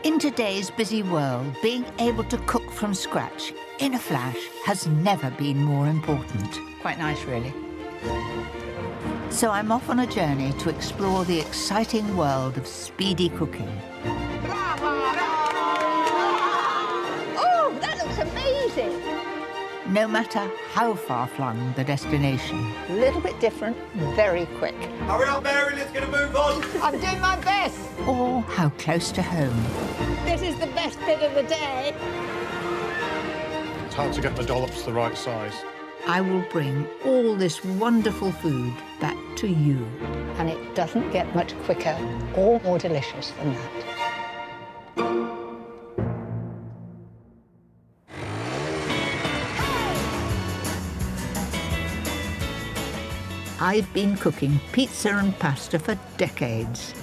In today's busy world, being able to cook from scratch in a flash has never been more important. Quite nice, really. So I'm off on a journey to explore the exciting world of speedy cooking. Oh, that looks amazing. No matter how far-flung the destination. A little bit different, very quick. Hurry up, Mary, let's get a move on. I'm doing my best. Or how close to home. This is the best bit of the day. It's hard to get the dollops the right size. I will bring all this wonderful food back to you. And it doesn't get much quicker or more delicious than that. I've been cooking pizza and pasta for decades.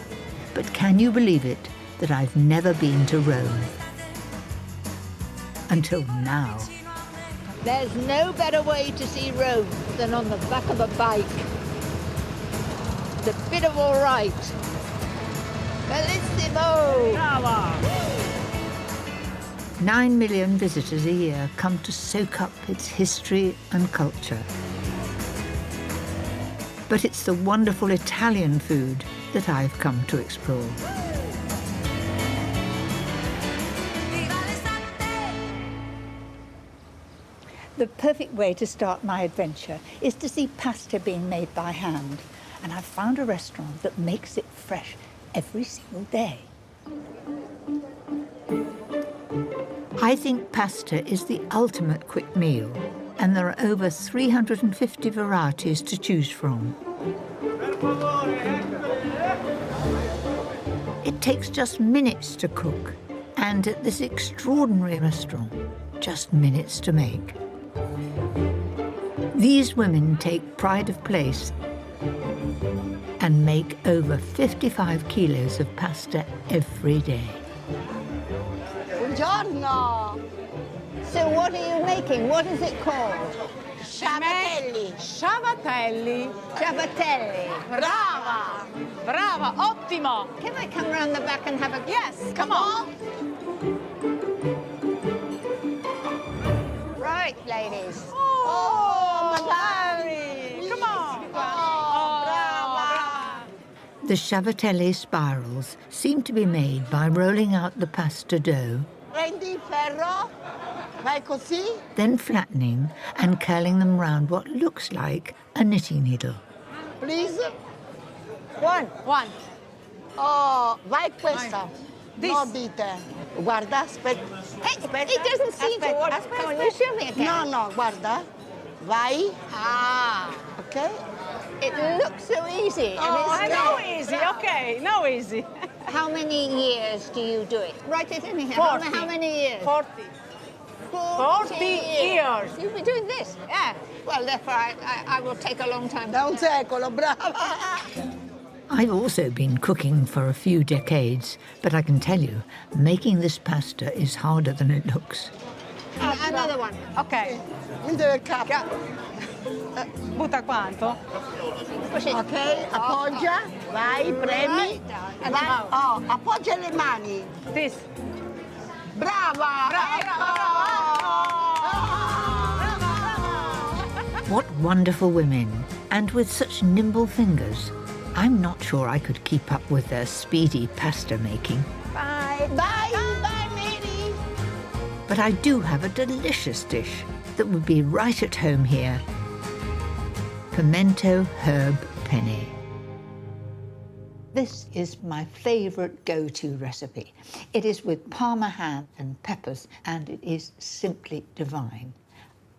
But can you believe it that I've never been to Rome? Until now. There's no better way to see Rome than on the back of a bike. It's a bit of all right. Bellissimo! Brava! 9 million visitors a year come to soak up its history and culture. But it's the wonderful Italian food that I've come to explore. The perfect way to start my adventure is to see pasta being made by hand. And I've found a restaurant that makes it fresh every single day. I think pasta is the ultimate quick meal, and there are over 350 varieties to choose from. It takes just minutes to cook, and at this extraordinary restaurant, just minutes to make. These women take pride of place and make over 55 kilos of pasta every day. Buongiorno! So what are you making? What is it called? Ciabattelle. Ciabattelle. Ciabattelle. Brava! Brava, ottimo! Can I come round the back and have a... Yes, come on. Right, ladies. Oh, magari. Come on. Oh, brava. The ciabattelle spirals seem to be made by rolling out the pasta dough, Prendi il ferro, fai così. then flattening and curling them round what looks like a knitting needle. Please. One. Oh, vai questa. This. No dite. Guarda, aspetta. Aspetta. It doesn't seem to work. Aspetta, Come on, you show me again. No, guarda. Vai. Ah, Ok? it looks so easy. Oh, and No it's easy, okay, no easy. How many years do you do it? Write it in here. 40. How many years? 40. 40 years. You've been doing this? Yeah. Well, therefore, I will take a long time. Da un secolo, brava. I've also been cooking for a few decades, but I can tell you, making this pasta is harder than it looks. Another one. Ok, Into il capo. butta quanto? Push it. Ok, appoggia. Vai, premi. Right down. And then Vai. Oh, appoggia le mani. This. Brava. What wonderful women, and with such nimble fingers. I'm not sure I could keep up with their speedy pasta making. Bye. Bye. Bye, Mary. But I do have a delicious dish that would be right at home here. Pimento herb penne. This is my favourite go-to recipe. It is with Parma ham and peppers, and it is simply divine.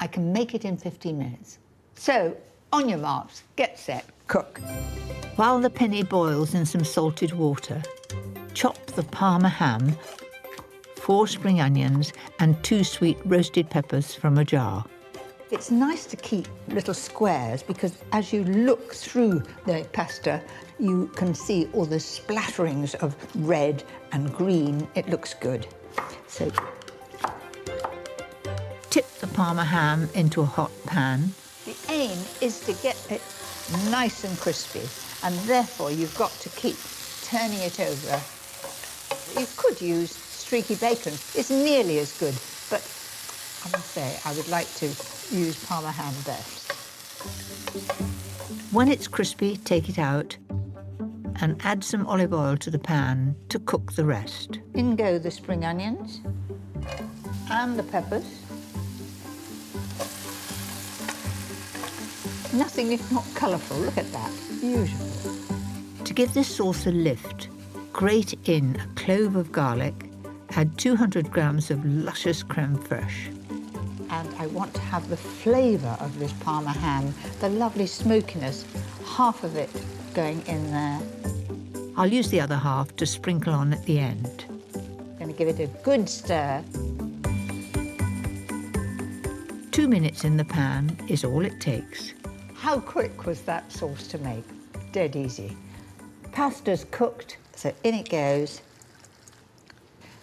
I can make it in 15 minutes. So, on your marks, get set, cook. While the penne boils in some salted water, chop the Parma ham, 4 spring onions and 2 sweet roasted peppers from a jar. It's nice to keep little squares because as you look through the pasta, you can see all the splatterings of red and green. It looks good. So, Tip the Parma ham into a hot pan. the aim is to get it nice and crispy, and therefore you've got to keep turning it over. You could use streaky bacon is nearly as good, but I must say I would like to use Parma ham best. When it's crispy, take it out and add some olive oil to the pan to cook the rest. In go the spring onions and the peppers. Nothing if not colourful, look at that, beautiful. To give this sauce a lift, grate in a clove of garlic, add 200 grams of luscious creme fraiche. And I want to have the flavour of this Parma ham, the lovely smokiness, half of it going in there. I'll use the other half to sprinkle on at the end. I'm going to give it a good stir. 2 minutes in the pan is all it takes. How quick was that sauce to make? Dead easy. Pasta's cooked, so in it goes.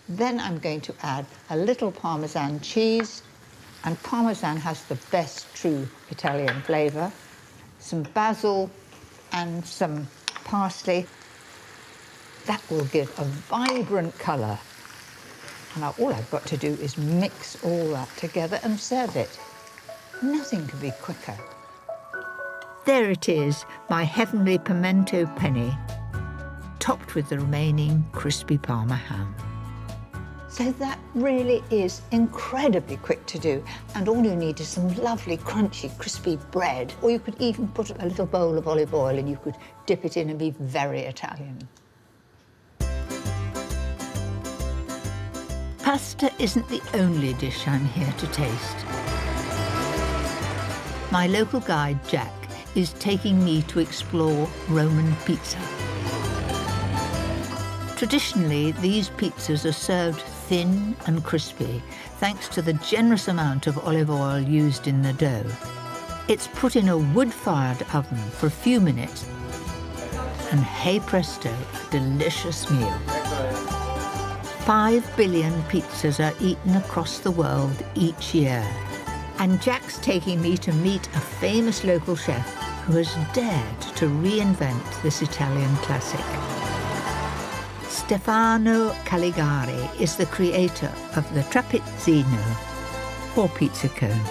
Then I'm going to add a little Parmesan cheese, and Parmesan has the best true Italian flavour. Some basil and some parsley. That will give a vibrant colour. And now all I've got to do is mix all that together and serve it. Nothing could be quicker. There it is, my heavenly pimento penny, topped with the remaining crispy Parma ham. So that really is incredibly quick to do, and all you need is some lovely crunchy crispy bread, or you could even put a little bowl of olive oil and you could dip it in and be very Italian. Pasta isn't the only dish I'm here to taste. My local guide, Jack, is taking me to explore Roman pizza. Traditionally, these pizzas are served thin and crispy, thanks to the generous amount of olive oil used in the dough. It's put in a wood-fired oven for a few minutes, and hey presto, a delicious meal. 5 billion pizzas are eaten across the world each year, and Jack's taking me to meet a famous local chef who has dared to reinvent this Italian classic. Stefano Caligari is the creator of the trapezzino, or pizza cone.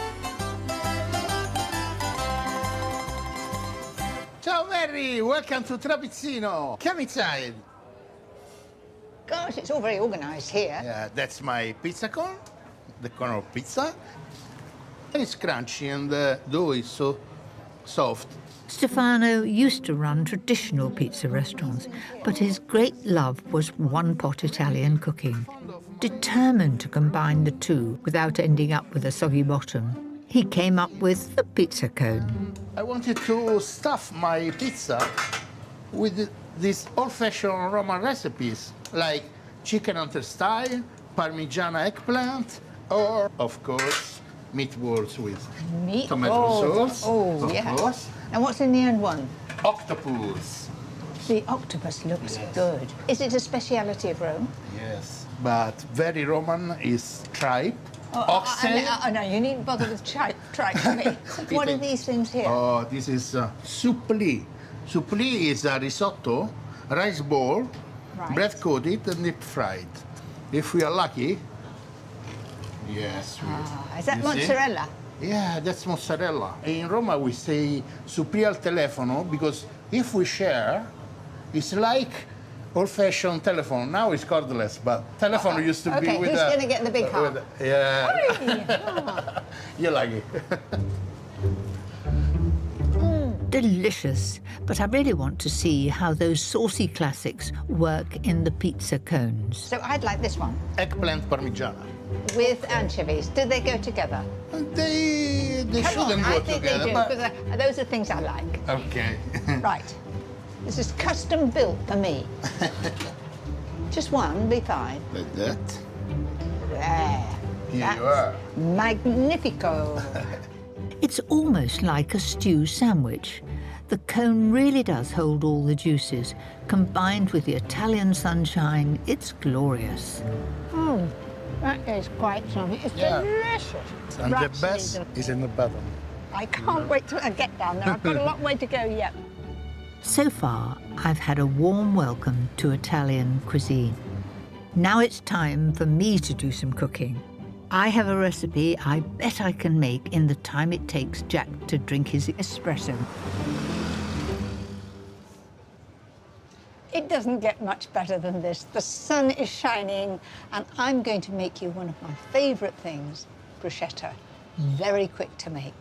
Ciao Mary, welcome to Trapezzino. Come inside. Gosh, it's all very organised here. Yeah, that's my pizza cone, the cone of pizza. It's crunchy and the dough is so soft. Stefano used to run traditional pizza restaurants, but his great love was one-pot Italian cooking. Determined to combine the two without ending up with a soggy bottom, he came up with the pizza cone. I wanted to stuff my pizza with these old-fashioned Roman recipes, like chicken under style, Parmigiana eggplant, or, of course, meatballs with tomato sauce. Oh, of yeah. course. And what's in the end one? Octopus. The octopus looks good. Is it a speciality of Rome? Yes, but very Roman is tripe, oxen. No, you needn't bother with tripe for me. What are these things here? Oh, this is suppli. Suppli is a risotto, rice ball, Right. bread coated and deep fried. If we are lucky, yes. Is that You see? mozzarella? Yeah, that's mozzarella. In Roma we say suppli al telefono because if we share, it's like old-fashioned telephone. Now it's cordless, but telephone used to be Okay, with who's going to get the big half? Yeah. You're lucky. Delicious, but I really want to see how those saucy classics work in the pizza cones. So I'd like this one, Eggplant parmigiana. with anchovies. Do they go together? They Come on, shouldn't I go think together, they do, but because those are things I like. okay. Right. This is custom built for me. Just one, be fine. Like that. There. Here That's you are. Magnifico. It's almost like a stew sandwich. The cone really does hold all the juices. Combined with the Italian sunshine, it's glorious. Oh, that is quite something. It's Yeah. delicious. And the Rats best need them. is in the bottom. I can't wait till I get down there. I've got a long way to go yet. So far, I've had a warm welcome to Italian cuisine. Now it's time for me to do some cooking. I have a recipe I bet I can make in the time it takes Jack to drink his espresso. It doesn't get much better than this. The sun is shining, and I'm going to make you one of my favourite things, bruschetta. Very quick to make.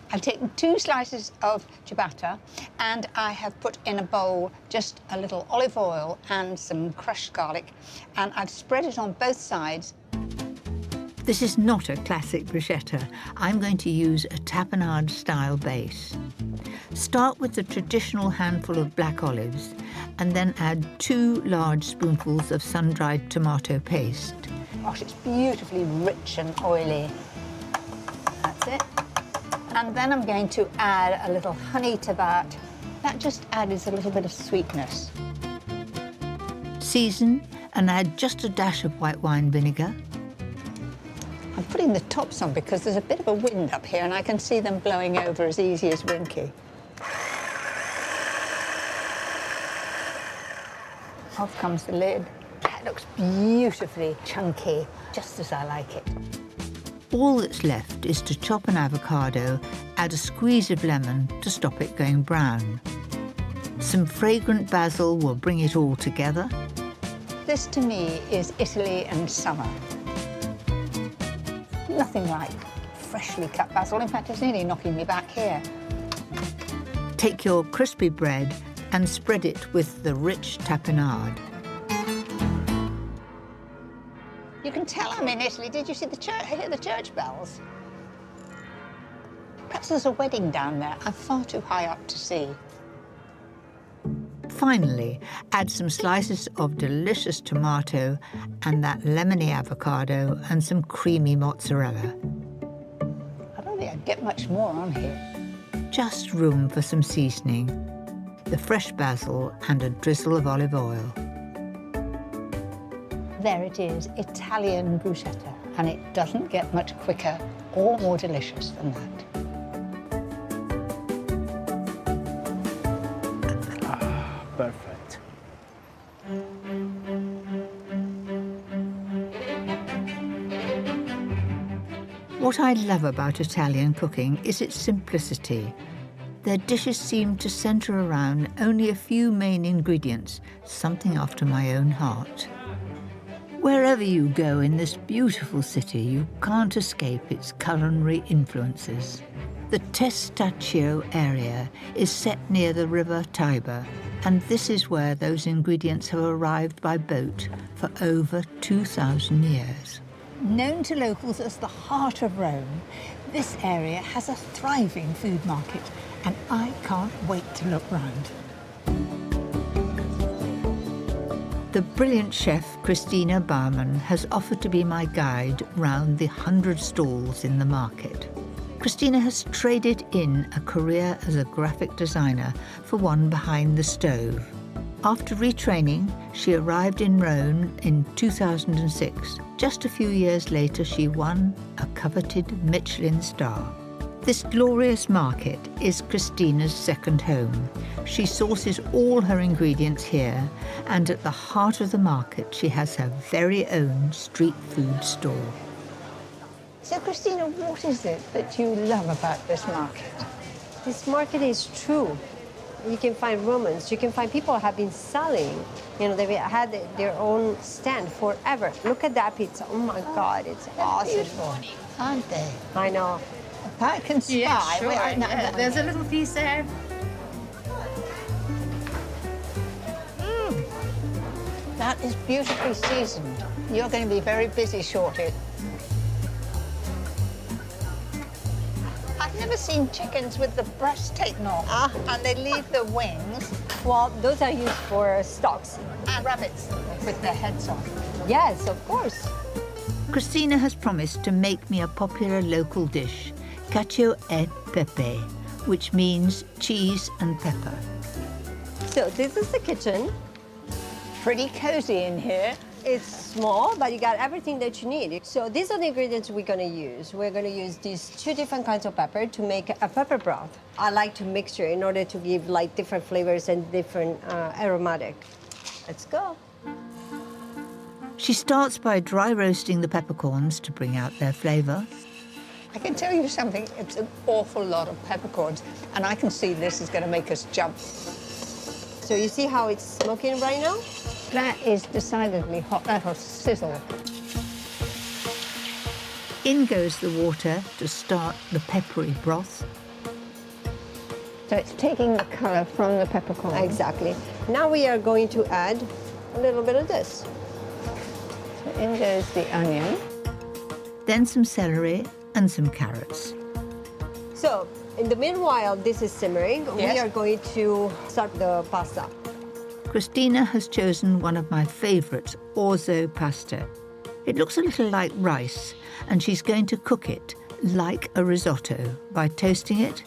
I've taken 2 slices of ciabatta, and I have put in a bowl just a little olive oil and some crushed garlic, and I've spread it on both sides. This is not a classic bruschetta. I'm going to use a tapenade-style base. Start with the traditional handful of black olives, and then add 2 large spoonfuls of sun-dried tomato paste. Gosh, it's beautifully rich and oily. That's it. And then I'm going to add a little honey to that. That just adds a little bit of sweetness. Season and add just a dash of white wine vinegar. I'm putting the tops on because there's a bit of a wind up here and I can see them blowing over as easy as Winky. Off comes the lid. That looks beautifully chunky, just as I like it. All that's left is to chop an avocado, add a squeeze of lemon to stop it going brown. Some fragrant basil will bring it all together. This, to me, is Italy and summer. Nothing like freshly cut basil. In fact, it's nearly knocking me back here. Take your crispy bread and spread it with the rich tapenade. You can tell I'm in Italy. Did you see the church? Hear the church bells? Perhaps there's a wedding down there. I'm far too high up to see. Finally, add some slices of delicious tomato and that lemony avocado and some creamy mozzarella. I don't think I'd get much more on here. Just room for some seasoning, the fresh basil and a drizzle of olive oil. There it is, Italian bruschetta, and it doesn't get much quicker or more delicious than that. Perfect. What I love about Italian cooking is its simplicity. Their dishes seem to centre around only a few main ingredients, something after my own heart. Wherever you go in this beautiful city, you can't escape its culinary influences. The Testaccio area is set near the river Tiber, and this is where those ingredients have arrived by boat for over 2,000 years. Known to locals as the heart of Rome, this area has a thriving food market, and I can't wait to look round. The brilliant chef Christina Barman has offered to be my guide round the 100 stalls in the market. Christina has traded in a career as a graphic designer for one behind the stove. After retraining, she arrived in Rome in 2006. Just a few years later, she won a coveted Michelin star. This glorious market is Christina's second home. She sources all her ingredients here, and at the heart of the market, she has her very own street food store. So, Christina, what is it that you love about this market? This market is true. You can find Romans, you can find people who have been selling. You know, they've had their own stand forever. Look at that pizza. Oh my God, it's awesome. Beautiful, aren't they? I know. I can spy. Yeah, sure. Wait, no, Yeah, there's a little piece there. That is beautifully seasoned. You're going to be very busy shortly. I've never seen chickens with the breast taken off, and they leave the wings, Well, those are used for stocks. and rabbits with their heads off. Yes, of course. Christina has promised to make me a popular local dish, cacio e pepe, which means cheese and pepper. So this is the kitchen. Pretty cozy in here. It's small, but you got everything that you need. So these are the ingredients we're going to use. We're going to use these 2 different kinds of pepper to make a pepper broth. I like to mixture in order to give like different flavors and different aromatic. Let's go. She starts by dry roasting the peppercorns to bring out their flavour. I can tell you something, it's an awful lot of peppercorns, and I can see this is going to make us jump. So you see how it's smoking right now? That is decidedly hot. That'll sizzle. In goes the water to start the peppery broth. So it's taking the colour from the peppercorn. Exactly. Now we are going to add a little bit of this. So in goes the onion. Then some celery and some carrots. So, in the meanwhile, this is simmering. Yes. We are going to start the pasta. Christina has chosen one of my favourites, orzo pasta. It looks a little like rice, and she's going to cook it like a risotto by toasting it,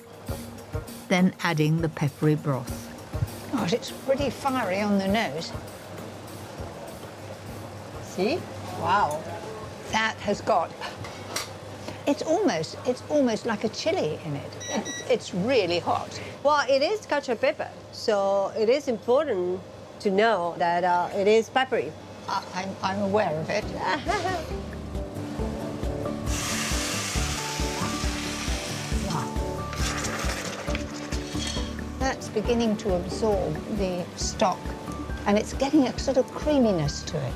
then adding the peppery broth. Gosh, it's pretty fiery on the nose. See? Wow. That has got... It's almost like a chili in it. It's really hot. Well, it is cacio e pepe, so it is important to know that it is peppery. I'm aware of it. That's beginning to absorb the stock, and it's getting a sort of creaminess to it.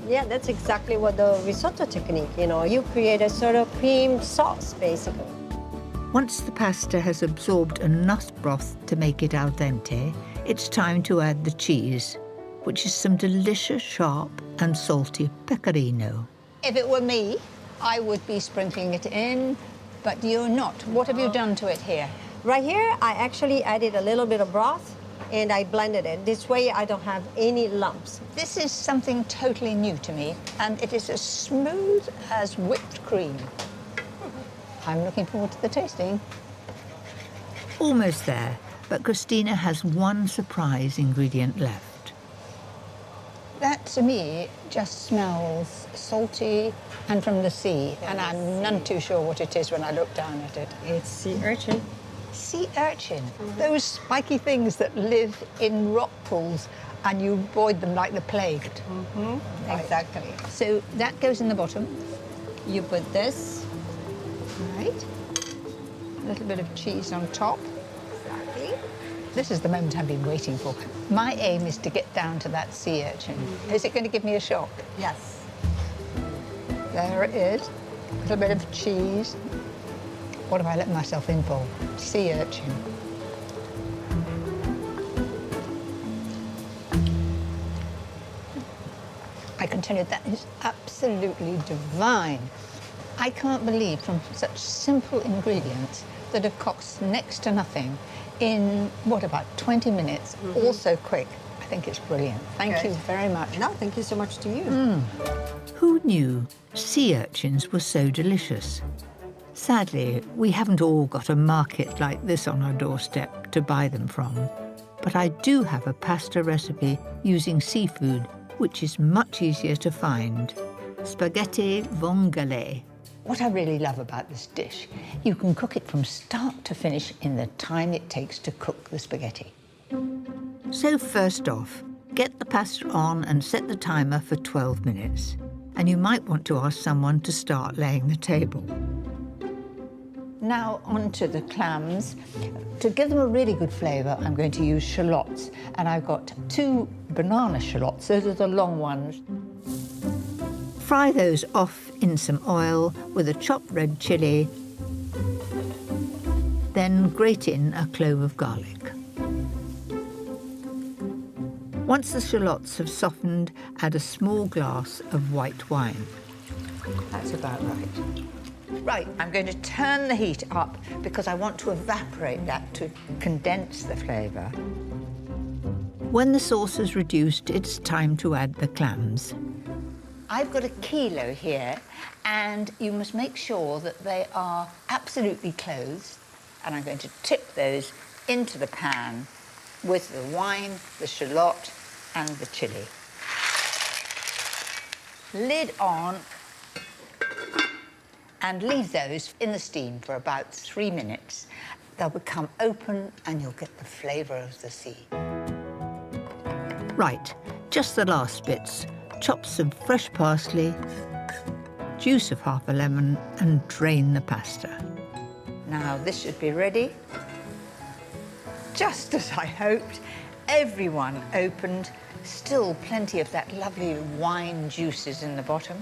Yeah, that's exactly what the risotto technique, you know, you create a sort of cream sauce, basically. Once the pasta has absorbed enough broth to make it al dente, it's time to add the cheese, which is some delicious, sharp and salty pecorino. If it were me, I would be sprinkling it in, but you're not. What have you done to it here? Right here, I actually added a little bit of broth and I blended it. This way I don't have any lumps. This is something totally new to me, and it is as smooth as whipped cream. I'm looking forward to the tasting. Almost there, but Christina has one surprise ingredient left. That, to me, just smells salty and from the sea, and I'm none too sure what it is when I look down at it. It's sea urchin. Sea urchin, those spiky things that live in rock pools and you avoid them like the plague. Right. Exactly. So that goes in the bottom. You put this. Right. A little bit of cheese on top. Exactly. This is the moment I've been waiting for. My aim is to get down to that sea urchin. Is it going to give me a shock? Yes. There it is. A little bit of cheese. What have I let myself in for? Sea urchin. I can tell you that is absolutely divine. I can't believe from such simple ingredients that have cost next to nothing in, what, about 20 minutes, all so quick. I think it's brilliant. Thank you very much. No, thank you so much to you. Who knew sea urchins were so delicious? Sadly, we haven't all got a market like this on our doorstep to buy them from. But I do have a pasta recipe using seafood, which is much easier to find. Spaghetti vongole. What I really love about this dish, you can cook it from start to finish in the time it takes to cook the spaghetti. So first off, get the pasta on and set the timer for 12 minutes. And you might want to ask someone to start laying the table. Now onto the clams. To give them a really good flavour, I'm going to use shallots. And I've got 2 banana shallots, those are the long ones. Fry those off in some oil with a chopped red chilli. Then grate in a clove of garlic. Once the shallots have softened, add a small glass of white wine. That's about right. Right, I'm going to turn the heat up because I want to evaporate that to condense the flavour. When the sauce is reduced, it's time to add the clams. I've got 1 kilo here, and you must make sure that they are absolutely closed, and I'm going to tip those into the pan with the wine, the shallot, and the chilli. Lid on, and leave those in the steam for about 3 minutes. They'll become open and you'll get the flavour of the sea. Right, just the last bits. chop some fresh parsley, juice of half a lemon, and drain the pasta. Now this should be ready. Just as I hoped, everyone opened. Still plenty of that lovely wine juices in the bottom.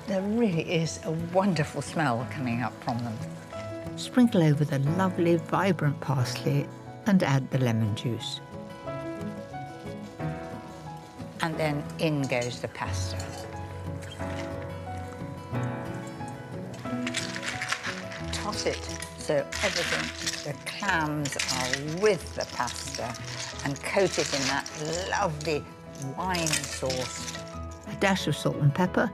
There really is a wonderful smell coming up from them. Sprinkle over the lovely, vibrant parsley and add the lemon juice. And then in goes the pasta. Toss it so everything, the clams are with the pasta and coat it in that lovely wine sauce. A dash of salt and pepper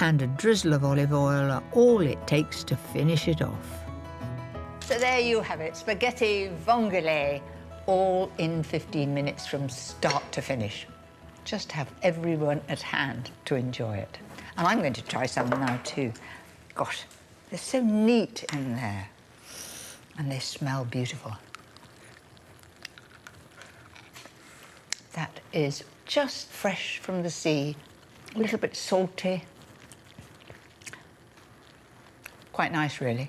and a drizzle of olive oil are all it takes to finish it off. So there you have it, spaghetti vongole, all in 15 minutes from start to finish. Just have everyone at hand to enjoy it. And I'm going to try some now too. Gosh, they're so neat in there. And they smell beautiful. That is just fresh from the sea, a little bit salty. Quite nice, really.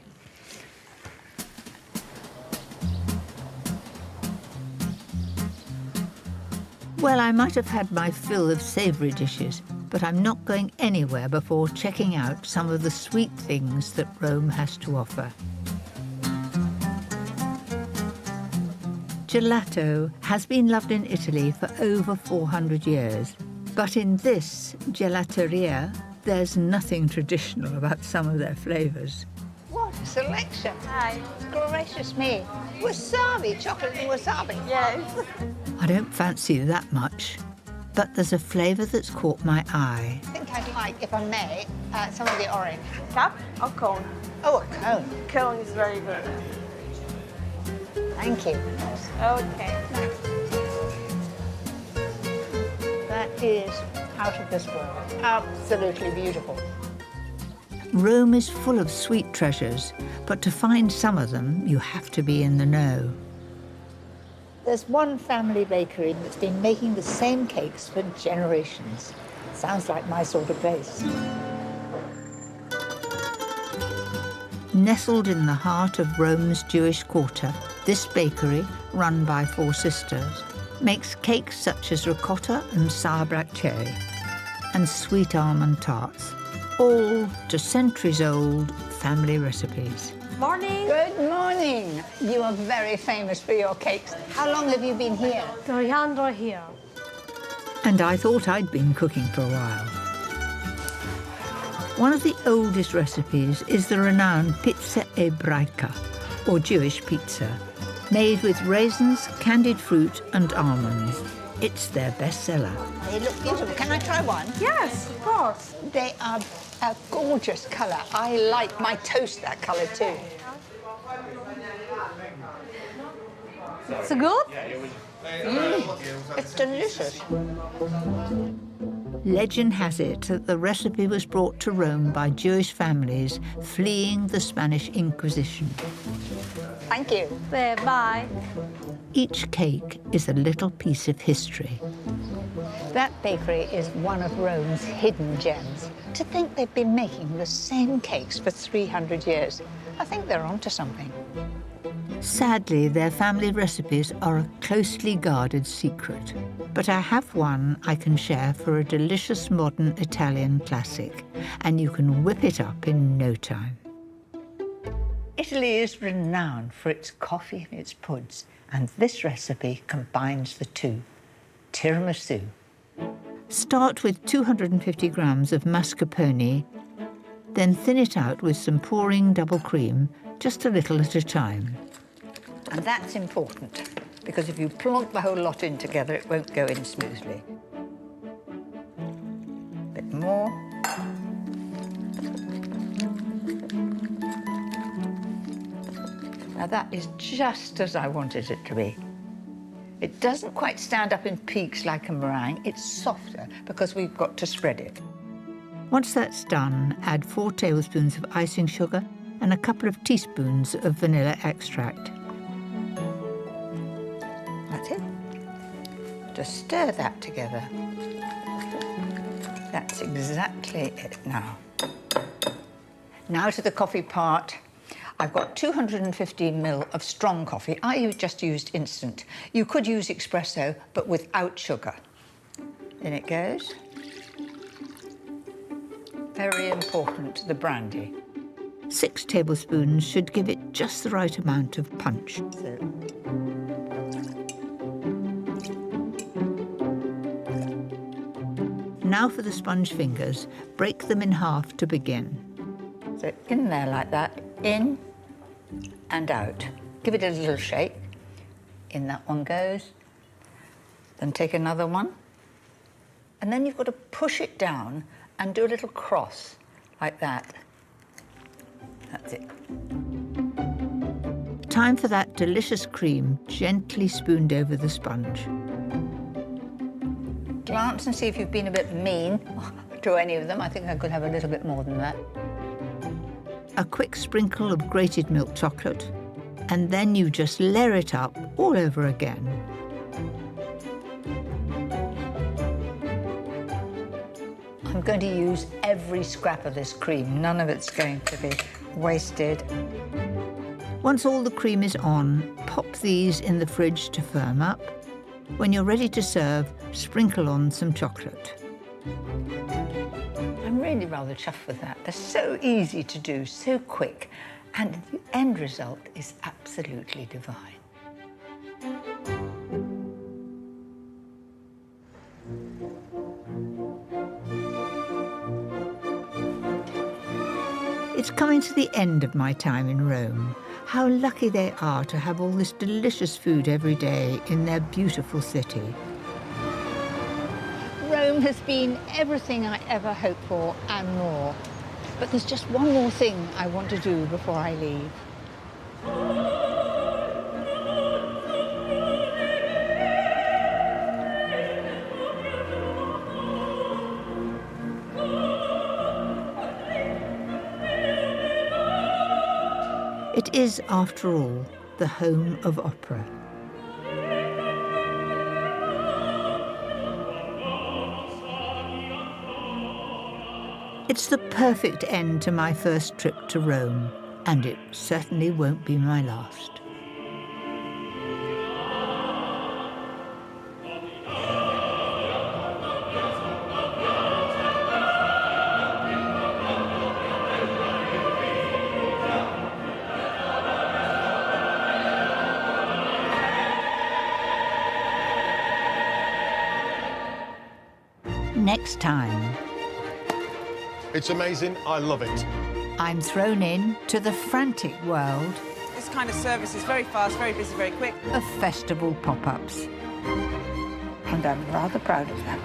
Well, I might have had my fill of savoury dishes, but I'm not going anywhere before checking out some of the sweet things that Rome has to offer. Gelato has been loved in Italy for over 400 years, but in this gelateria, there's nothing traditional about some of their flavours. What a selection. Hi. Gracious me. Wasabi, chocolate and wasabi. Yes. I don't fancy that much, but there's a flavour that's caught my eye. I think I'd like, if I may, some of the orange. Cup or cone? Oh, a cone. Cone is very good. Thank you. Okay. That is out of this world. Absolutely beautiful. Rome is full of sweet treasures, but to find some of them, you have to be in the know. There's one family bakery that's been making the same cakes for generations. Sounds like my sort of place. Nestled in the heart of Rome's Jewish quarter, this bakery, run by 4 sisters, makes cakes such as ricotta and sauerbraten cherry, and sweet almond tarts, all to centuries-old family recipes. Morning. Good morning. You are very famous for your cakes. How long have you been here? 300 here. And I thought I'd been cooking for a while. One of the oldest recipes is the renowned pizza ebraica, or Jewish pizza, made with raisins, candied fruit and almonds. It's their bestseller. They look beautiful. Can I try one? Yes, of course. They are a gorgeous colour. I like my toast that colour too. It's good? It's delicious. Legend has it that the recipe was brought to Rome by Jewish families fleeing the Spanish Inquisition. Thank you. Bye. Each cake is a little piece of history. That bakery is one of Rome's hidden gems. To think they've been making the same cakes for 300 years. I think they're onto something. Sadly, their family recipes are a closely guarded secret. But I have one I can share for a delicious modern Italian classic, and you can whip it up in no time. Italy is renowned for its coffee and its puds, and this recipe combines the two. Tiramisu. Start with 250 grams of mascarpone, then thin it out with some pouring double cream, just a little at a time. And that's important, because if you plonk the whole lot in together, it won't go in smoothly. A bit more. Now that is just as I wanted it to be. It doesn't quite stand up in peaks like a meringue. It's softer because we've got to spread it. Once that's done, add 4 tablespoons of icing sugar and a couple of teaspoons of vanilla extract. That's it. Just stir that together. That's exactly it now. Now to the coffee part. I've got 250 ml of strong coffee. I just used instant. You could use espresso, but without sugar. In it goes. Very important, the brandy. 6 tablespoons should give it just the right amount of punch. So. Now for the sponge fingers, break them in half to begin. So in there like that, in and out. Give it a little shake. In that one goes. Then take another one. And then you've got to push it down and do a little cross like that. That's it. Time for that delicious cream gently spooned over the sponge. Glance and see if you've been a bit mean to any of them. I think I could have a little bit more than that. A quick sprinkle of grated milk chocolate, and then you just layer it up all over again. I'm going to use every scrap of this cream. None of it's going to be wasted. Once all the cream is on, pop these in the fridge to firm up. When you're ready to serve, sprinkle on some chocolate. I'm really rather chuffed with that. They're so easy to do, so quick, and the end result is absolutely divine. It's coming to the end of my time in Rome. How lucky they are to have all this delicious food every day in their beautiful city. Rome has been everything I ever hoped for and more. But there's just one more thing I want to do before I leave. It is, after all, the home of opera. It's the perfect end to my first trip to Rome, and it certainly won't be my last. Next time, It's amazing. I love it. I'm thrown in to the frantic world This kind of service is very fast, very busy, very quick. of festival pop-ups. And I'm rather proud of that.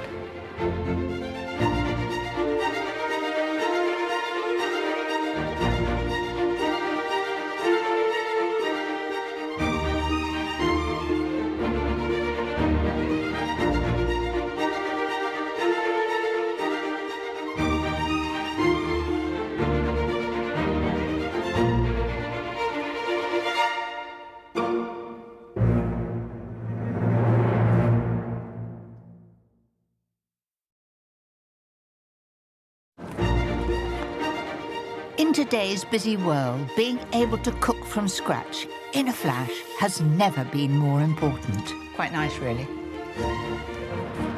In today's busy world, being able to cook from scratch in a flash has never been more important. Quite nice, really.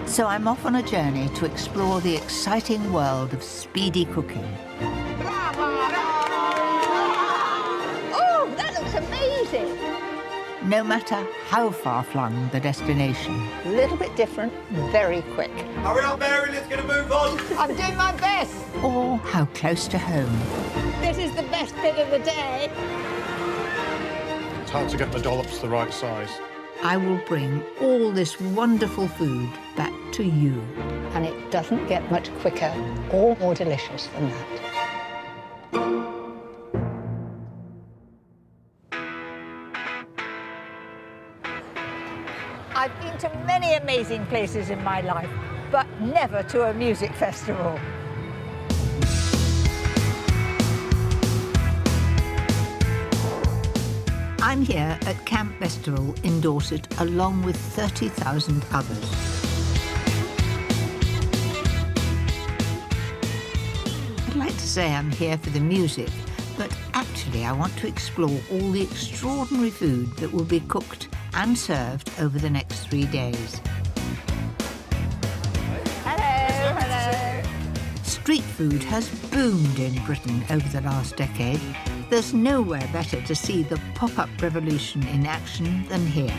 So I'm off on a journey to explore the exciting world of speedy cooking. Oh, that looks amazing. No matter how far-flung the destination. A little bit different, very quick. Hurry up, Mary, let's get a move on. I'm doing my best. Or how close to home. This is the best bit of the day. It's hard to get the dollops the right size. I will bring all this wonderful food back to you. And it doesn't get much quicker or more delicious than that. I've been to many amazing places in my life, but never to a music festival. I'm here at Camp Festival in Dorset, along with 30,000 others. like to say I'm here for the music, but actually I want to explore all the extraordinary food that will be cooked and served over the next 3 days. Hello, hello. Street food has boomed in Britain over the last decade. There's nowhere better to see the pop-up revolution in action than here.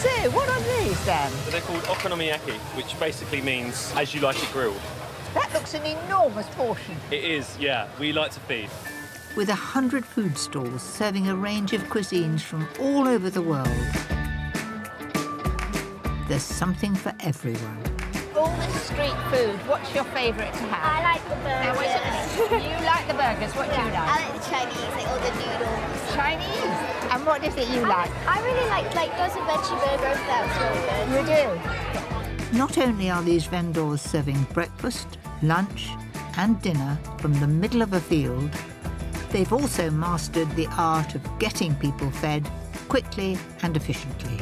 So, what are these then? So they're called okonomiyaki, which basically means as you like it grilled. That looks an enormous portion. It is, yeah. We like to feed. With 100 food stalls serving a range of cuisines from all over the world, there's something for everyone. All this street food, what's your favourite to have? I like the burgers. You like the burgers, what do you like? I like the Chinese, like all the noodles. Chinese? And what is it you like? I really like those veggie burgers, that's really good. You do? Not only are these vendors serving breakfast, lunch and dinner from the middle of a field, they've also mastered the art of getting people fed quickly and efficiently.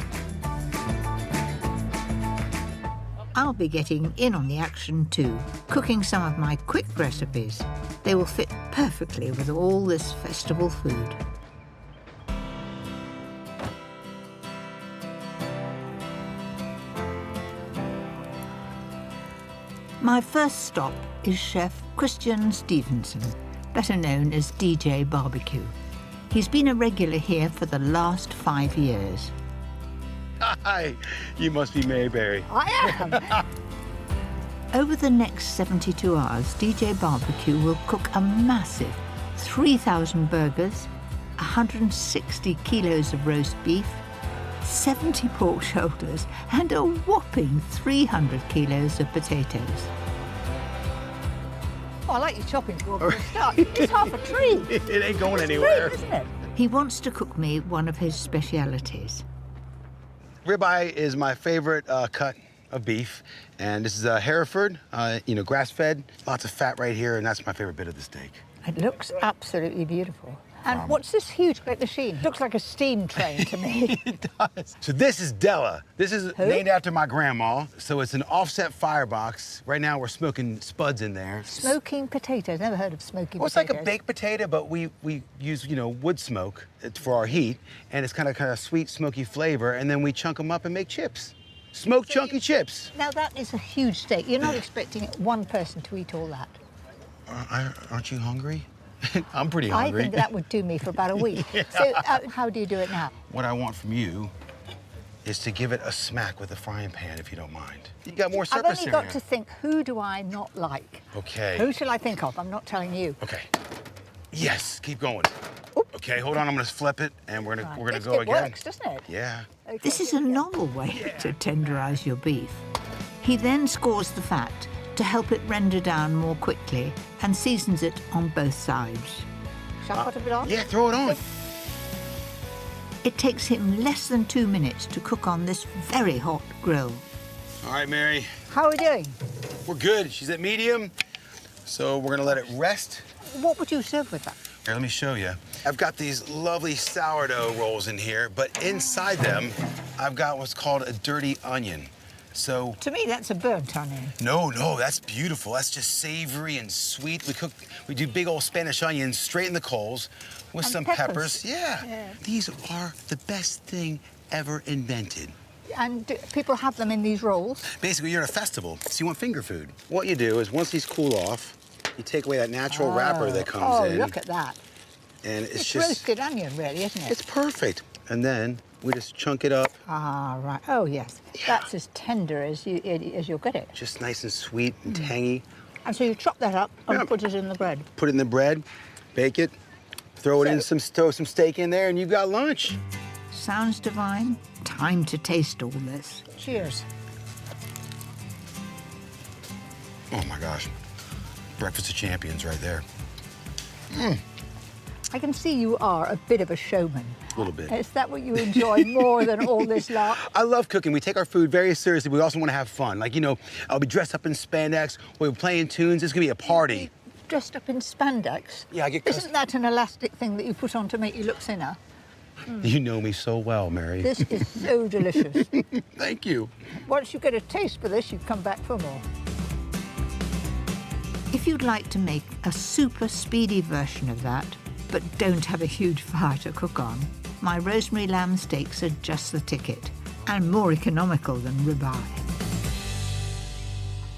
I'll be getting in on the action too, cooking some of my quick recipes. They will fit perfectly with all this festival food. My first stop is Chef Christian Stevenson, better known as DJ Barbecue. He's been a regular here for the last 5 years. Hi, you must be Mayberry. I am. Over the next 72 hours, DJ Barbecue will cook a massive 3,000 burgers, 160 kilos of roast beef, 70 pork shoulders, and a whopping 300 kilos of potatoes. Oh, I like your chopping board for a start. It's half a tree. It ain't going anywhere. It's great, isn't it? He wants to cook me one of his specialities. Ribeye is my favorite cut of beef, and this is Hereford, grass-fed. Lots of fat right here, and that's my favorite bit of the steak. It looks absolutely beautiful. And what's this huge great machine? Looks like a steam train to me. It does. So this is Della. This is named after my grandma. So it's an offset firebox. Right now we're smoking spuds in there. Smoking potatoes. Never heard of smoking Well, it's potatoes. like a baked potato, but we use, wood smoke for our heat, and it's kind of sweet, smoky flavor, and then we chunk them up and make chips. Smoked chunky chips. Now that is a huge steak. You're not expecting one person to eat all that. Aren't you hungry? I'm pretty hungry. I think that would do me for about a week. Yeah. So how do you do it now? What I want from you is to give it a smack with a frying pan, if you don't mind. You got more surface I've only in got here. to think, who do I not like? Okay. Who shall I think of? I'm not telling you. Okay. Yes, keep going. Okay, hold on, I'm gonna flip it and we're gonna go It again. works, doesn't it? Yeah. Okay. This is a novel way to tenderize your beef. He then scores the fat to help it render down more quickly and seasons it on both sides. Shall I put a bit on? Yeah, throw it on. It takes him less than 2 minutes to cook on this very hot grill. All right, Mary, How are we doing? we're good. She's at medium, so we're gonna let it rest. What would you serve with that? Here, let me show you. I've got these lovely sourdough rolls in here, but inside them, I've got what's called a dirty onion. So, To me, that's a burnt onion. no, that's beautiful. That's just savory and sweet. We do big old Spanish onions straight in the coals with And some peppers. Yeah. These are the best thing ever invented. And do people have them in these rolls? Basically, you're at a festival, so you want finger food. What you do is once these cool off, you take away that natural wrapper that comes in. Oh, look at that. And It's just roasted onion, really, isn't it? It's perfect. And then we just chunk it up. Ah, right. Oh, yes. Yeah. That's as tender as you'll get it. Just nice and sweet and tangy. And so you chop that up and Yeah. put it in the bread. Put it in the bread, bake it, throw it in throw some steak in there, and you've got lunch. Sounds divine. Time to taste all this. Cheers. Oh my gosh. Breakfast of champions right there. I can see you are a bit of a showman. A little bit. Is that what you enjoy more than all this lot? I love cooking. We take our food very seriously. We also want to have fun. Like, I'll be dressed up in spandex. We'll be playing tunes. It's going to be a party. Dressed up in spandex? Yeah, I get Isn't that an elastic thing that you put on to make you look thinner? You know me so well, Mary. This is so delicious. Thank you. Once you get a taste for this, you come back for more. If you'd like to make a super speedy version of that, but don't have a huge fire to cook on, my rosemary lamb steaks are just the ticket, and more economical than ribeye.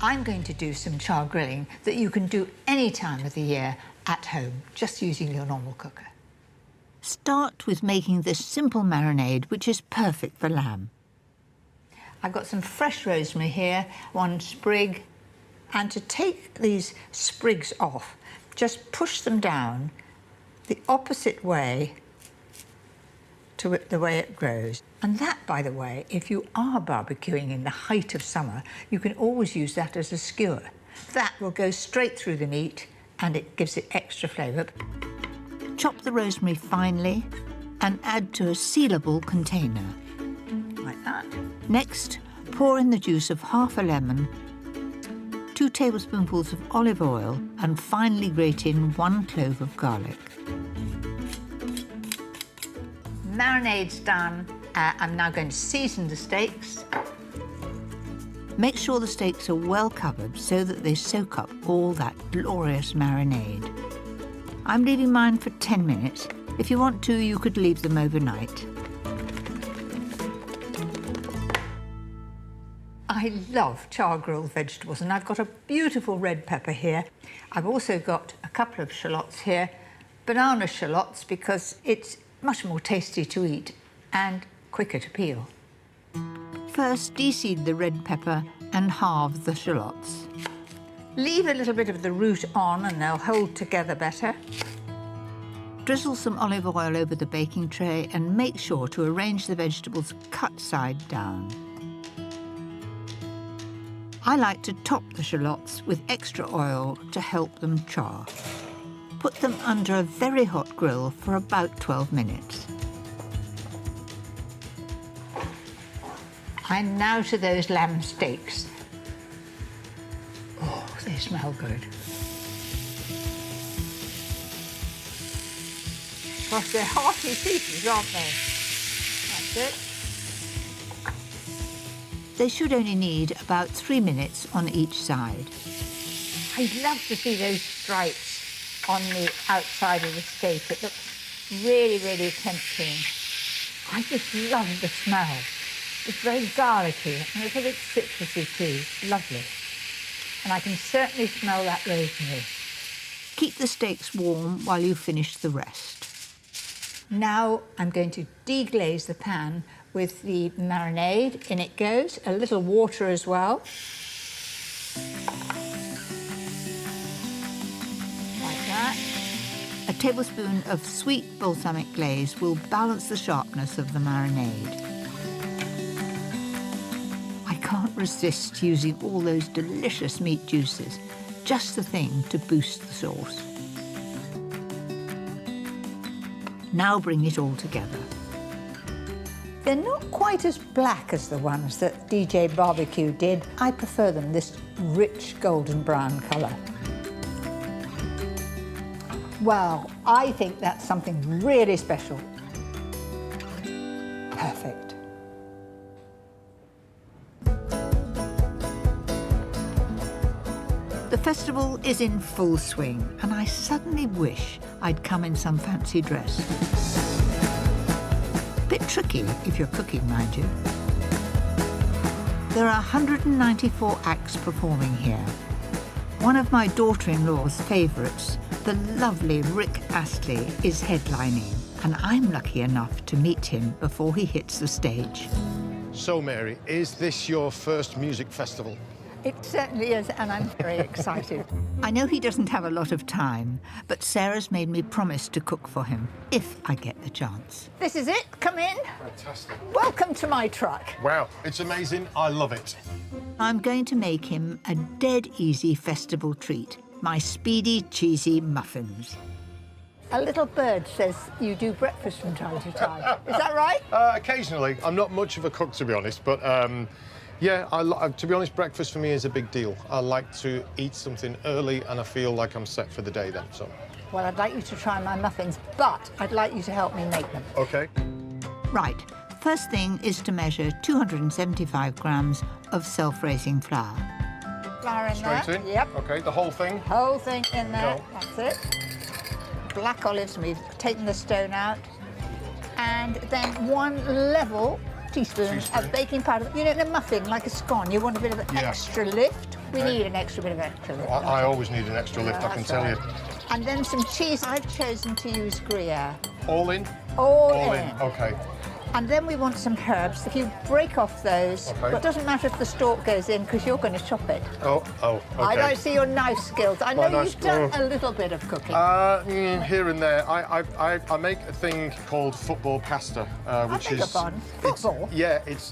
I'm going to do some char grilling that you can do any time of the year at home, just using your normal cooker. Start with making this simple marinade, which is perfect for lamb. I've got some fresh rosemary here, 1 sprig, and to take these sprigs off, just push them down the opposite way to the way it grows. And that, by the way, if you are barbecuing in the height of summer, you can always use that as a skewer. That will go straight through the meat and it gives it extra flavour. Chop the rosemary finely and add to a sealable container. Like that. Next, pour in the juice of half a lemon, 2 tablespoonfuls of olive oil, and finely grate in 1 clove of garlic. Marinade's done. I'm now going to season the steaks. Make sure the steaks are well covered so that they soak up all that glorious marinade. I'm leaving mine for 10 minutes. If you want to, you could leave them overnight. I love char-grilled vegetables, and I've got a beautiful red pepper here. I've also got a couple of shallots here, banana shallots, because it's much more tasty to eat and quicker to peel. First, de-seed the red pepper and halve the shallots. Leave a little bit of the root on and they'll hold together better. Drizzle some olive oil over the baking tray and make sure to arrange the vegetables cut side down. I like to top the shallots with extra oil to help them char. Put them under a very hot grill for about 12 minutes. And now to those lamb steaks. Oh, they smell good. Gosh, they're hearty pieces, aren't they? That's it. They should only need about 3 minutes on each side. I'd love to see those stripes on the outside of the steak. It looks really, really tempting. I just love the smell. It's very garlicky and it's a bit citrusy too. Lovely. And I can certainly smell that rosemary. Keep the steaks warm while you finish the rest. Now I'm going to deglaze the pan with the marinade. In it goes, a little water as well. Like that. A tablespoon of sweet balsamic glaze will balance the sharpness of the marinade. I can't resist using all those delicious meat juices. Just the thing to boost the sauce. Now bring it all together. They're not quite as black as the ones that DJ Barbecue did. I prefer them this rich golden brown colour. Well, I think that's something really special. Perfect. The festival is in full swing, and I suddenly wish I'd come in some fancy dress. Bit tricky if you're cooking, mind you. There are 194 acts performing here. One of my daughter-in-law's favourites, the lovely Rick Astley, is headlining, and I'm lucky enough to meet him before he hits the stage. So, Mary, is this your first music festival? It certainly is, and I'm very excited. I know he doesn't have a lot of time, but Sarah's made me promise to cook for him, if I get the chance. This is it. Come in. Fantastic. Welcome to my truck. Wow, it's amazing. I love it. I'm going to make him a dead easy festival treat, my speedy, cheesy muffins. A little bird says you do breakfast from time to time. Is that right? Occasionally. I'm not much of a cook, to be honest, but yeah, to be honest, breakfast for me is a big deal. I like to eat something early and I feel like I'm set for the day then, so. Well, I'd like you to try my muffins, but I'd like you to help me make them. OK. Right, first thing is to measure 275 grams of self-raising flour. Flour in there. Straight in? Yep. Okay, the whole thing? Whole thing in there. Go. That's it. Black olives, we've taken the stone out. And then 1 level teaspoon of baking powder. You know, the muffin, like a scone, you want a bit of an extra lift. We need an extra bit of extra lift. I always need an extra lift, I can tell you. And then some cheese. I've chosen to use Gruyere. All in? All in. Okay. And then we want some herbs. If you break off those, Okay. it doesn't matter if the stalk goes in because you're going to chop it. Oh, okay. I don't see your knife skills. I know My you've knife- done a little bit of cooking. Here and there. I make a thing called football pasta, which beg your is... pardon? Football? It's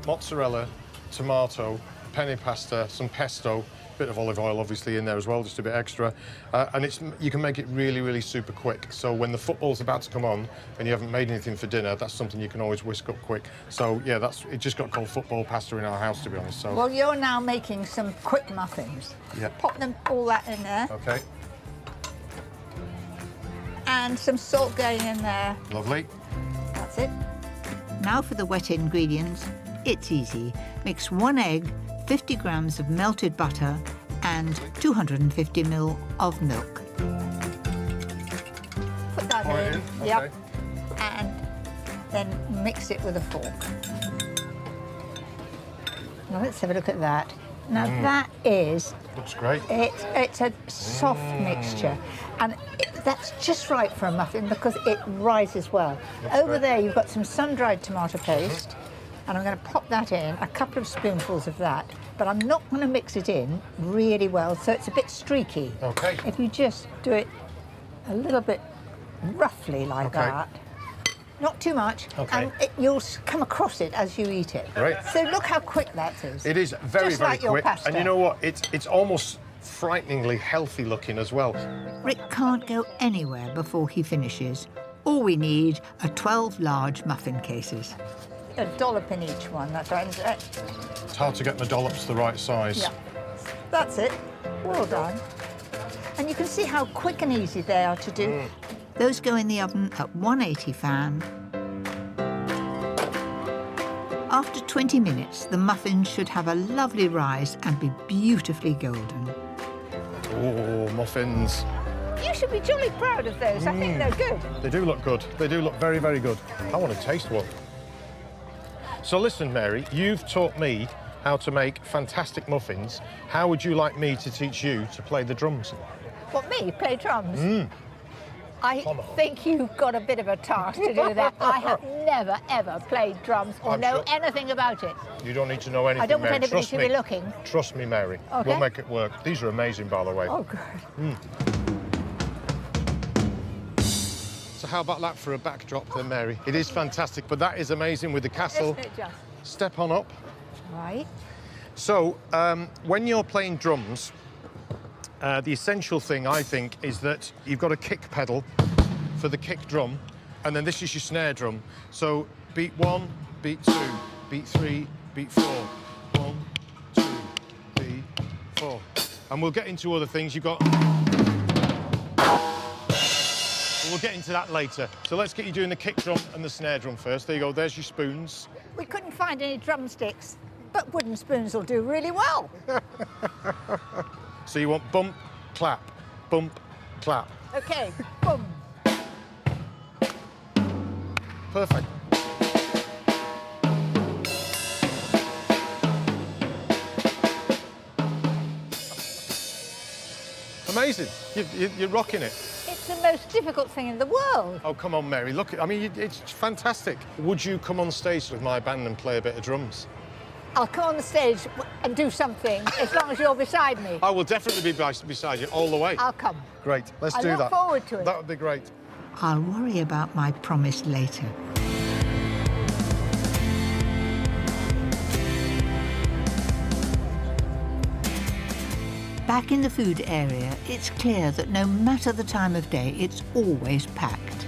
mozzarella, tomato, penne pasta, some pesto, bit of olive oil obviously in there as well, just a bit extra. And you can make it really, really super quick. So when the football's about to come on and you haven't made anything for dinner, that's something you can always whisk up quick. So yeah, it just got called football pasta in our house, to be honest. So Well, you're now making some quick muffins. Yeah. Pop them all that in there. Okay, And some salt going in there. lovely. That's it. Now for the wet ingredients. It's easy. Mix 1 egg, 50 grams of melted butter and 250 ml of milk. Put that Pour it in. in, Yep. okay. And then mix it with a fork. Now let's have a look at that. Now that is, Looks great. it's a soft mixture. And that's just right for a muffin because it rises well. Over great. there you've got some sun-dried tomato paste. And I'm going to pop that in, a couple of spoonfuls of that. But I'm not going to mix it in really well, so it's a bit streaky. Okay. If you just do it a little bit roughly like Okay. that. Not too much. Okay. And you'll come across it as you eat it. Great. So look how quick that is. It is very, Just very like your quick. pasta. And you know what? It's almost frighteningly healthy looking as well. Rick can't go anywhere before he finishes. All we need are 12 large muffin cases. A dollop in each one, that's right. It's hard to get the dollops the right size. Yeah. That's it. Well done. And you can see how quick and easy they are to do. Those go in the oven at 180 fan. After 20 minutes, the muffins should have a lovely rise and be beautifully golden. Oh, muffins. You should be jolly proud of those. I think they're good. They do look good. They do look very, very good. I want to taste one. So listen, Mary, you've taught me how to make fantastic muffins. How would you like me to teach you to play the drums? What, me? Play drums? I think you've got a bit of a task to do that. I have never, ever played drums or I'm know sure. anything about it. You don't need to know anything, I don't want Mary. anybody Trust to me. be looking. Trust me, Mary. Okay. We'll make it work. These are amazing, by the way. Oh, good. So how about that for a backdrop then, Mary? It is fantastic, but that is amazing with the castle. Isn't it just? Step on up. Right. So, when you're playing drums, the essential thing, I think, is that you've got a kick pedal for the kick drum, and then this is your snare drum. So, beat 1, beat 2, beat 3, beat 4. 1, 2, 3, 4. And we'll get into other things. You've got... We'll get into that later. So let's get you doing the kick drum and the snare drum first. There you go, there's your spoons. We couldn't find any drumsticks, but wooden spoons will do really well. So you want bump, clap, bump, clap. Okay, boom. Perfect. Amazing. You're rocking it. It's the most difficult thing in the world. Oh, come on, Mary. Look, I mean, it's fantastic. Would you come on stage with my band and play a bit of drums? I'll come on the stage and do something as long as you're beside me. I will definitely be beside you all the way. I'll come. Great. Let's I do look that. forward to it. That would be great. I'll worry about my promise later. Back in the food area, it's clear that no matter the time of day, it's always packed.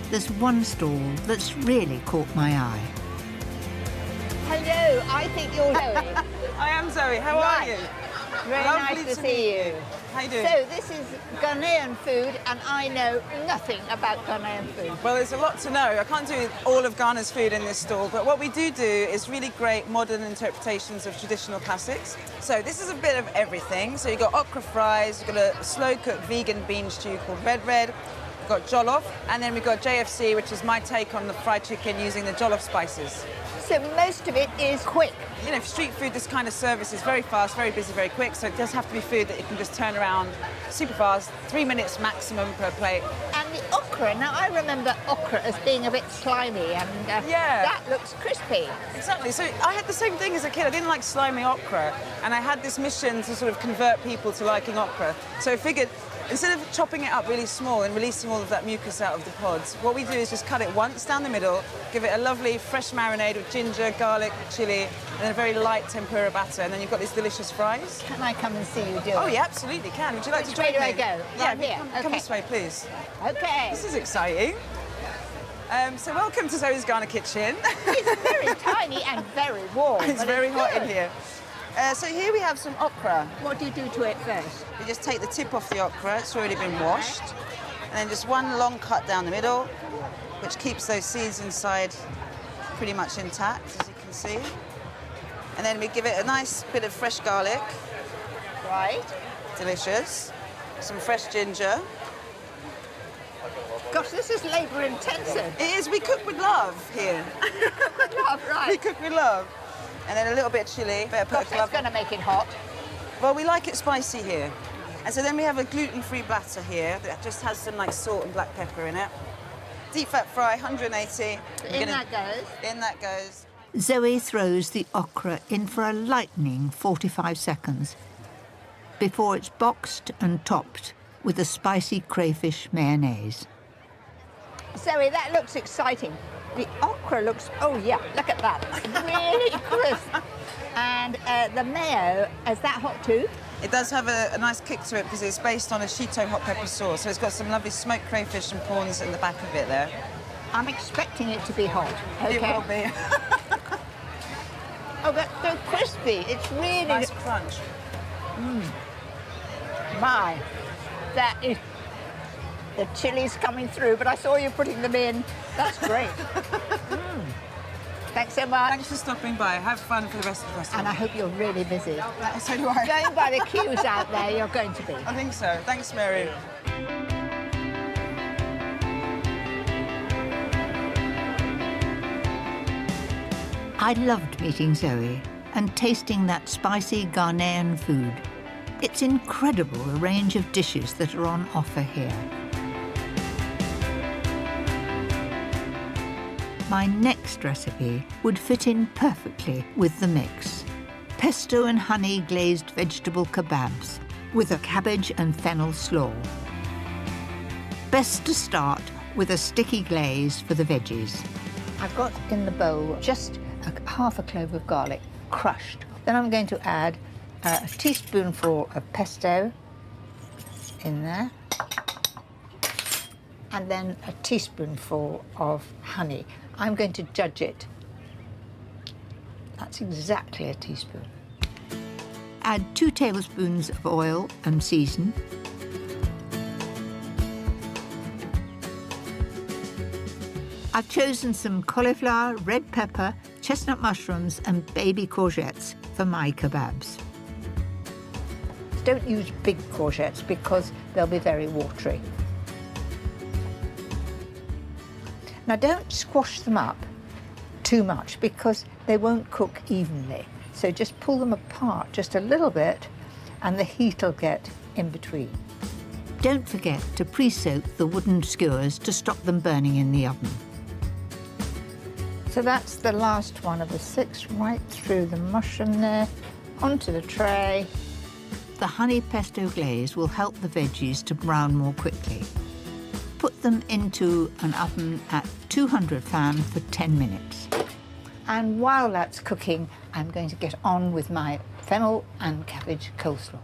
There's one stall that's really caught my eye. Hello, I think you're Zoe. I am Zoe. How are Right. you? Very Lovely nice to to see meet you. How you doing? So this is Ghanaian food, and I know nothing about Ghanaian food. Well, there's a lot to know. I can't do all of Ghana's food in this stall, but what we do is really great modern interpretations of traditional classics. So this is a bit of everything. So you've got okra fries, you've got a slow-cooked vegan bean stew called Red Red, we've got jollof, and then we've got JFC, which is my take on the fried chicken using the jollof spices. So most of it is quick. You know, street food, this kind of service is very fast, very busy, very quick, so it does have to be food that you can just turn around super fast, 3 minutes maximum per plate. And the okra, now I remember okra as being a bit slimy, and that looks crispy. Exactly, so I had the same thing as a kid. I didn't like slimy okra, and I had this mission to sort of convert people to liking okra. So I figured, instead of chopping it up really small and releasing all of that mucus out of the pods, what we do is just cut it once down the middle, give it a lovely fresh marinade with ginger, garlic, chilli, and then a very light tempura batter, and then you've got these delicious fries. Can I come and see you do it? Oh, yeah, absolutely can. Would you like to join me? Where do I go? Yeah, Right here. come this way, please. Okay. This is exciting. So welcome to Zoe's Ghana Kitchen. It's very tiny and very warm. It's very hot in here. So here we have some okra. What do you do to it first? You just take the tip off the okra, it's already been washed, and then just one long cut down the middle, which keeps those seeds inside pretty much intact, as you can see. And then we give it a nice bit of fresh garlic. Right. Delicious. Some fresh ginger. Gosh, this is labour intensive. It is, we cook with love here. Cook with love, right. We cook with love. And then a little bit of chilli. Gosh, that's going to make it hot. Well, we like it spicy here. And so then we have a gluten-free batter here that just has some like salt and black pepper in it. Deep fat fry, 180. In that goes. In that goes. Zoe throws the okra in for a lightning 45 seconds before it's boxed and topped with a spicy crayfish mayonnaise. Zoe, that looks exciting. The okra looks, oh yeah, look at that, really crisp. And the mayo, is that hot too? It does have a nice kick to it because it's based on a Shito hot pepper sauce, so it's got some lovely smoked crayfish and prawns in the back of it there. I'm expecting it to be hot. Okay. It will be. Oh, that's so crispy. It's really... Nice crunch. My, that is... The chili's coming through, but I saw you putting them in. That's great. Thanks so much. Thanks for stopping by. Have fun for the rest of the restaurant. And I hope you're really busy. So do I. Going by the queues out there, you're going to be. I think so. Thanks, Mary. I loved meeting Zoe and tasting that spicy Ghanaian food. It's incredible the range of dishes that are on offer here. My next recipe would fit in perfectly with the mix. Pesto and honey glazed vegetable kebabs with a cabbage and fennel slaw. Best to start with a sticky glaze for the veggies. I've got in the bowl just half a clove of garlic, crushed. Then I'm going to add a teaspoonful of pesto in there, and then a teaspoonful of honey. I'm going to judge it. That's exactly a teaspoon. Add 2 tablespoons of oil and season. I've chosen some cauliflower, red pepper, chestnut mushrooms and baby courgettes for my kebabs. Don't use big courgettes because they'll be very watery. Now don't squash them up too much because they won't cook evenly. So just pull them apart just a little bit and the heat will get in between. Don't forget to pre-soak the wooden skewers to stop them burning in the oven. So that's the last one of the 6, right through the mushroom there, onto the tray. The honey pesto glaze will help the veggies to brown more quickly. Put them into an oven at 200 fan for 10 minutes. And while that's cooking, I'm going to get on with my fennel and cabbage coleslaw.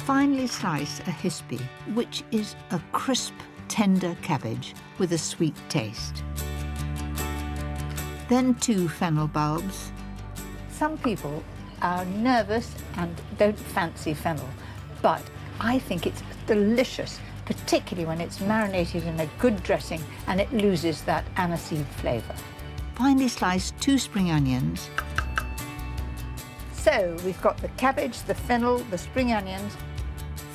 Finely slice a hispy, which is a crisp, tender cabbage with a sweet taste. Then 2 fennel bulbs. Some people are nervous and don't fancy fennel, but I think it's delicious, particularly when it's marinated in a good dressing and it loses that aniseed flavour. Finely slice 2 spring onions. So we've got the cabbage, the fennel, the spring onions.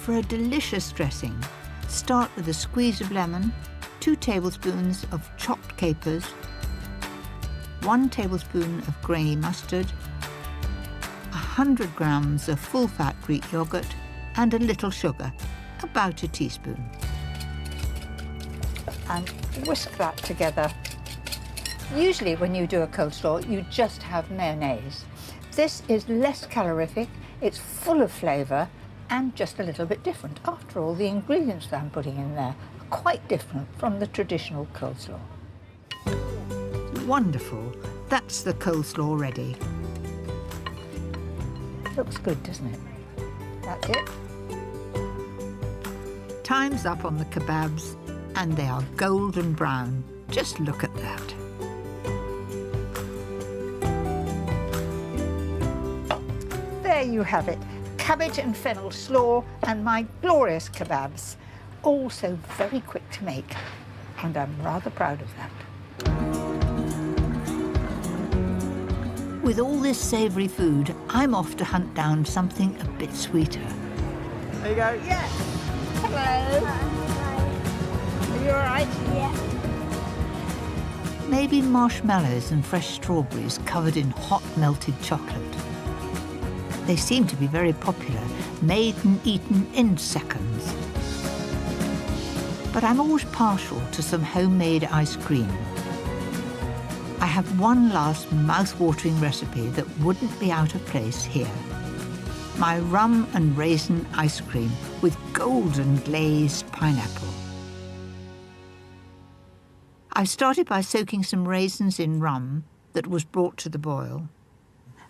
For a delicious dressing, start with a squeeze of lemon, 2 tablespoons of chopped capers, 1 tablespoon of grainy mustard, 100 grams of full-fat Greek yogurt, and a little sugar, about a teaspoon. And whisk that together. Usually when you do a coleslaw, you just have mayonnaise. This is less calorific, it's full of flavour, and just a little bit different. After all, the ingredients that I'm putting in there are quite different from the traditional coleslaw. Wonderful. That's the coleslaw ready. Looks good, doesn't it? That's it. Time's up on the kebabs, and they are golden brown. Just look at that. There you have it. Cabbage and fennel slaw and my glorious kebabs. Also very quick to make, and I'm rather proud of that. With all this savoury food, I'm off to hunt down something a bit sweeter. There you go. Yes. Hello. Are you all right? Yeah. Maybe marshmallows and fresh strawberries covered in hot melted chocolate. They seem to be very popular, made and eaten in seconds. But I'm always partial to some homemade ice cream. I have one last mouth-watering recipe that wouldn't be out of place here. My rum and raisin ice cream with golden glazed pineapple. I started by soaking some raisins in rum that was brought to the boil.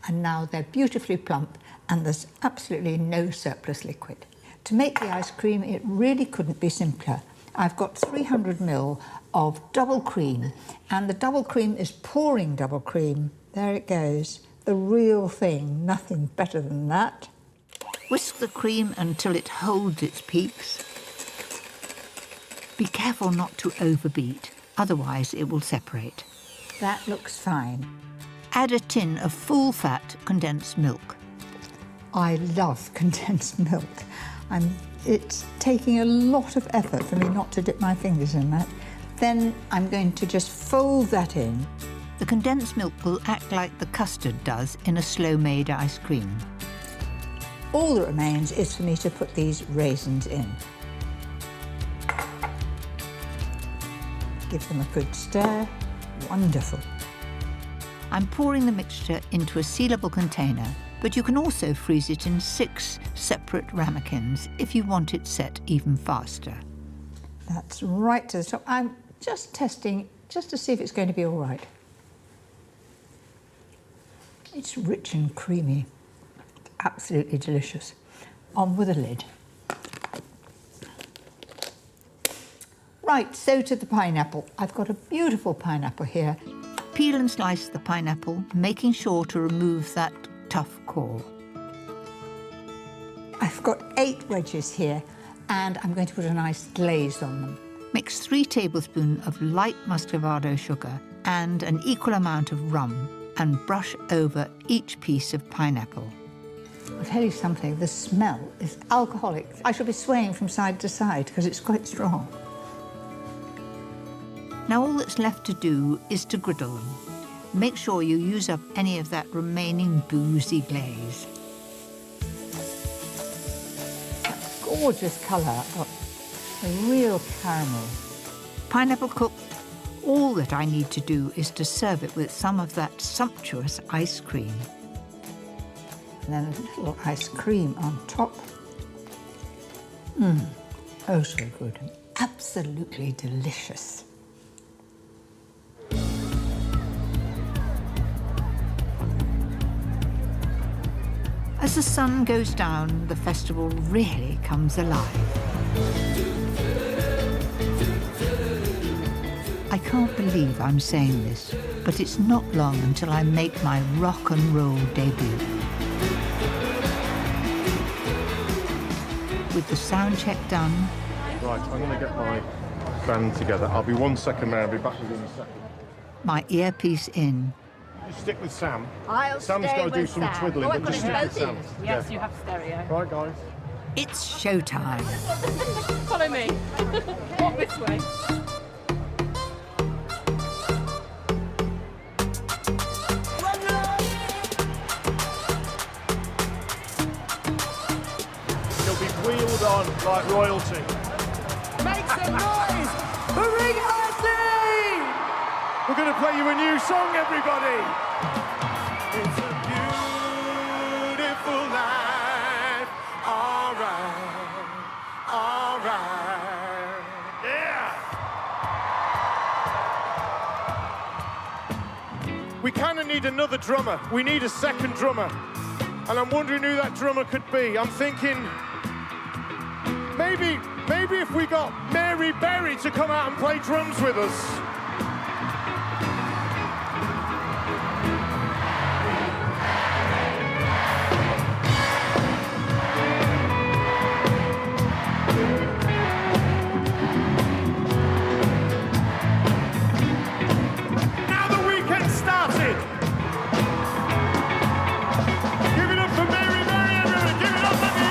And now they're beautifully plump and there's absolutely no surplus liquid. To make the ice cream, it really couldn't be simpler. I've got 300 ml of double cream, and the double cream is pouring double cream. There it goes, the real thing, nothing better than that. Whisk the cream until it holds its peaks. Be careful not to overbeat, otherwise it will separate. That looks fine. Add a tin of full-fat condensed milk. I love condensed milk, and it's taking a lot of effort for me not to dip my fingers in that. Then I'm going to just fold that in. The condensed milk will act like the custard does in a slow-made ice cream. All that remains is for me to put these raisins in. Give them a good stir. Wonderful. I'm pouring the mixture into a sealable container, but you can also freeze it in 6 separate ramekins if you want it set even faster. That's right to the top. I'm just testing, just to see if it's going to be all right. It's rich and creamy. It's absolutely delicious. On with a lid. Right, so to the pineapple. I've got a beautiful pineapple here. Peel and slice the pineapple, making sure to remove that tough core. I've got 8 wedges here, and I'm going to put a nice glaze on them. Mix 3 tablespoons of light muscovado sugar and an equal amount of rum, and brush over each piece of pineapple. I'll tell you something, the smell is alcoholic. I shall be swaying from side to side because it's quite strong. Now all that's left to do is to griddle them. Make sure you use up any of that remaining boozy glaze. Gorgeous colour, a real caramel. Pineapple cooked, all that I need to do is to serve it with some of that sumptuous ice cream. And then a little ice cream on top. Oh, so good. Absolutely delicious. As the sun goes down, the festival really comes alive. I can't believe I'm saying this, but it's not long until I make my rock and roll debut. with the sound check done. Right, I'm going to get my band together. I'll be 1 second there. I'll be back within a second. My earpiece in. You stick with Sam. I'll Sam's stay got to do with some Sam. twiddling, Oh, but I've got just it stick with both Sam. ears. Yes, you have stereo. Right, guys. It's showtime. Follow me. Walk this way. You'll be wheeled on like royalty. Make some noise! Bring Hearty! We're going to play you a new song, everybody. It's a beautiful life. All right, all right. Yeah. We kind of need another drummer. We need a second drummer. And I'm wondering who that drummer could be. I'm thinking maybe if we got Mary Berry to come out and play drums with us. Now the weekend started. Give it up for Mary Berry, everyone. Give it up for me.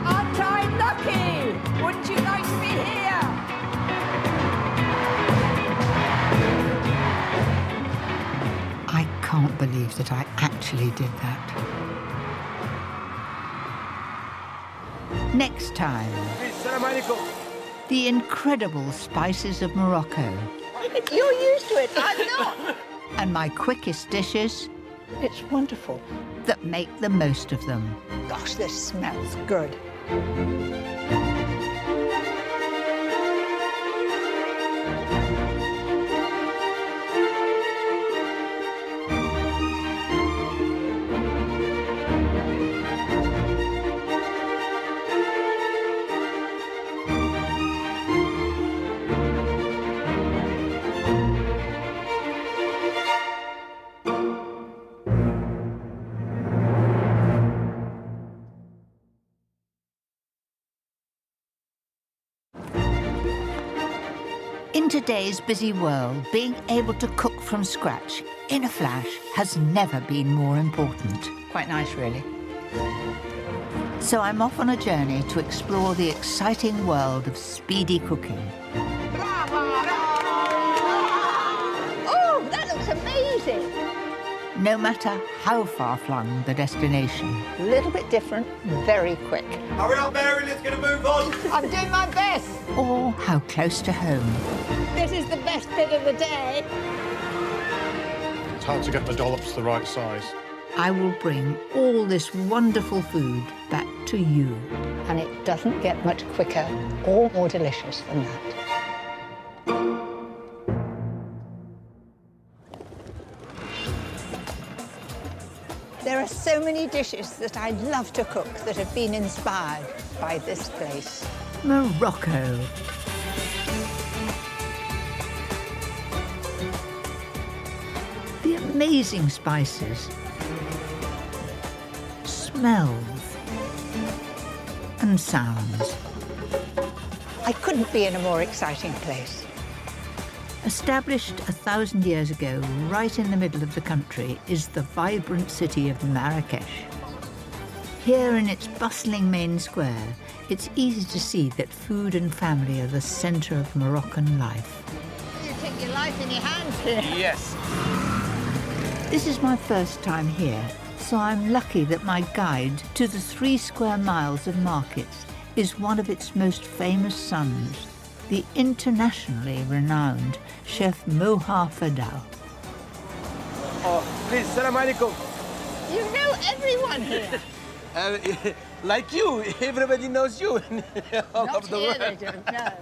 Aren't I lucky? Wouldn't you like to be here? I can't believe that I actually did that. Next time, the incredible spices of Morocco. You're used to it, I'm not. And my quickest dishes It's wonderful. that make the most of them. Gosh, this smells good. In today's busy world, being able to cook from scratch in a flash has never been more important. Quite nice, really. So I'm off on a journey to explore the exciting world of speedy cooking. Oh, that looks amazing. No matter how far-flung the destination. A little bit different, very quick. Hurry up, Mary, let's get a move on. I'm doing my best. Or how close to home. This is the best bit of the day. It's hard to get the dollops the right size. I will bring all this wonderful food back to you. And it doesn't get much quicker or more delicious than that. There are so many dishes that I'd love to cook that have been inspired by this place. Morocco. The amazing spices, smells, and sounds. I couldn't be in a more exciting place. Established 1,000 years ago, right in the middle of the country, is the vibrant city of Marrakesh. Here in its bustling main square, it's easy to see that food and family are the centre of Moroccan life. You take your life in your hands here. Yes. This is my first time here, so I'm lucky that my guide to the 3 square miles of markets is one of its most famous sons, the internationally renowned Chef Moa. Oh, please, salam alaikum. You know everyone here. Like you, everybody knows you. All Not over the here, world. they don't know.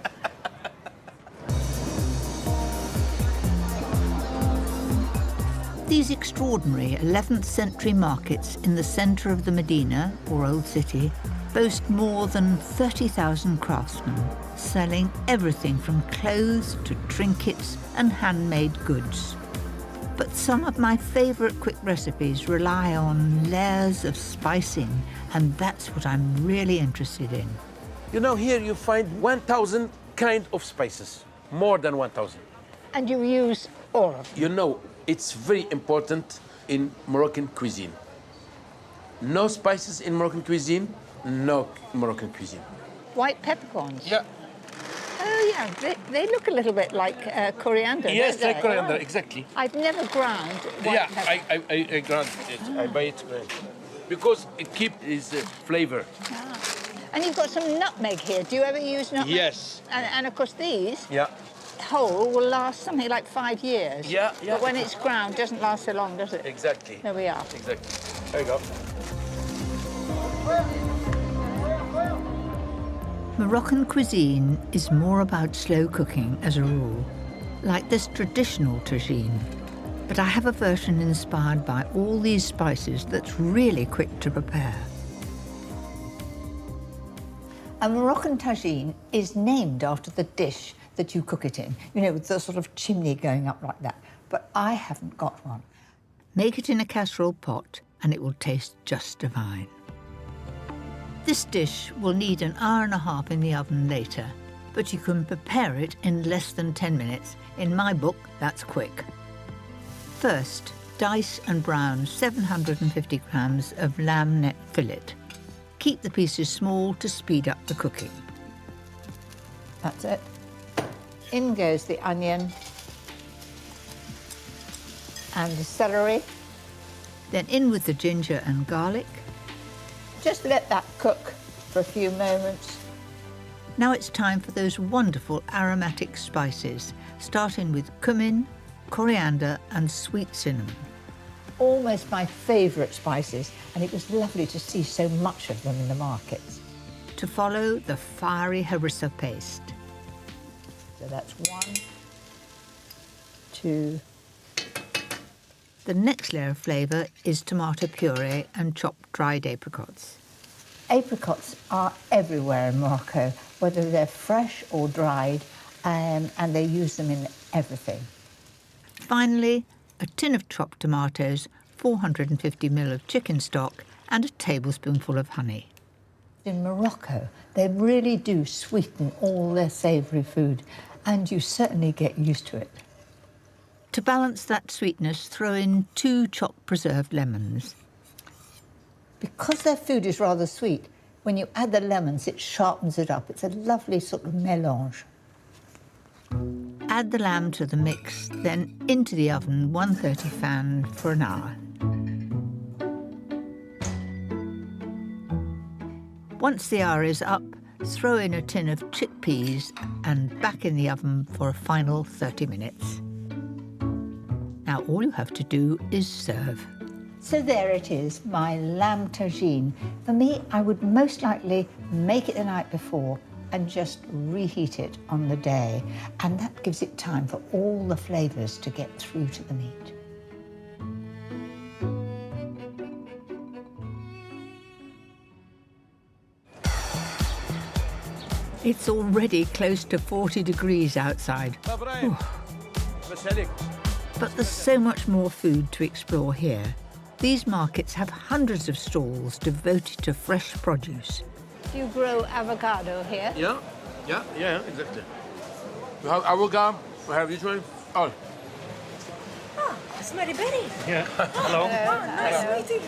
These extraordinary 11th century markets in the centre of the Medina, or Old City, boast more than 30,000 craftsmen, selling everything from clothes to trinkets and handmade goods. But some of my favourite quick recipes rely on layers of spicing, and that's what I'm really interested in. You know, here you find 1,000 kind of spices, more than 1,000. And you use all of them? You know, it's very important in Moroccan cuisine. No spices in Moroccan cuisine, no Moroccan cuisine. White peppercorns? Yeah. Oh, yeah, they look a little bit like coriander. Yes, don't they? like coriander, Oh. exactly. I've never ground white pepper. I ground it. I buy it because it keeps its flavor. Ah. And you've got some nutmeg here. Do you ever use nutmeg? Yes. And of course these Yeah. whole will last something like 5 years. Yeah, yeah. But when it's ground, it doesn't last so long, does it? Exactly. There we are. Exactly. There you go. Moroccan cuisine is more about slow cooking as a rule, like this traditional tajine. But I have a version inspired by all these spices that's really quick to prepare. A Moroccan tajine is named after the dish that you cook it in, you know, with the sort of chimney going up like that. But I haven't got one. Make it in a casserole pot and it will taste just divine. This dish will need an hour and a half in the oven later, but you can prepare it in less than 10 minutes. In my book, that's quick. First, dice and brown 750 grams of lamb neck fillet. Keep the pieces small to speed up the cooking. That's it. In goes the onion and the celery. Then in with the ginger and garlic. Just let that cook for a few moments. Now it's time for those wonderful aromatic spices, starting with cumin, coriander and sweet cinnamon. Almost my favourite spices, and it was lovely to see so much of them in the markets. To follow the fiery harissa paste. So that's 1, 2. The next layer of flavour is tomato puree and chopped dried apricots. Apricots are everywhere in Morocco, whether they're fresh or dried, and they use them in everything. Finally, a tin of chopped tomatoes, 450 ml of chicken stock and a tablespoonful of honey. In Morocco, they really do sweeten all their savoury food, and you certainly get used to it. To balance that sweetness, throw in 2 chopped preserved lemons. Because their food is rather sweet, when you add the lemons, it sharpens it up. It's a lovely sort of mélange. Add the lamb to the mix, then into the oven 130 fan for an hour. Once the hour is up, throw in a tin of chickpeas and back in the oven for a final 30 minutes. Now all you have to do is serve. So there it is, my lamb tagine. For me, I would most likely make it the night before and just reheat it on the day. And that gives it time for all the flavours to get through to the meat. It's already close to 40 degrees outside. Ooh. But there's so much more food to explore here. These markets have hundreds of stalls devoted to fresh produce. Do you grow avocado here? Yeah, exactly. We have avocado, we have this one, all. Oh, it's Mary Betty. Yeah, hello. Nice meeting.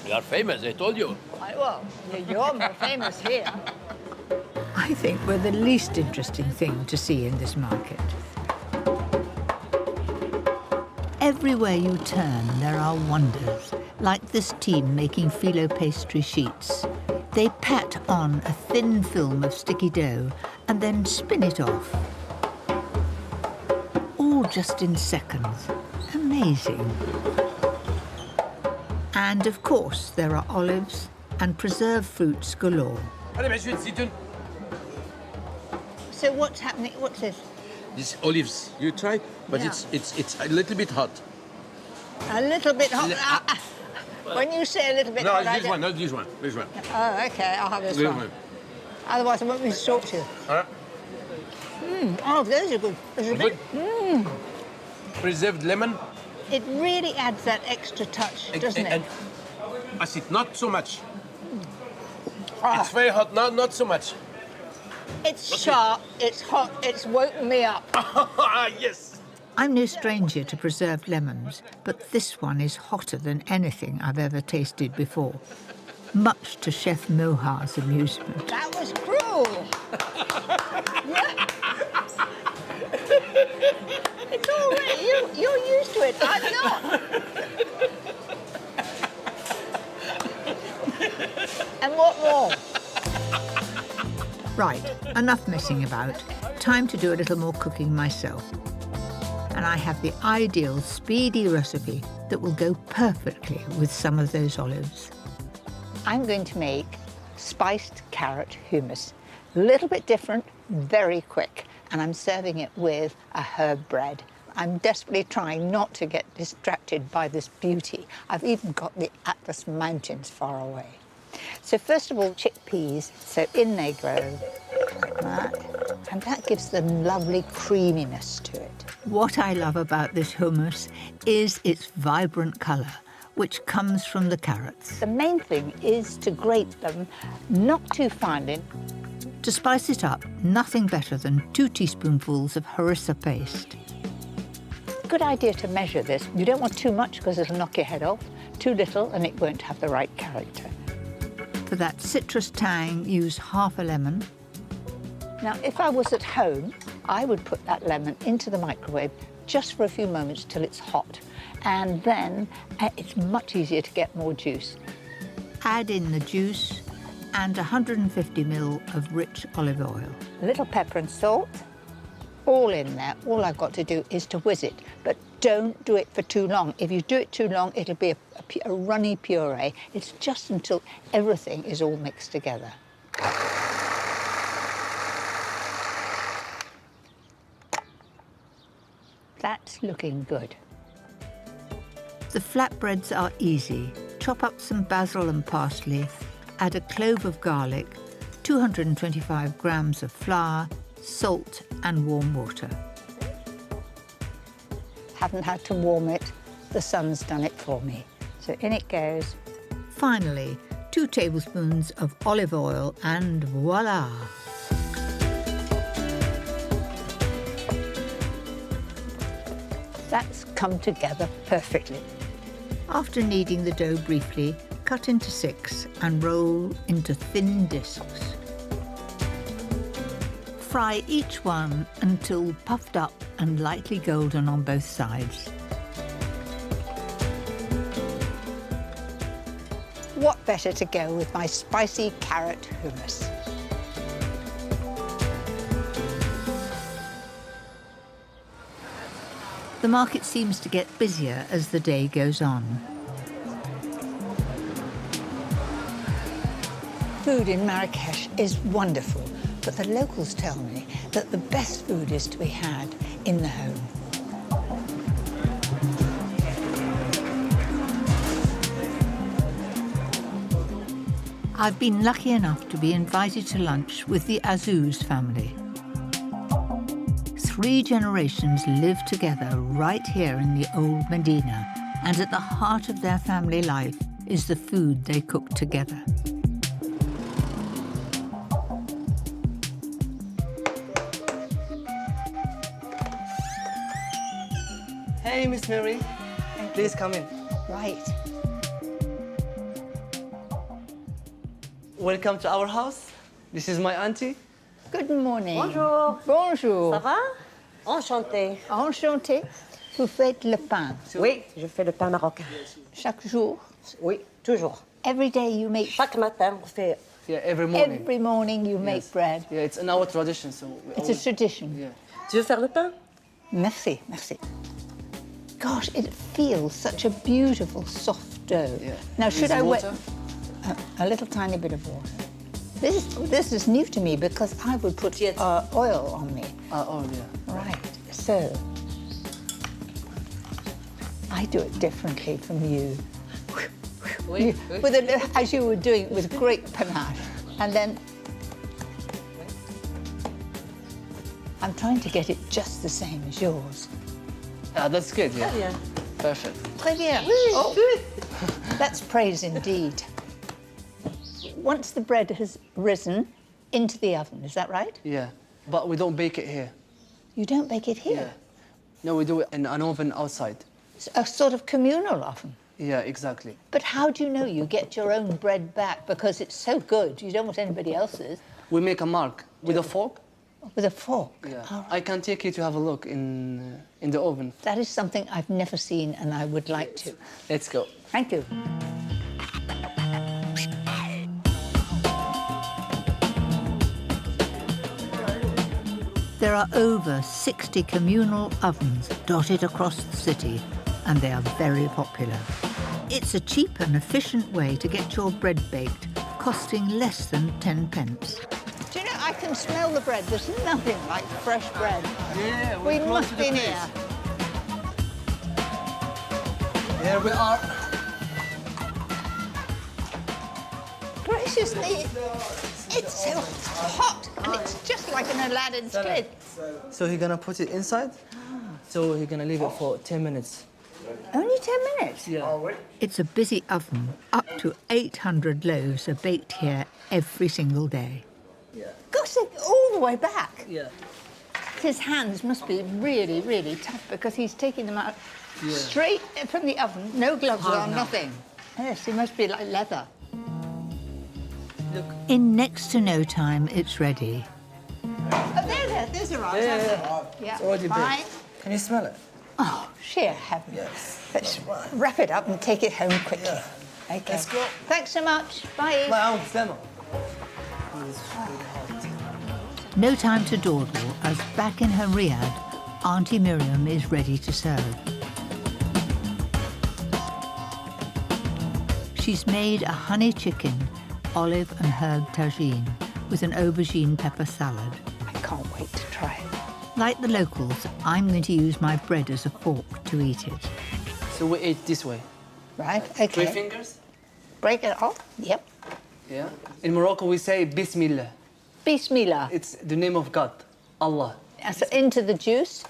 We are famous, I told you. Well, you're more famous here. I think we're the least interesting thing to see in this market. Everywhere you turn, there are wonders, like this team making phyllo pastry sheets. They pat on a thin film of sticky dough and then spin it off. All just in seconds. Amazing. And of course, there are olives and preserved fruits galore. So what's happening? What's this? These olives, you try, but Yeah. it's a little bit hot. A little bit hot. When you say a little bit No, hot, it's I this don't- one, not this one. This one. Oh, okay, I'll have this This one. one. Otherwise, I won't be able to talk to you. All right. Oh, those are good. Those are Good. good. Preserved lemon. It really adds that extra touch, doesn't it? And acid, not so much. Ah. It's very hot, not so much. It's sharp, it's hot, it's woken me up. Yes. I'm no stranger to preserved lemons, but this one is hotter than anything I've ever tasted before, much to Chef Moa's amusement. That was cruel. It's all right. You're used to it. I'm not. And what more? Right, enough messing about. Time to do a little more cooking myself. And I have the ideal speedy recipe that will go perfectly with some of those olives. I'm going to make spiced carrot hummus. A little bit different, very quick, and I'm serving it with a herb bread. I'm desperately trying not to get distracted by this beauty. I've even got the Atlas Mountains far away. So first of all, chickpeas, so in they go, like that, and that gives them lovely creaminess to it. What I love about this hummus is its vibrant colour, which comes from the carrots. The main thing is to grate them, not too finely. To spice it up, nothing better than 2 teaspoonfuls of harissa paste. Good idea to measure this. You don't want too much because it'll knock your head off. Too little and it won't have the right character. For that citrus tang, use half a lemon. Now, if I was at home, I would put that lemon into the microwave just for a few moments till it's hot. And then it's much easier to get more juice. Add in the juice and 150 ml of rich olive oil. A little pepper and salt, all in there. All I've got to do is to whiz it, but don't do it for too long. If you do it too long, it'll be a runny puree. It's just until everything is all mixed together. That's looking good. The flatbreads are easy. Chop up some basil and parsley, add a clove of garlic, 225 grams of flour, salt and warm water. Haven't had to warm it. The sun's done it for me. So in it goes. Finally, 2 tablespoons of olive oil and voila! That's come together perfectly. After kneading the dough briefly, cut into 6 and roll into thin discs. Fry each one until puffed up and lightly golden on both sides. What better to go with my spicy carrot hummus? The market seems to get busier as the day goes on. Food in Marrakesh is wonderful, but the locals tell me that the best food is to be had in the home. I've been lucky enough to be invited to lunch with the Azouz family. 3 generations live together right here in the old Medina, and at the heart of their family life is the food they cook together. Hey, Miss Mary. Please come in. Right. Welcome to our house. This is my auntie. Good morning. Bonjour. Bonjour. Ça va? Enchantée. Enchantée. Vous faites le pain? Oui, je fais le pain marocain. Chaque jour? Oui, toujours. Every day you make... Chaque matin, on fait... Yeah, every morning. Every morning you make bread. Yeah, it's in our tradition, so... It's a tradition. Yeah. Tu veux faire le pain? Merci, merci. Gosh, it feels such a beautiful, soft dough. Yeah. Now, should With I wet... water? A little tiny bit of water. This is new to me because I would put oil on me. Oil, yeah. Right, so I do it differently from you. with as you were doing, with great panache. And then I'm trying to get it just the same as yours. That's good, yeah. Yeah. Perfect. Très bien. Oh, that's praise indeed. Once the bread has risen into the oven, is that right? Yeah, but we don't bake it here. You don't bake it here? Yeah. No, we do it in an oven outside. It's a sort of communal oven. Yeah, exactly. But how do you know you get your own bread back? Because it's so good, you don't want anybody else's. We make a mark with a fork. With a fork? Yeah. All right. I can take you to have a look in the oven. That is something I've never seen and I would like to. Let's go. Thank you. There are over 60 communal ovens dotted across the city, and they are very popular. It's a cheap and efficient way to get your bread baked, costing less than 10 pence. Do you know, I can smell the bread. There's nothing like fresh bread. Yeah, we must be near. Here we are. Gracious me, it's so hot, and it's just like an Aladdin's kid. So he's gonna put it inside. So he's gonna leave it for 10 minutes. Only 10 minutes? Yeah. It's a busy oven. Up to 800 loaves are baked here every single day. Yeah. Gosh, they're all the way back. Yeah. His hands must be really, really tough because he's taking them out straight from the oven, no gloves on, nothing. Yes, he must be like leather. Look. In next to no time, it's ready. Oh, there's a rice. Yeah. It's already fine. baked. Can you smell it? Oh, sheer heaven. Yes. Let's wrap it up and take it home quickly. Yeah. Okay. Let's go. Thanks so much. Bye. No time to dawdle, as back in her riad, Auntie Miriam is ready to serve. She's made a honey chicken, olive and herb tajine with an aubergine pepper salad. I can't wait to try it. Like the locals, I'm going to use my bread as a fork to eat it. So we eat this way. Right, okay. 3 fingers? Break it off. Yep. Yeah. In Morocco, we say Bismillah. Bismillah. It's the name of God, Allah. So into the juice.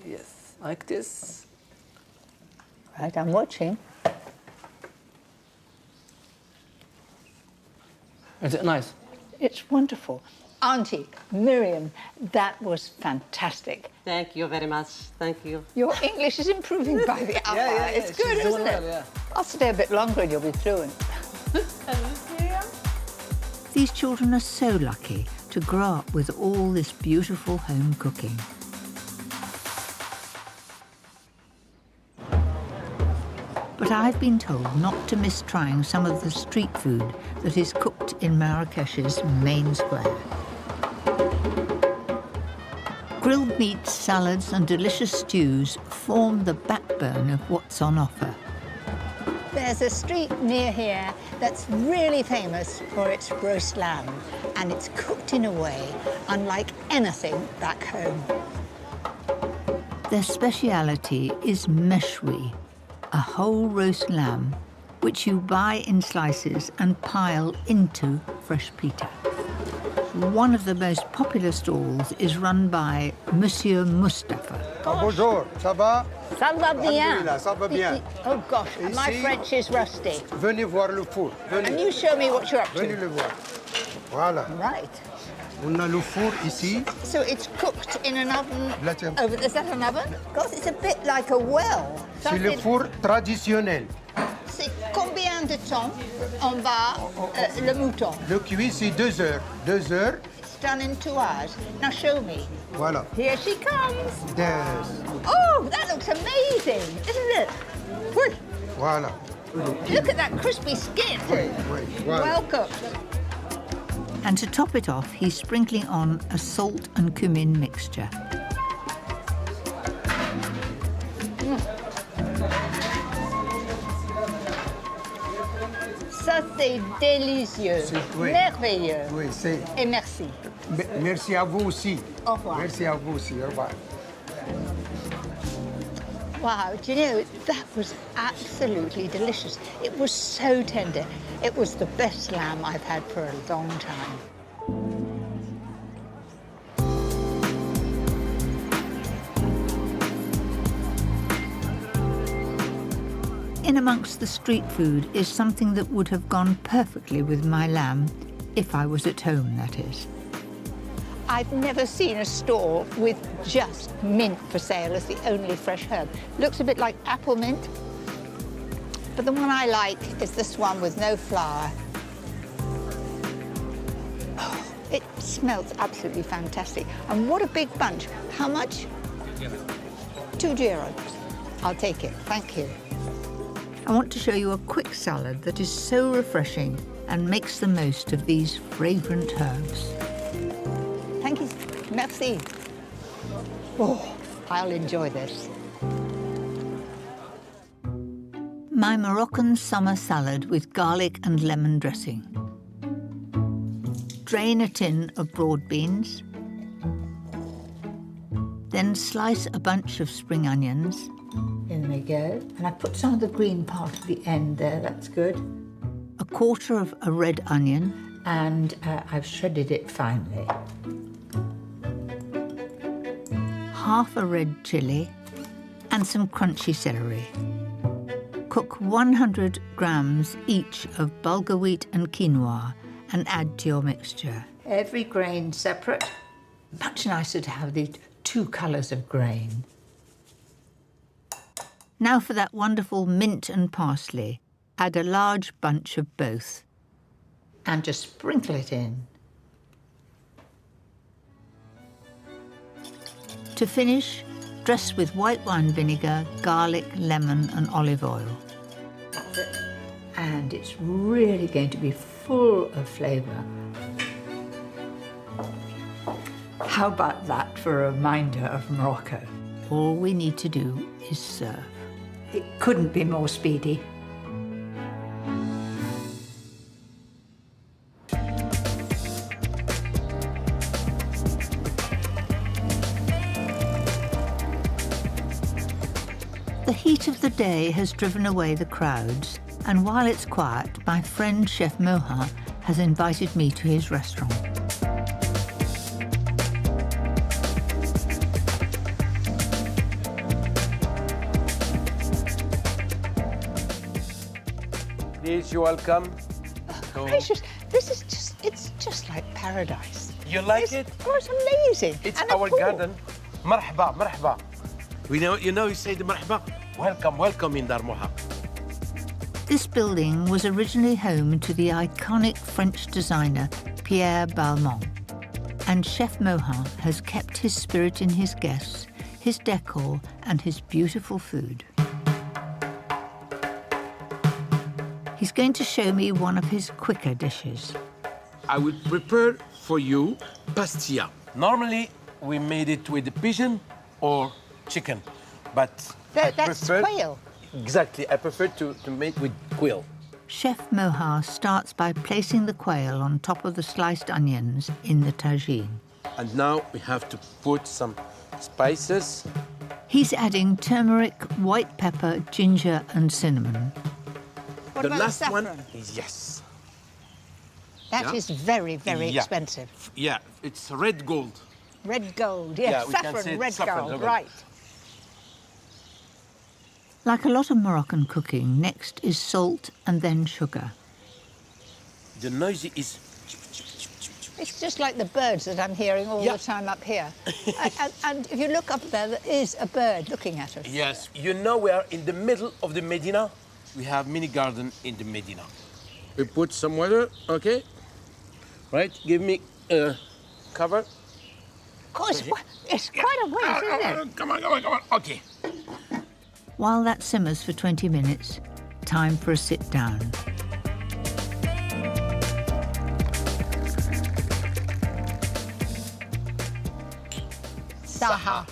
Yes, like this. Right, I'm watching. Is it nice? It's wonderful. Auntie Miriam, that was fantastic. Thank you very much. Thank you. Your English is improving by the hour. It's good, isn't it? Yeah. I'll stay a bit longer and you'll be fluent. These children are so lucky to grow up with all this beautiful home cooking. But I've been told not to miss trying some of the street food that is cooked in Marrakech's main square. Grilled meats, salads and delicious stews form the backbone of what's on offer. There's a street near here that's really famous for its roast lamb, and it's cooked in a way unlike anything back home. Their speciality is meshwi, a whole roast lamb, which you buy in slices and pile into fresh pita. One of the most popular stalls is run by Monsieur Mustafa. Bonjour, ça va? Ça va bien. Ça va bien. Oh gosh, my Ici, French is rusty. Venez voir le four. Venez. And you show me what you're up to. Venez le voir. Voilà. Right. On a le four ici. So it's cooked in an oven. Là, tiens. Over, is that an oven? God, it's a bit like a well. C'est le four traditionnel. C'est combien de temps on va le mouton? Le cuit, c'est 2 heures. 2 heures. It's done in 2 hours. Now show me. Voilà. Here she comes. Yes. Oh, that looks amazing, isn't it? Whee. Voilà. Look at that crispy skin. Voilà. Well cooked. And to top it off, he's sprinkling on a salt and cumin mixture. Ça, c'est délicieux. Oui. Merveilleux. Oui, c'est. Et merci. Merci à vous aussi. Au revoir. Merci à vous aussi. Au revoir. Wow, do you know, that was absolutely delicious. It was so tender. It was the best lamb I've had for a long time. In amongst the street food is something that would have gone perfectly with my lamb, if I was at home, that is. I've never seen a store with just mint for sale as the only fresh herb. Looks a bit like apple mint, but the one I like is this one with no flour. Oh, it smells absolutely fantastic. And what a big bunch. How much? €2. I'll take it, thank you. I want to show you a quick salad that is so refreshing and makes the most of these fragrant herbs. Thank you. Merci. Oh, I'll enjoy this. My Moroccan summer salad with garlic and lemon dressing. Drain a tin of broad beans. Then slice a bunch of spring onions. In they go. And I put some of the green part at the end there, that's good. A quarter of a red onion. And I've shredded it finely. Half a red chilli and some crunchy celery. Cook 100 grams each of bulgur wheat and quinoa and add to your mixture. Every grain separate. Much nicer to have these two colours of grain. Now for that wonderful mint and parsley. Add a large bunch of both. And just sprinkle it in. To finish, dress with white wine vinegar, garlic, lemon and olive oil. And it's really going to be full of flavour. How about that for a reminder of Morocco? All we need to do is serve. It couldn't be more speedy. The heat of the day has driven away the crowds, and while it's quiet, my friend Chef Moa has invited me to his restaurant. Please, you're welcome. Gracious, this is just, it's just like paradise. You like it? Oh, it's amazing. It's And our the pool. garden. Marhaba, marhaba. You say the marhaba. Welcome, welcome in Dar Moha. This building was originally home to the iconic French designer Pierre Balmain, and Chef Moa has kept his spirit in his guests, his decor and his beautiful food. He's going to show me one of his quicker dishes. I will prepare for you pastilla. Normally, we made it with the pigeon or chicken, but That's quail. Exactly, I prefer to make with quail. Chef Moa starts by placing the quail on top of the sliced onions in the tajine. And now we have to put some spices. He's adding turmeric, white pepper, ginger and cinnamon. What The about last the one saffron? is yes. That is very, very Yeah. expensive. Yeah, it's red gold. Red gold, yes. Yeah, we can saffron, say red saffron, gold, okay. right. Like a lot of Moroccan cooking, next is salt and then sugar. The noise is... It's just like the birds that I'm hearing all the time up here. and if you look up there, there is a bird looking at us. Yes, you know we are in the middle of the Medina. We have mini garden in the Medina. We put some water, okay? Right, give me a cover. Of course, it's quite a ways, isn't it? Come on, okay. While that simmers for 20 minutes, time for a sit down. Saha.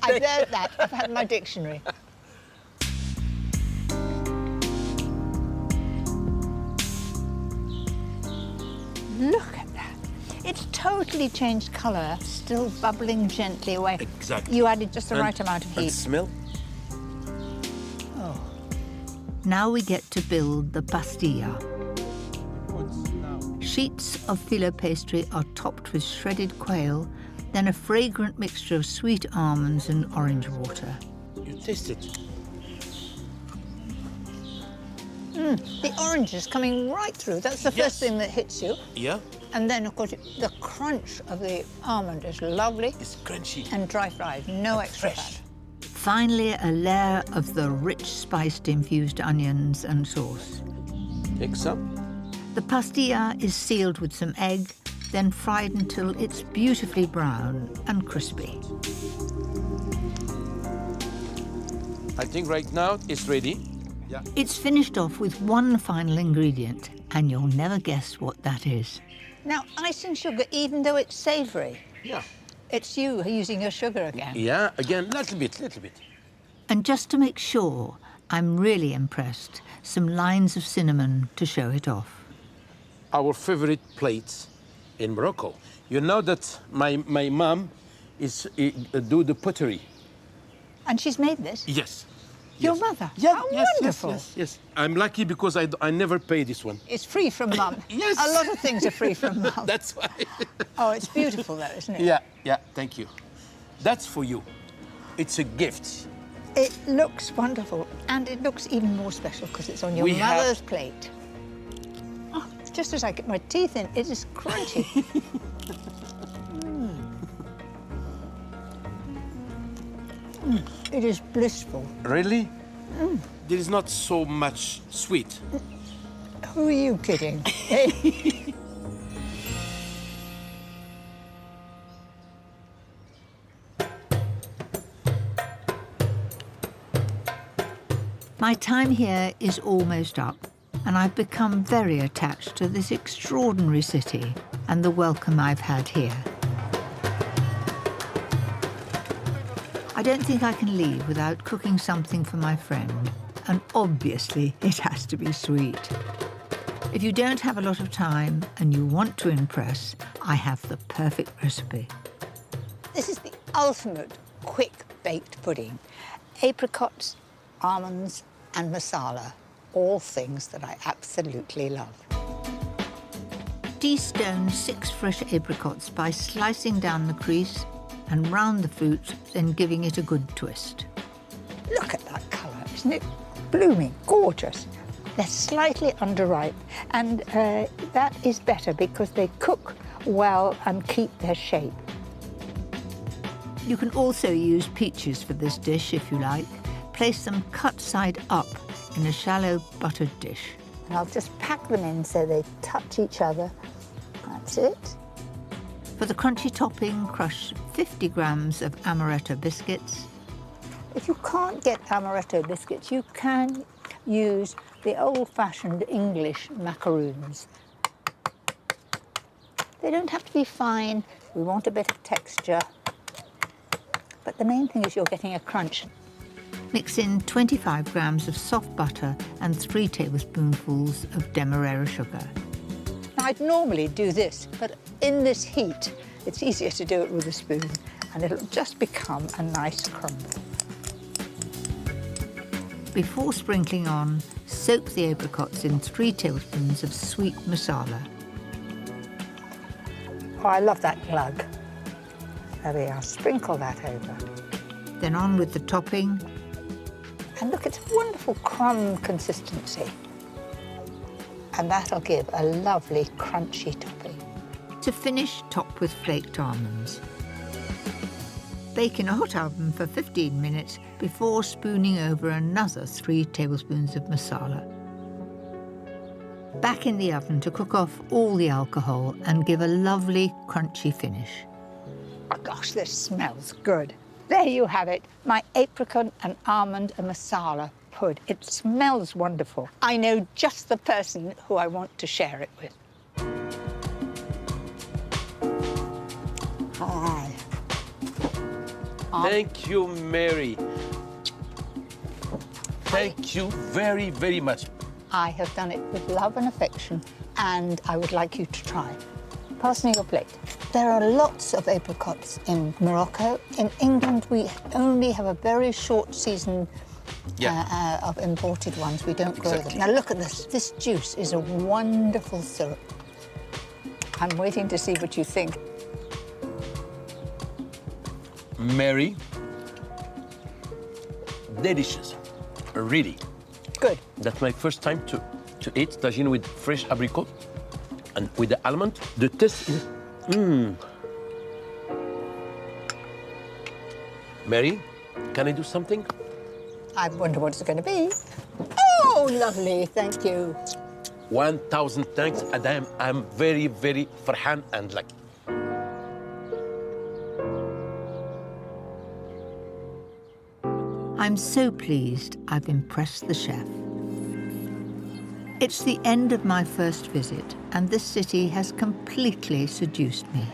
I've learned that. I've had my dictionary. Look at that. It's totally changed colour, still bubbling gently away. Exactly. You added just the right amount of heat. And smell? Now we get to build the pastilla. Sheets of filo pastry are topped with shredded quail, then a fragrant mixture of sweet almonds and orange water. You taste it. The orange is coming right through. That's the first thing that hits you. Yeah. And then, of course, the crunch of the almond is lovely. It's crunchy. And dry fried, no extra fresh. fat. Finally, a layer of the rich spiced infused onions and sauce. Take some. The pastilla is sealed with some egg, then fried until it's beautifully brown and crispy. I think right now it's ready. Yeah. It's finished off with one final ingredient, and you'll never guess what that is. Now, icing sugar, even though it's savoury, Yeah. it's you using your sugar again. Yeah, again, little bit. And just to make sure I'm really impressed, some lines of cinnamon to show it off. Our favorite plates in Morocco. You know that my mom is do the pottery. And she's made this? Yes. Your mother? Yeah, How yes, wonderful. Yes. I'm lucky because I never pay this one. It's free from mum. Yes. A lot of things are free from mum. That's why. Oh, it's beautiful though, isn't it? Yeah, thank you. That's for you. It's a gift. It looks wonderful, and it looks even more special because it's on your We mother's plate. Oh, just as I get my teeth in, it is crunchy. It is blissful. Really? There is not so much sweet. Who are you kidding? My time here is almost up, and I've become very attached to this extraordinary city and the welcome I've had here. I don't think I can leave without cooking something for my friend, and obviously it has to be sweet. If you don't have a lot of time and you want to impress, I have the perfect recipe. This is the ultimate quick-baked pudding. Apricots, almonds and masala, all things that I absolutely love. Destone 6 fresh apricots by slicing down the crease and round the fruit, then giving it a good twist. Look at that colour, isn't it blooming, gorgeous? They're slightly underripe, and that is better because they cook well and keep their shape. You can also use peaches for this dish if you like. Place them cut side up in a shallow buttered dish. And I'll just pack them in so they touch each other. That's it. For the crunchy topping, crush 50 grams of amaretto biscuits. If you can't get amaretto biscuits, you can use the old-fashioned English macaroons. They don't have to be fine. We want a bit of texture. But the main thing is you're getting a crunch. Mix in 25 grams of soft butter and 3 tablespoonfuls of demerara sugar. Now, I'd normally do this, but in this heat, it's easier to do it with a spoon, and it'll just become a nice crumble. Before sprinkling on, soak the apricots in 3 tablespoons of sweet masala. Oh, I love that glug. There we are, sprinkle that over. Then on with the topping. And look, it's a wonderful crumb consistency. And that'll give a lovely crunchy topping. To finish, top with flaked almonds. Bake in a hot oven for 15 minutes before spooning over another 3 tablespoons of masala. Back in the oven to cook off all the alcohol and give a lovely crunchy finish. Oh gosh, this smells good. There you have it, my apricot and almond and masala pud. It smells wonderful. I know just the person who I want to share it with. Hi. Thank you, Mary. Thank you very, very much. I have done it with love and affection, and I would like you to try. Pass me your plate. There are lots of apricots in Morocco. In England, we only have a very short season of imported ones. We don't grow them. Now look at this. This juice is a wonderful syrup. I'm waiting to see what you think. Mary, delicious, really. Good. That's my first time to eat tajine with fresh apricot and with the almond. The taste is, Mary, can I do something? I wonder what it's going to be. Oh, lovely, thank you. 1,000 thanks, and I'm very, very farhan and lucky. I'm so pleased I've impressed the chef. It's the end of my first visit, and this city has completely seduced me.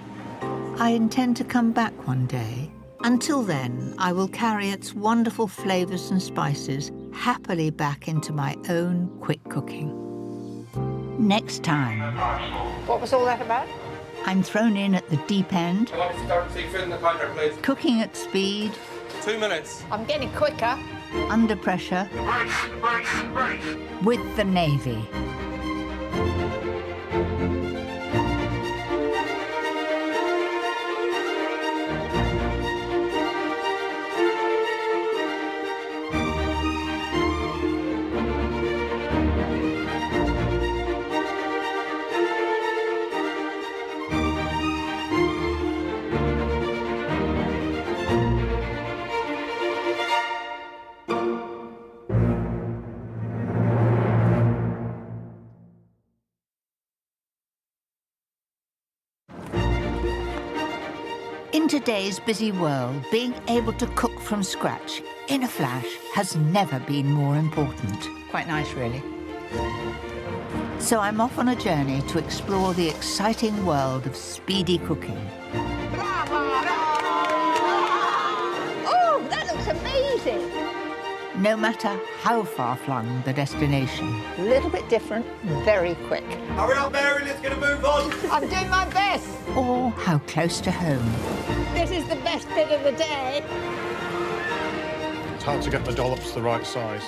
I intend to come back one day. Until then, I will carry its wonderful flavours and spices happily back into my own quick cooking. Next time, What was all that about? I'm thrown in at the deep end, I'd like to start seafood in the counter, please. cooking at speed, 2 minutes. I'm getting quicker. under pressure, with the Navy. In today's busy world, being able to cook from scratch in a flash has never been more important. Quite nice, really. So I'm off on a journey to explore the exciting world of speedy cooking. Oh, that looks amazing. No matter how far-flung the destination. A little bit different, very quick. Hurry up, Mary, let's get a move on. I'm doing my best. Or how close to home. This is the best bit of the day. It's hard to get the dollops the right size.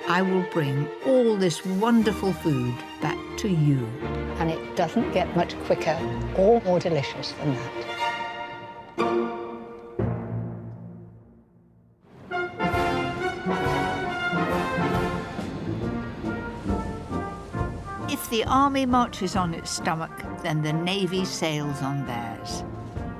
I will bring all this wonderful food back to you. And it doesn't get much quicker or more delicious than that. If the army marches on its stomach, then the Navy sails on theirs.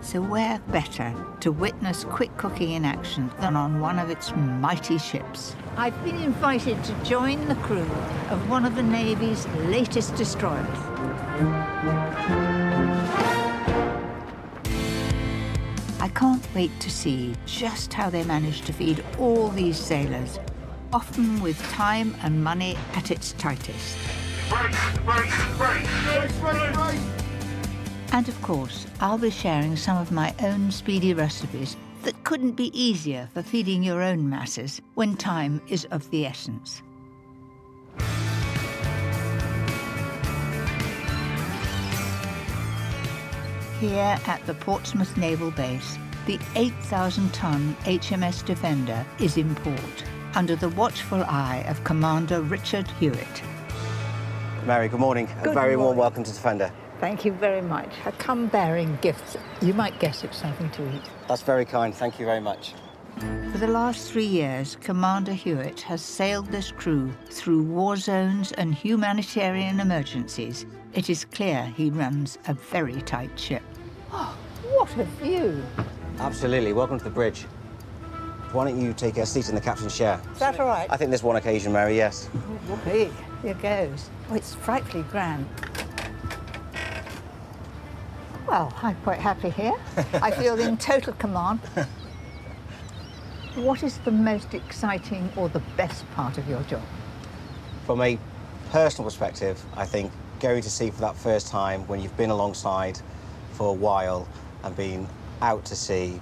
So where better to witness quick cooking in action than on one of its mighty ships? I've been invited to join the crew of one of the Navy's latest destroyers. I can't wait to see just how they manage to feed all these sailors, often with time and money at its tightest. And of course, I'll be sharing some of my own speedy recipes that couldn't be easier for feeding your own masses when time is of the essence. Here at the Portsmouth Naval Base, the 8,000-ton HMS Defender is in port, under the watchful eye of Commander Richard Hewitt. Mary, good morning. Good A very warm morning. welcome to Defender. Thank you very much. I come bearing gifts. You might guess it's something to eat. That's very kind. Thank you very much. For the last 3 years, Commander Hewitt has sailed this crew through war zones and humanitarian emergencies. It is clear he runs a very tight ship. Oh, what a view. Absolutely. Welcome to the bridge. Why don't you take a seat in the captain's chair? Is that all right? I think this one occasion, Mary, yes. Hey, here goes. Oh, it's frightfully grand. Well, I'm quite happy here. I feel in total command. What is the most exciting or the best part of your job? From a personal perspective, I think going to sea for that first time when you've been alongside for a while and been out to sea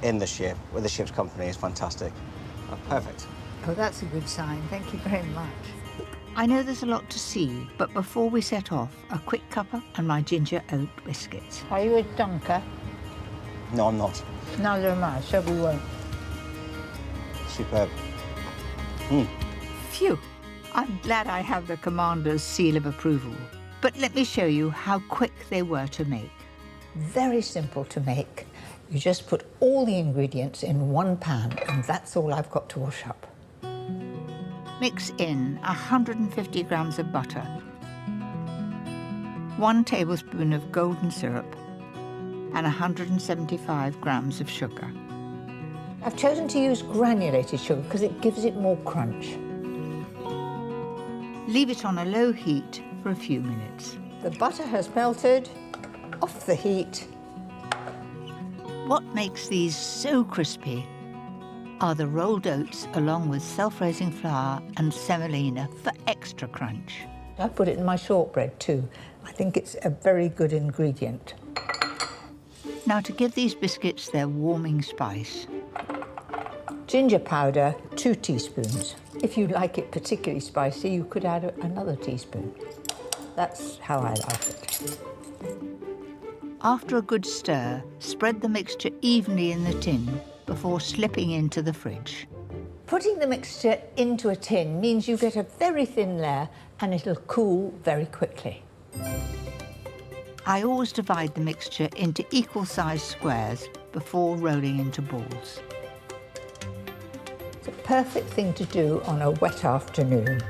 in the ship with the ship's company is fantastic. Oh, perfect. Oh, that's a good sign. Thank you very much. I know there's a lot to see, but before we set off, a quick cuppa and my ginger oat biscuits. Are you a dunker? No, I'm not. Neither am I, so we won't. Superb. Phew! I'm glad I have the commander's seal of approval. But let me show you how quick they were to make. Very simple to make. You just put all the ingredients in one pan, and that's all I've got to wash up. Mix in 150 grams of butter, 1 tablespoon of golden syrup, and 175 grams of sugar. I've chosen to use granulated sugar because it gives it more crunch. Leave it on a low heat for a few minutes. The butter has melted. Off the heat. What makes these so crispy are the rolled oats along with self-raising flour and semolina for extra crunch. I put it in my shortbread too. I think it's a very good ingredient. Now to give these biscuits their warming spice. Ginger powder, 2 teaspoons. If you like it particularly spicy, you could add another teaspoon. That's how I like it. After a good stir, spread the mixture evenly in the tin before slipping into the fridge. Putting the mixture into a tin means you get a very thin layer and it'll cool very quickly. I always divide the mixture into equal-sized squares before rolling into balls. It's a perfect thing to do on a wet afternoon.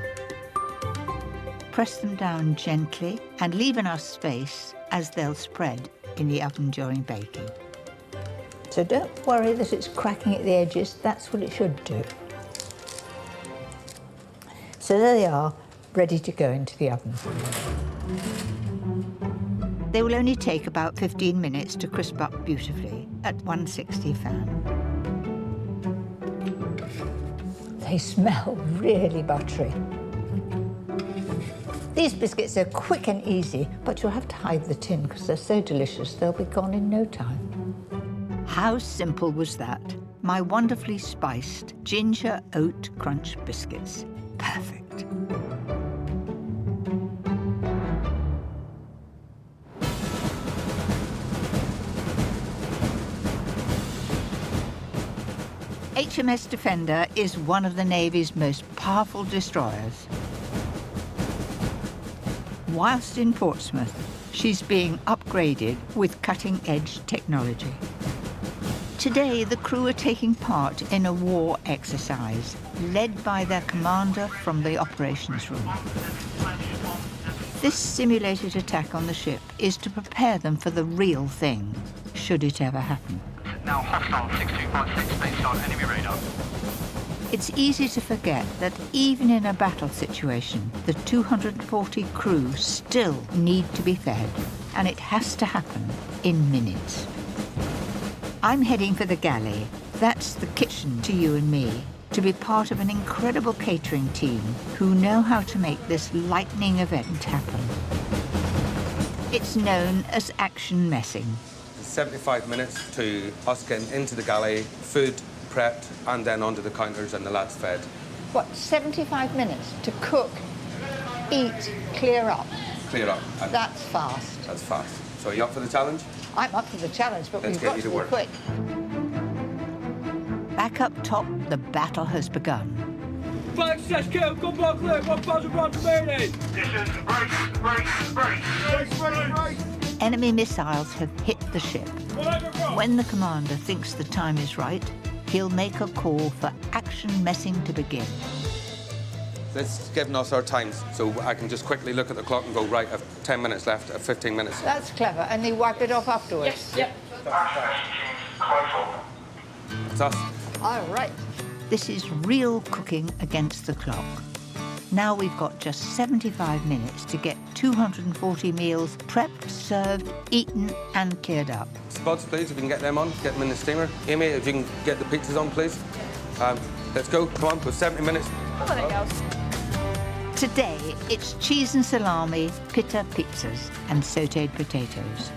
Press them down gently and leave enough space as they'll spread in the oven during baking. So don't worry that it's cracking at the edges, that's what it should do. So there they are, ready to go into the oven. They will only take about 15 minutes to crisp up beautifully at 160 fan. They smell really buttery. These biscuits are quick and easy, but you'll have to hide the tin because they're so delicious, they'll be gone in no time. How simple was that? My wonderfully spiced ginger oat crunch biscuits. Perfect. HMS Defender is one of the Navy's most powerful destroyers. Whilst in Portsmouth, she's being upgraded with cutting-edge technology. Today, the crew are taking part in a war exercise led by their commander from the operations room. This simulated attack on the ship is to prepare them for the real thing, should it ever happen. Now hostile 6256 based on enemy radar. It's easy to forget that even in a battle situation, the 240 crew still need to be fed, and it has to happen in minutes. I'm heading for the galley. That's the kitchen to you and me, to be part of an incredible catering team who know how to make this lightning event happen. It's known as action messing. 75 minutes to us getting into the galley, food prepped, and then onto the counters and the lads fed. What, 75 minutes to cook, eat, clear up? Clear up. That's fast. That's fast. So are you up for the challenge? I'm up for the challenge, but Let's we've get got you to to be work. quick. Back up top, the battle has begun. Flag says kill, gun bar clear, 1,000 rounds remaining. Position, brace. Enemy missiles have hit the ship. When the commander thinks the time is right, he'll make a call for action messing to begin. It's giving us our times, so I can just quickly look at the clock and go, right, I've 10 minutes left, I've 15 minutes. That's clever, and they wipe it off afterwards? Yes, yep. It's us. All right. This is real cooking against the clock. Now we've got just 75 minutes to get 240 meals prepped, served, eaten, and cleared up. Spuds, please, if you can get them on, get them in the steamer. Amy, if you can get the pizzas on, please. Let's go, come on, with 70 minutes. Come on, girls. Today, it's cheese and salami, pita pizzas, and sautéed potatoes.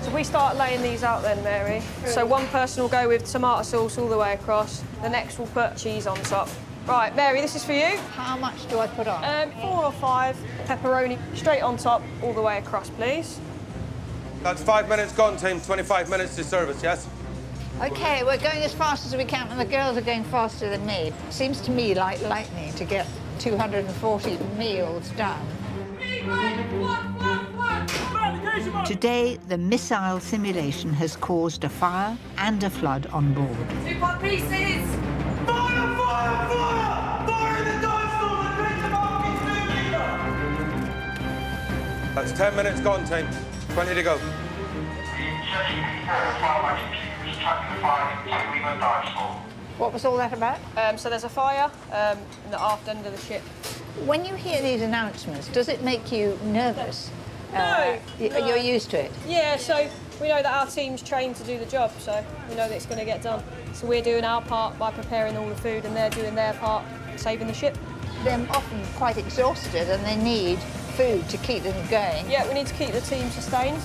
So we start laying these out then, Mary. So one person will go with tomato sauce all the way across. The next will put cheese on top. Right, Mary, this is for you. How much do I put on? 4 or 5 pepperoni straight on top all the way across, please. That's 5 minutes gone, team. 25 minutes to service, yes? OK, we're going as fast as we can, and the girls are going faster than me. Seems to me like lightning to get 240 meals done. Today, the missile simulation has caused a fire and a flood on board. 2 pot pieces! Fire, fire, fire! Fire in the dance floor! The great command That's 10 minutes gone, team. 20 to go. What was all that about? So there's a fire in the aft end of the ship. When you hear these announcements, does it make you nervous? No. You're used to it? Yeah, so we know that our team's trained to do the job, so we know that it's going to get done. So we're doing our part by preparing all the food, and they're doing their part, saving the ship. They're often quite exhausted and they need food to keep them going. Yeah, we need to keep the team sustained.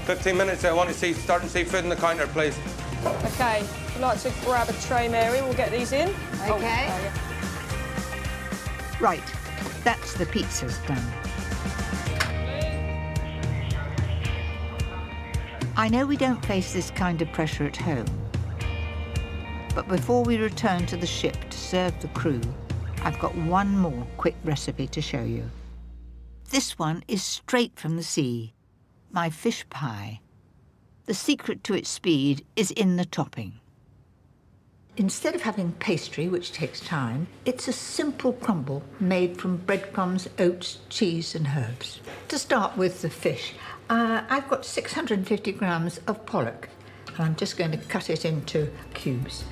15 minutes, I want to see, start to see food in the counter, please. OK, we'd like to grab a tray, Mary. We'll get these in. OK. Right, that's the pizzas done. I know we don't face this kind of pressure at home, but before we return to the ship to serve the crew, I've got one more quick recipe to show you. This one is straight from the sea, my fish pie. The secret to its speed is in the topping. Instead of having pastry, which takes time, it's a simple crumble made from breadcrumbs, oats, cheese and herbs. To start with the fish, I've got 650 grams of pollock, and I'm just going to cut it into cubes.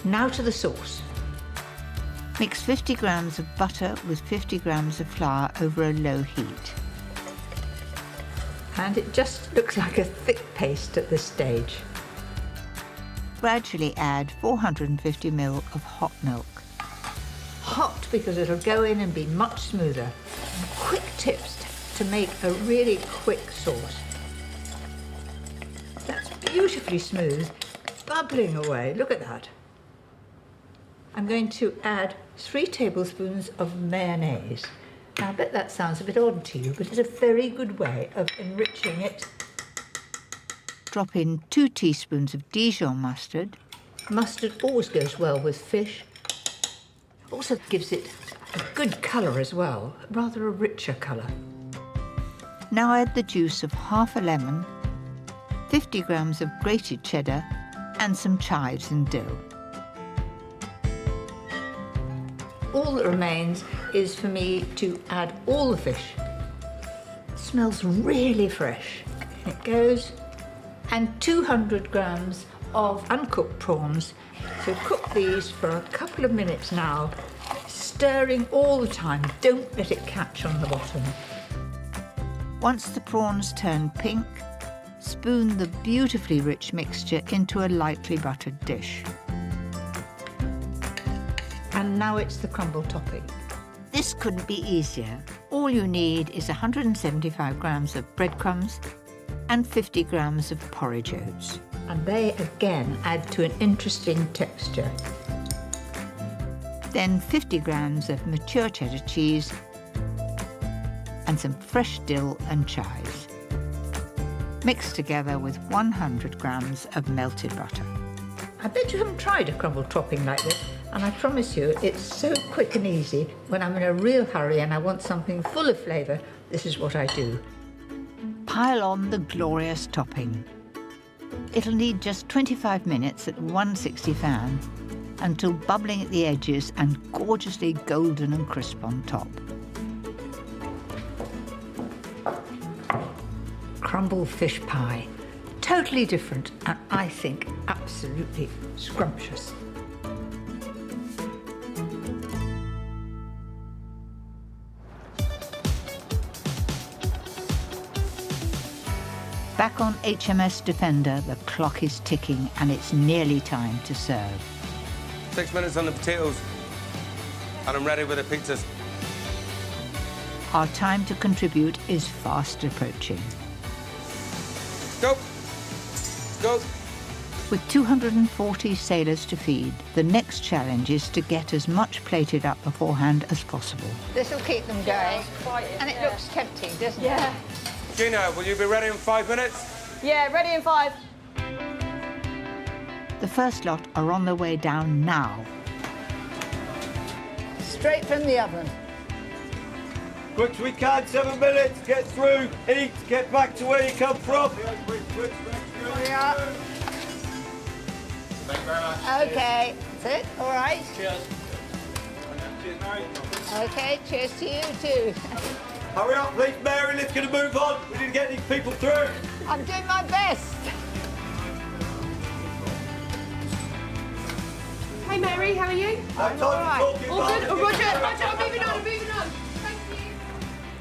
Now to the sauce. Mix 50 grams of butter with 50 grams of flour over a low heat. And it just looks like a thick paste at this stage. Gradually add 450 ml of hot milk. Hot because it'll go in and be much smoother. Quick tips to make a really quick sauce. That's beautifully smooth, bubbling away. Look at that. I'm going to add 3 tablespoons of mayonnaise. Now, I bet that sounds a bit odd to you, but it's a very good way of enriching it. Drop in 2 teaspoons of Dijon mustard. Mustard always goes well with fish. Also gives it a good colour as well, rather a richer colour. Now add the juice of half a lemon, 50 grams of grated cheddar, and some chives and dill. All that remains is for me to add all the fish. It smells really fresh. In it goes. And 200 grams of uncooked prawns. So cook these for a couple of minutes now, stirring all the time. Don't let it catch on the bottom. Once the prawns turn pink, spoon the beautifully rich mixture into a lightly buttered dish. And now it's the crumble topping. This couldn't be easier. All you need is 175 grams of breadcrumbs and 50 grams of porridge oats. And they again add to an interesting texture. Then 50 grams of mature cheddar cheese and some fresh dill and chives. Mixed together with 100 grams of melted butter. I bet you haven't tried a crumble topping like this, and I promise you it's so quick and easy. When I'm in a real hurry and I want something full of flavour, this is what I do. Pile on the glorious topping. It'll need just 25 minutes at 160 fan until bubbling at the edges and gorgeously golden and crisp on top. Crumble fish pie. Totally different, and I think absolutely scrumptious. Back on HMS Defender, the clock is ticking and it's nearly time to serve. 6 minutes on the potatoes, and I'm ready with the pizzas. Our time to contribute is fast approaching. Go! Go! With 240 sailors to feed, the next challenge is to get as much plated up beforehand as possible. This will keep them going. And it looks tempting, doesn't it? Gina, will you be ready in 5 minutes? Yeah, ready in 5. The first lot are on their way down now. Straight from the oven. Quick as we can, 7 minutes, get through, eat, get back to where you come from. Here we are. Thank you very much. Okay, that's it, all right. Cheers. Okay, cheers to you too. Hurry up, please, Mary, let's get a move on. We need to get these people through. I'm doing my best. Hey Mary, how are you? I'm all right. All good? Oh, Roger, I'm moving on, Thank you.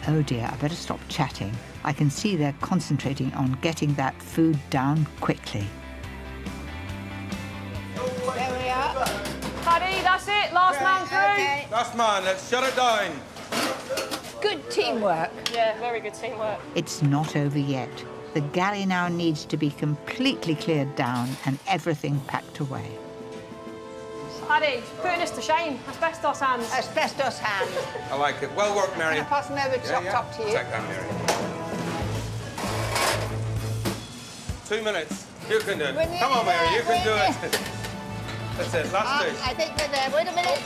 Oh dear, I better stop chatting. I can see they're concentrating on getting that food down quickly. There we are. Paddy, that's it, last man through. Okay. Last man, let's shut it down. Good teamwork. Yeah, very good teamwork. It's not over yet. The galley now needs to be completely cleared down and everything packed away. Paddy, putting us to shame. Asbestos hands. Asbestos hands. I like it. Well worked, Mary. Can I pass them over top to you? Take that, Mary. 2 minutes. You can do it. Come on, Mary, you can do it. That's it, last dish. I think we're there. Wait a minute.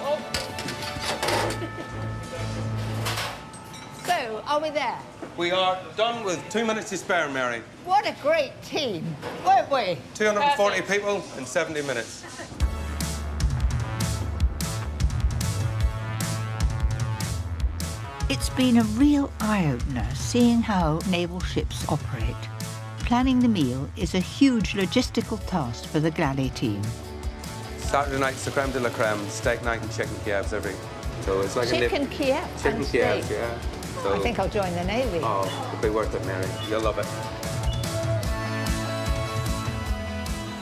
So, are we there? We are done with 2 minutes to spare, Mary. What a great team, weren't we? 240 people in 70 minutes. It's been a real eye-opener seeing how naval ships operate. Planning the meal is a huge logistical task for the galley team. Saturday night's the creme de la creme, steak night and chicken Kebabs every. So it's like Chicken a Kiev chicken and Kebabs, steak. yeah. So, I think I'll join the Navy. Oh, it'll be worth it, Mary. You'll love it.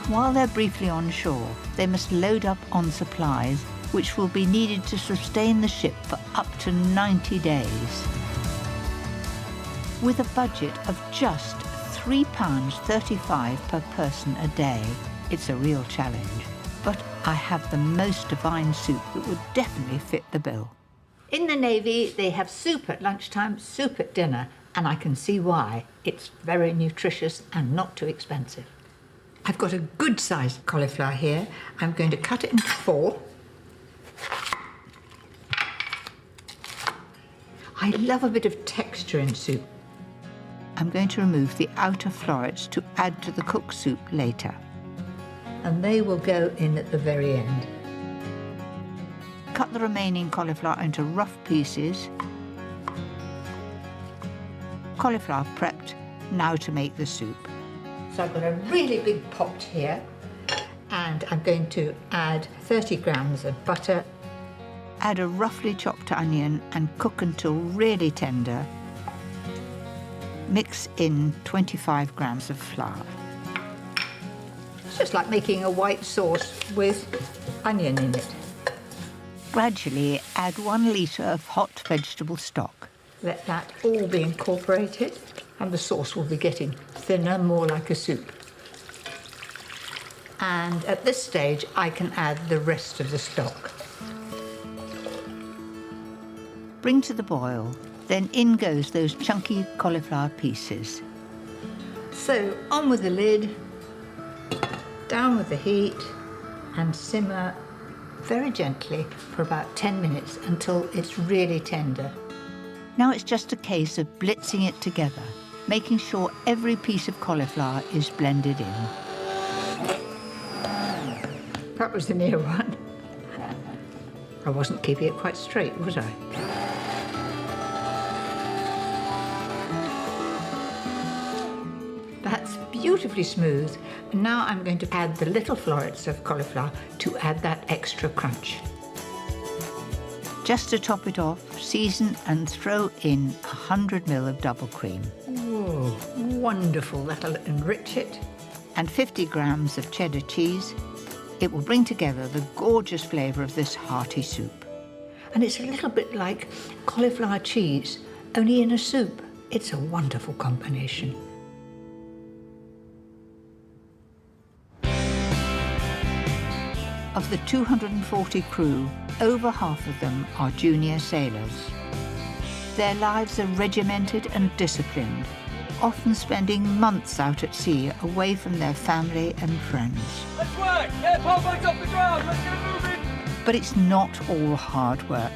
While they're briefly on shore, they must load up on supplies which will be needed to sustain the ship for up to 90 days. With a budget of just £3.35 per person a day, it's a real challenge. But I have the most divine soup that would definitely fit the bill. In the Navy, they have soup at lunchtime, soup at dinner, and I can see why. It's very nutritious and not too expensive. I've got a good-sized cauliflower here. I'm going to cut it into 4. I love a bit of texture in soup. I'm going to remove the outer florets to add to the cooked soup later. And they will go in at the very end. Cut the remaining cauliflower into rough pieces. Cauliflower prepped, now to make the soup. So I've got a really big pot here, and I'm going to add 30 grams of butter. Add a roughly chopped onion and cook until really tender. Mix in 25 grams of flour. It's just like making a white sauce with onion in it. Gradually add 1 litre of hot vegetable stock. Let that all be incorporated, and the sauce will be getting thinner, more like a soup. And at this stage, I can add the rest of the stock. Bring to the boil, then in goes those chunky cauliflower pieces. So on with the lid, down with the heat, and simmer very gently for about 10 minutes until it's really tender. Now it's just a case of blitzing it together, making sure every piece of cauliflower is blended in. That was the near one. I wasn't keeping it quite straight, was I? That's beautifully smooth. And now I'm going to add the little florets of cauliflower to add that extra crunch. Just to top it off, season and throw in 100 ml of double cream. Whoa, wonderful. That'll enrich it. And 50 grams of cheddar cheese. It will bring together the gorgeous flavour of this hearty soup. And it's a little bit like cauliflower cheese, only in a soup. It's a wonderful combination. Of the 240 crew, over half of them are junior sailors. Their lives are regimented and disciplined, often spending months out at sea away from their family and friends. Let's work! Get pole boats off the ground! Let's get moving! But it's not all hard work.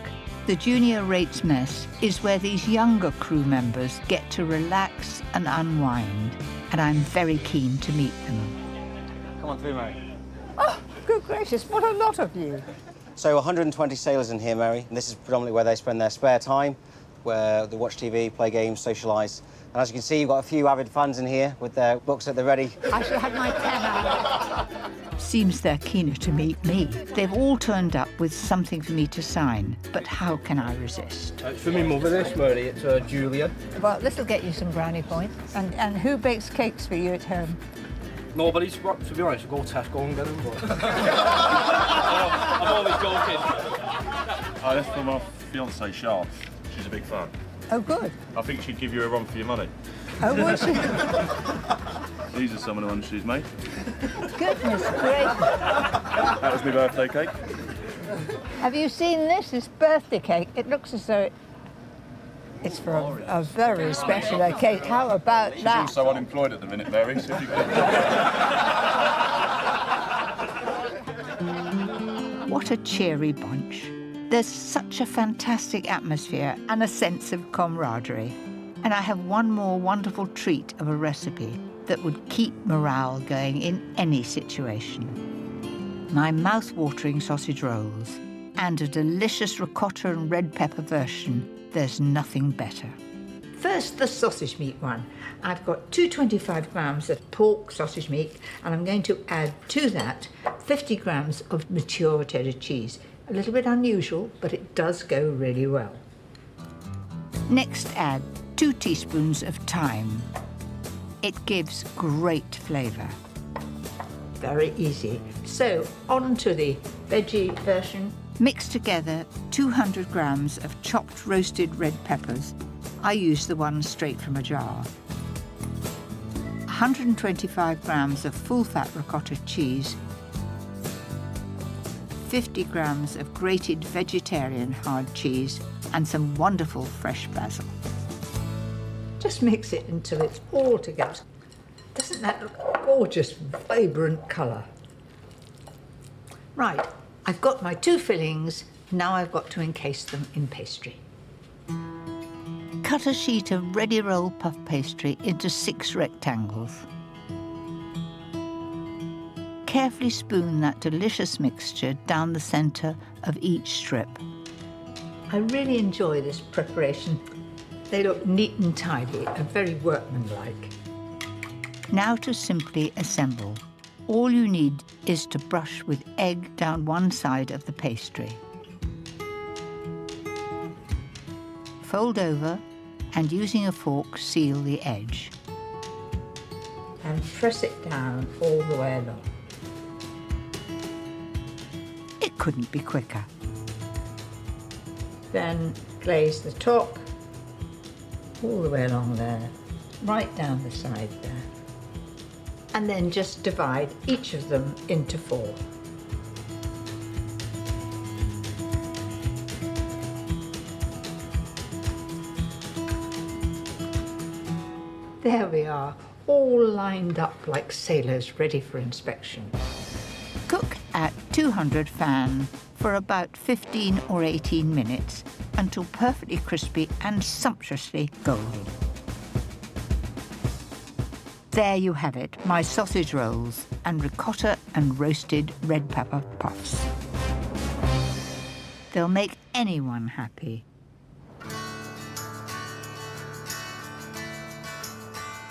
The junior rates mess is where these younger crew members get to relax and unwind, and I'm very keen to meet them. Come on through, Mary. Oh, good gracious, what a lot of you. So 120 sailors in here, Mary, and this is predominantly where they spend their spare time, where they watch TV, play games, socialise. And as you can see, you've got a few avid fans in here with their books at the ready. I shall have my pen out. Seems they're keener to meet me. They've all turned up with something for me to sign, but how can I resist? It's for me mother, this, Mary. It's Julia. Well, this will get you some brownie points. And who bakes cakes for you at home? Nobody's, to be honest, we'll go to Tesco and get them. But... I'm always joking. Oh, that's from my fiancée, Charles. She's a big fan. Oh, good. I think she'd give you a run for your money. Oh, would she? These are some of the ones she's made. Goodness gracious. That was my birthday cake. Have you seen this? It's birthday cake. It looks as though it's for a very special occasion. How about She's that? also unemployed at the minute, Mary, so if you could... What a cheery bunch. There's such a fantastic atmosphere and a sense of camaraderie. And I have one more wonderful treat of a recipe that would keep morale going in any situation. My mouth-watering sausage rolls and a delicious ricotta and red pepper version. There's nothing better. First, the sausage meat one. I've got 225 grams of pork sausage meat, and I'm going to add to that 50 grams of mature cheddar cheese. A little bit unusual, but it does go really well. Next, add 2 teaspoons of thyme. It gives great flavour. Very easy. So, on to the veggie version. Mix together 200 grams of chopped roasted red peppers. I use the ones straight from a jar. 125 grams of full-fat ricotta cheese. 50 grams of grated vegetarian hard cheese and some wonderful fresh basil. Just mix it until it's all together. Doesn't that look gorgeous, vibrant colour? Right, I've got my 2 fillings. Now I've got to encase them in pastry. Cut a sheet of ready roll puff pastry into 6 rectangles. Carefully spoon that delicious mixture down the centre of each strip. I really enjoy this preparation. They look neat and tidy and very workmanlike. Now to simply assemble. All you need is to brush with egg down one side of the pastry. Fold over and using a fork seal the edge. And press it down all the way along. It couldn't be quicker. Then glaze the top all the way along there, right down the side there. And then just divide each of them into 4. There we are, all lined up like sailors ready for inspection. Cook at 200 fan for about 15 or 18 minutes until perfectly crispy and sumptuously golden. There you have it, my sausage rolls and ricotta and roasted red pepper puffs. They'll make anyone happy.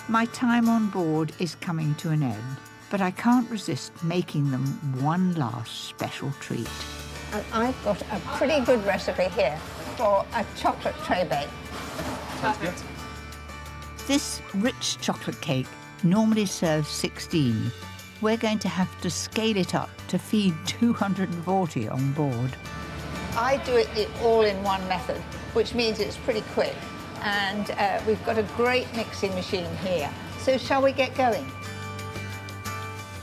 My time on board is coming to an end, but I can't resist making them one last special treat. And I've got a pretty good recipe here for a chocolate tray bake. Sounds good. This rich chocolate cake normally serves 16. We're going to have to scale it up to feed 240 on board. I do it the all-in-one method, which means it's pretty quick. And we've got a great mixing machine here. So shall we get going?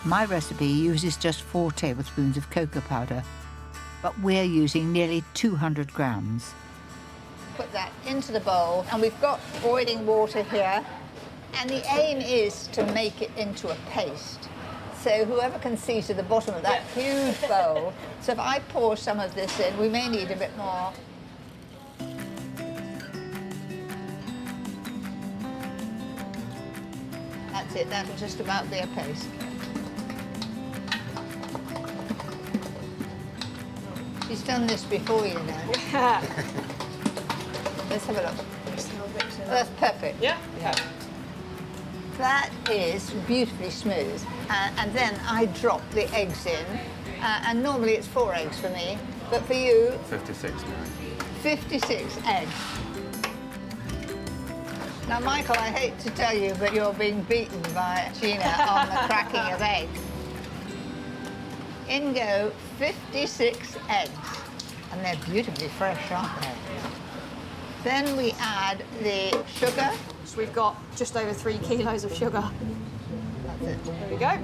My recipe uses just 4 tablespoons of cocoa powder, but we're using nearly 200 grams. Put that into the bowl, and we've got boiling water here. And the aim is to make it into a paste. So whoever can see to the bottom of that huge bowl. So if I pour some of this in, we may need a bit more. That's it, that'll just about be a paste. She's done this before, you know. Let's have a look. That's perfect. Yeah? Yeah. That is beautifully smooth. And then I drop the eggs in. And normally it's 4 eggs for me, but for you, 56, Mary. 56 eggs. Now, Michael, I hate to tell you, but you're being beaten by Gina on the cracking of eggs. In go 56 eggs. And they're beautifully fresh, aren't they? Then we add the sugar. So we've got just over 3 kilos of sugar. That's it. There we go.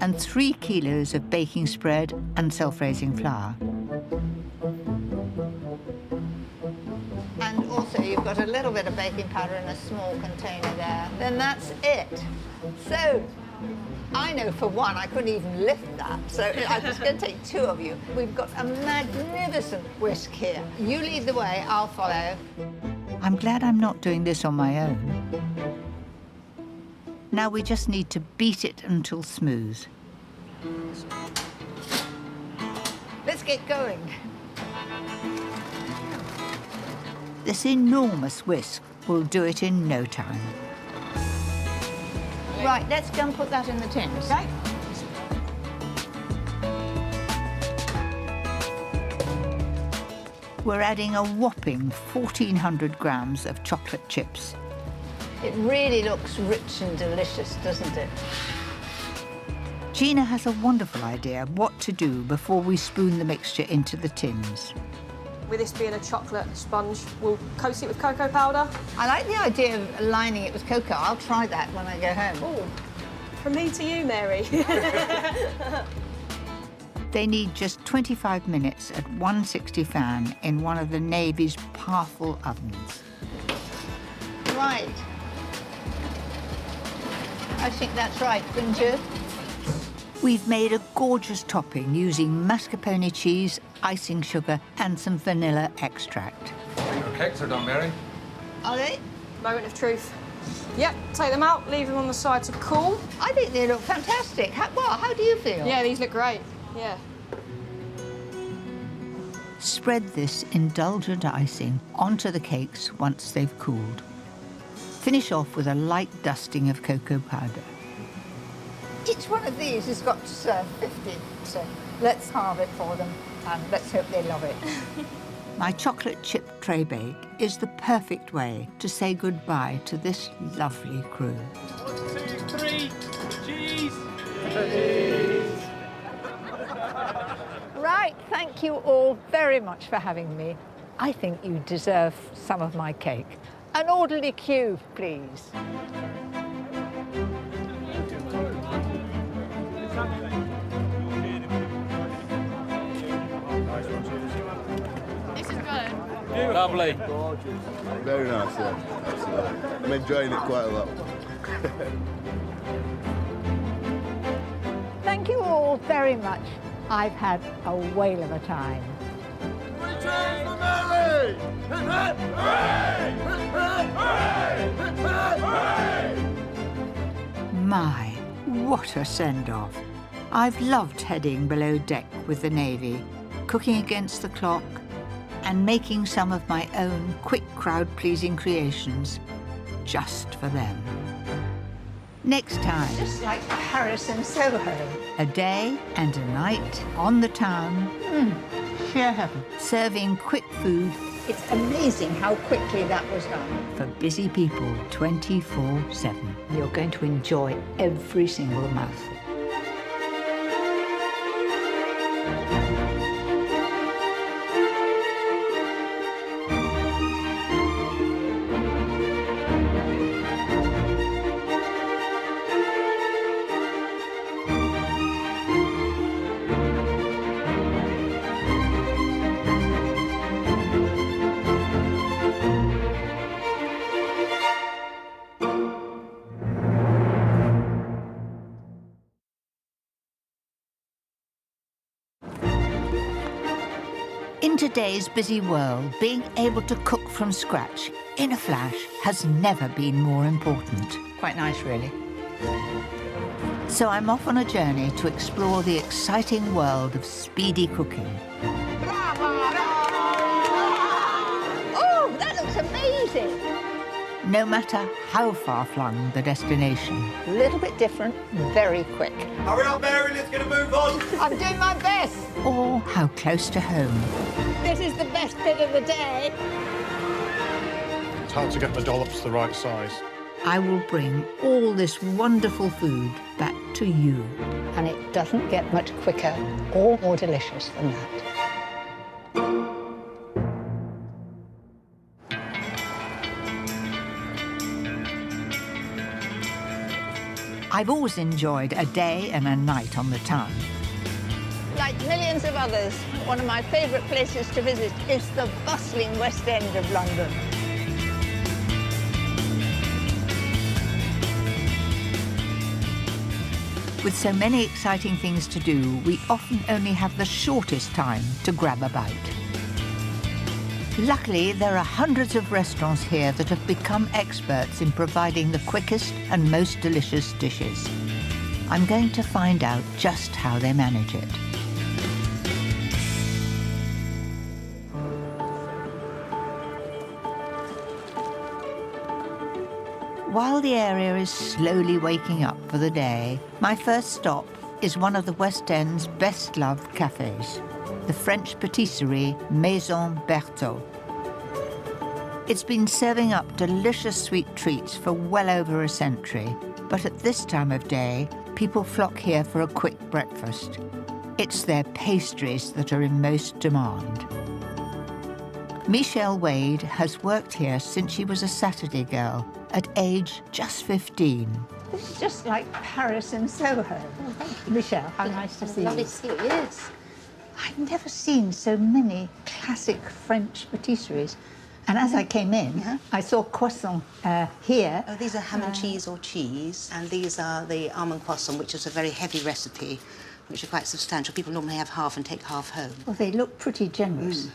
And 3 kilos of baking spread and self-raising flour. And also you've got a little bit of baking powder in a small container there. Then that's it. So I know for one I couldn't even lift that, so I'm just going to take 2 of you. We've got a magnificent whisk here. You lead the way, I'll follow. I'm glad I'm not doing this on my own. Now we just need to beat it until smooth. Let's get going. This enormous whisk will do it in no time. Right, let's go and put that in the tins. Okay. We're adding a whopping 1,400 grams of chocolate chips. It really looks rich and delicious, doesn't it? Gina has a wonderful idea of what to do before we spoon the mixture into the tins. With this being a chocolate sponge, we'll coat it with cocoa powder. I like the idea of lining it with cocoa. I'll try that when I go home. Oh, from me to you, Mary. They need just 25 minutes at 160 fan in one of the Navy's powerful ovens. Right. I think that's right, wouldn't you? We've made a gorgeous topping using mascarpone cheese, icing sugar, and some vanilla extract. Your cakes are done, Mary. Are they? Moment of truth. Yep, take them out, leave them on the side to cool. I think they look fantastic. How do you feel? Yeah, these look great. Yeah. Spread this indulgent icing onto the cakes once they've cooled. Finish off with a light dusting of cocoa powder. Each one of these has got to serve 50, so let's carve it for them and let's hope they love it. My chocolate chip tray bake is the perfect way to say goodbye to this lovely crew. 1, 2, 3, cheese! Cheese! Right, thank you all very much for having me. I think you deserve some of my cake. An orderly queue, please. This is good. Lovely. Very nice, yeah. Absolutely. I'm enjoying it quite a lot. Thank you all very much. I've had a whale of a time. Return for Mary! Hooray! Hooray! Hooray! My, what a send-off. I've loved heading below deck with the Navy, cooking against the clock, and making some of my own quick crowd-pleasing creations just for them. Next time, Just like Paris and Soho. a day and a night on the town, Sheer heaven. serving quick food It's amazing how quickly that was done. for busy people 24/7. You're going to enjoy every single mouthful. today's busy world, being able to cook from scratch in a flash has never been more important. Quite nice, really. So I'm off on a journey to explore the exciting world of speedy cooking. Oh, that looks amazing. No matter how far-flung the destination. A little bit different, very quick. Hurry up, Mary, let's get a move on. I'm doing my best. Or how close to home. This is the best bit of the day. It's hard to get the dollops the right size. I will bring all this wonderful food back to you. And it doesn't get much quicker or more delicious than that. I've always enjoyed a day and a night on the town. Like millions of others, one of my favourite places to visit is the bustling West End of London. With so many exciting things to do, we often only have the shortest time to grab a bite. Luckily, there are hundreds of restaurants here that have become experts in providing the quickest and most delicious dishes. I'm going to find out just how they manage it. While the area is slowly waking up for the day, my first stop is one of the West End's best-loved cafes, the French patisserie Maison Berthaud. It's been serving up delicious sweet treats for well over a century, but at this time of day, people flock here for a quick breakfast. It's their pastries that are in most demand. Michelle Wade has worked here since she was a Saturday girl, at age just 15. This is just like Paris and Soho. Oh, thank you. Michelle, how nice to see you. Lovely to see you, yes. I've never seen so many classic French patisseries. And as I came in, I saw croissant here. Oh, these are ham and cheese or cheese, and these are the almond croissant, which is a very heavy recipe, which are quite substantial. People normally have half and take half home. Well, they look pretty generous.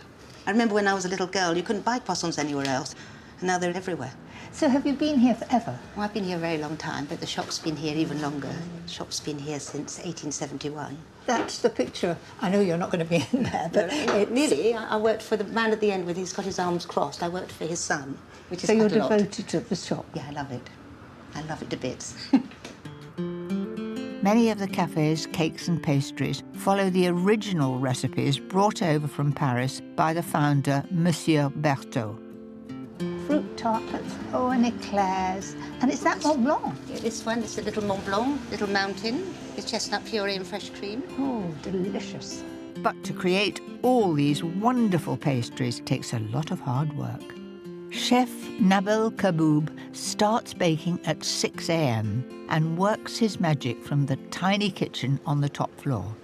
I remember when I was a little girl, you couldn't buy croissants anywhere else, and now they're everywhere. So have you been here forever? Well, I've been here a very long time, but the shop's been here even longer. The shop's been here since 1871. That's the picture. I know you're not going to be in there, but really, I worked for the man at the end with he's got his arms crossed. I worked for his son, which is so you're quite a lot. devoted to the shop? Yeah, I love it. I love it to bits. Many of the cafe's cakes and pastries follow the original recipes brought over from Paris by the founder, Monsieur Berthaud. Fruit tartlets, oh, and eclairs. And is that Mont Blanc? Yeah, this one is a little Mont Blanc, little mountain, with chestnut puree and fresh cream. Oh, delicious. But to create all these wonderful pastries takes a lot of hard work. Chef Nabil Kaboub starts baking at 6 a.m. and works his magic from the tiny kitchen on the top floor.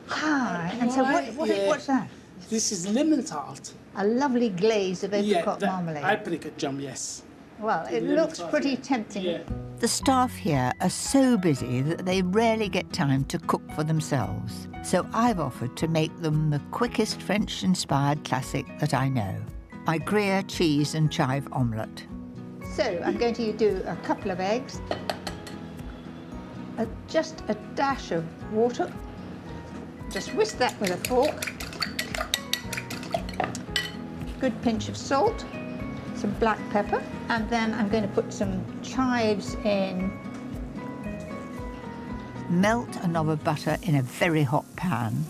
Hi, and so what's that? This is lemon tart. A lovely glaze of apricot marmalade. Apricot jam, yes. Well, it looks pretty tempting. Yeah. The staff here are so busy that they rarely get time to cook for themselves. So I've offered to make them the quickest French-inspired classic that I know, my Gruyere cheese and chive omelette. So I'm going to do a couple of eggs, just a dash of water. Just whisk that with a fork. Good pinch of salt, some black pepper, and then I'm going to put some chives in. Melt a knob of butter in a very hot pan.